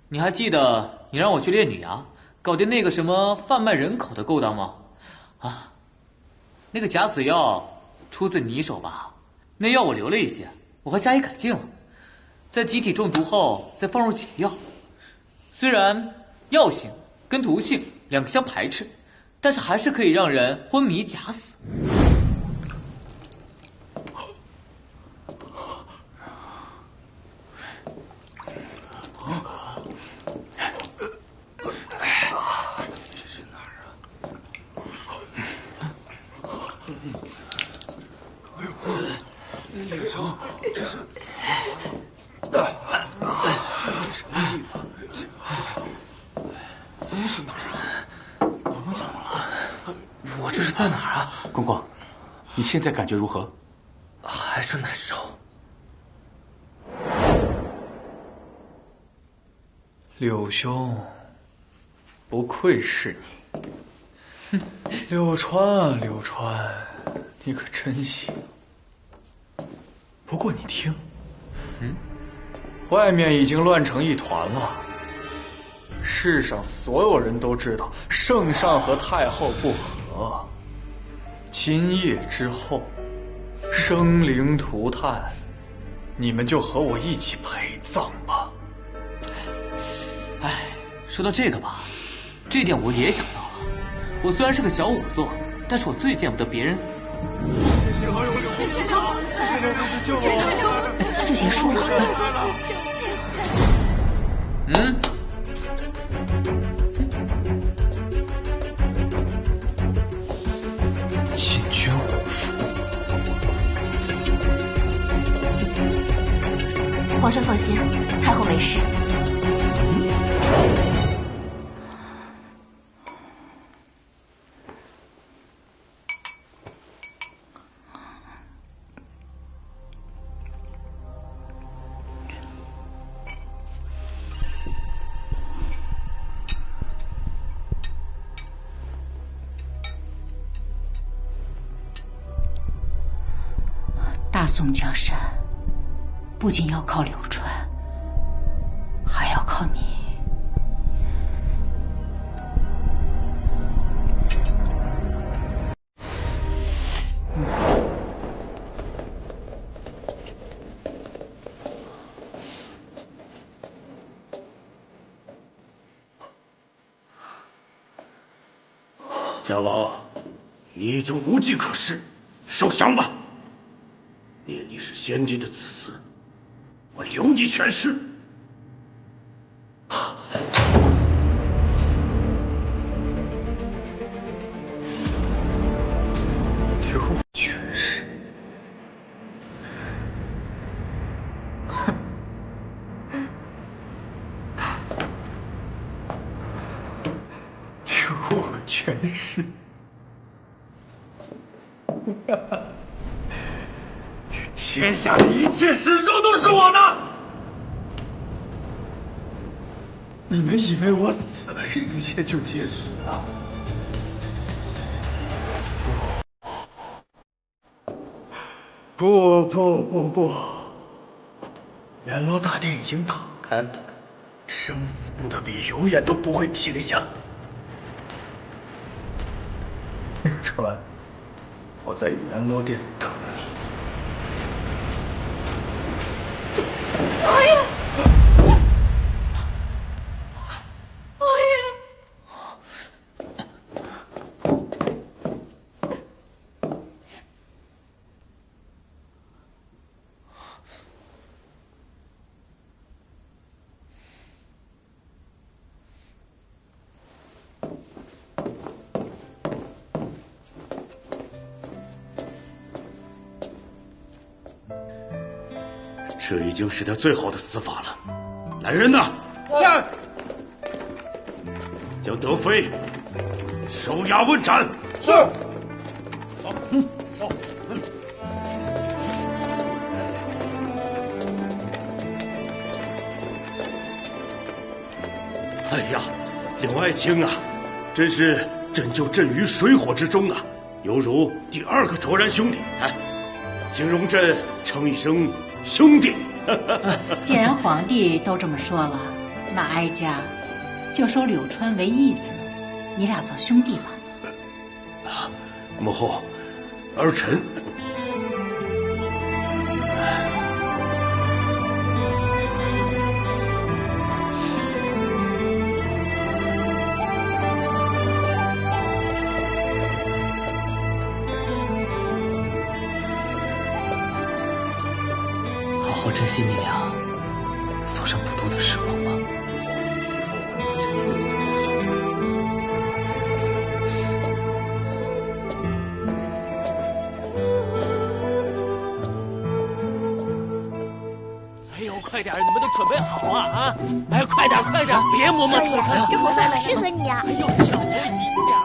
你还记得你让我去猎女衙，搞定那个什么贩卖人口的勾当吗？啊，那个假死药出自你手吧？那药我留了一些，我还加以改进了，在机体中毒后再放入解药。虽然药性跟毒性两个相排斥，但是还是可以让人昏迷假死。是哪儿啊？我怎么了？我这是在哪儿啊？公公，你现在感觉如何？还是难受。柳兄，不愧是你。柳川啊，柳川，你可真行。不过你听，外面已经乱成一团了。世上所有人都知道圣上和太后不和，今夜之后，生灵涂炭，你们就和我一起陪葬吧。哎，说到这个吧，这点我也想到了。我虽然是个小仵作，但是我最见不得别人死。谢谢刘子，谢谢刘子，谢谢刘子，这就结束了。谢谢。禁军虎符。皇上放心，太后没事。大宋江山不仅要靠柳川，还要靠你。家王，你已经无计可施，受降吧。念你是先帝的子嗣，我留你全尸。留我全尸。留我全尸。天下的一切尸首都是我的。你们以为我死了，这一切就结束了？不！阎罗大殿已经打开了，生死不得比永远都不会停下。川，我在阎罗殿等你。王爷，王爷。这已经是他最好的死法了。来人呐！在！将德妃收押问斩。是。走，走。哎呀，柳爱卿啊，真是拯救朕于水火之中啊，犹如第二个卓然兄弟。哎，请容朕称一声兄弟。既然皇帝都这么说了，那哀家就收柳川为义子，你俩做兄弟吧。母后，儿臣。好珍惜你俩所剩不多的时光吧。哎呦，快点，你们都准备好啊！哎，快点，快点，别磨磨蹭蹭。这红色很适合你啊！哎呦，小心点！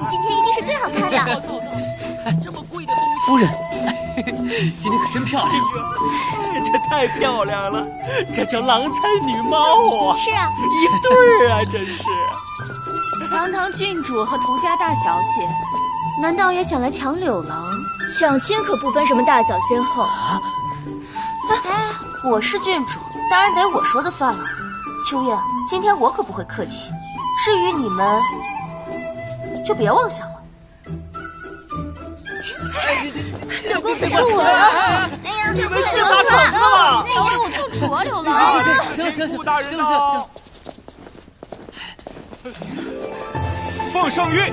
你今天一定是最好看的。哎，这么贵的东西。夫人，今天可真漂亮。这太漂亮了，这叫郎才女貌啊！是啊，一对儿啊，真是。堂堂郡主和涂家大小姐，难道也想来抢柳郎？抢亲可不分什么大小先后。哎，我是郡主，当然得我说的算了。秋月，今天我可不会客气，至于你们，就别妄想了。柳公子是我呀！哎呀，你们是打场子吗？哎呦，救主啊，柳郎！顾大人到。奉圣谕。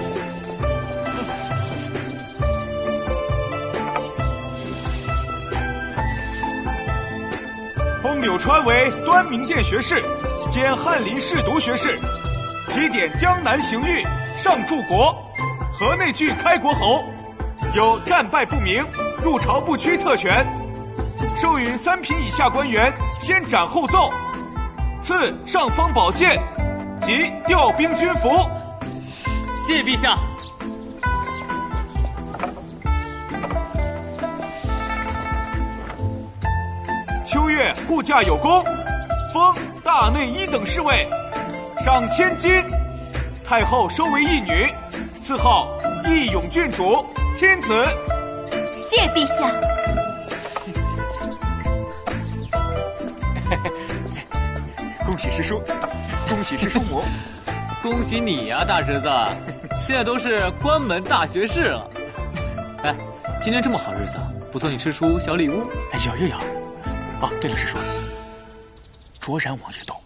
封柳川为端明殿学士，兼翰林侍读学士，提点江南刑狱，上柱国，河内郡开国侯，有战败不明、入朝不趋特权，授予3品以下官员先斩后奏，赐尚方宝剑及调兵军服。谢陛下。秋月护驾有功，封大内1等侍卫，赏1000金。太后收为义女，赐号义勇郡主，钦此。谢陛下。恭喜师叔，恭喜师叔母，恭喜你呀，大侄子，现在都是关门大学士了。哎，今天这么好日子，不送你师叔小礼物？哎，有。哦，对了，师叔，卓然王爷到。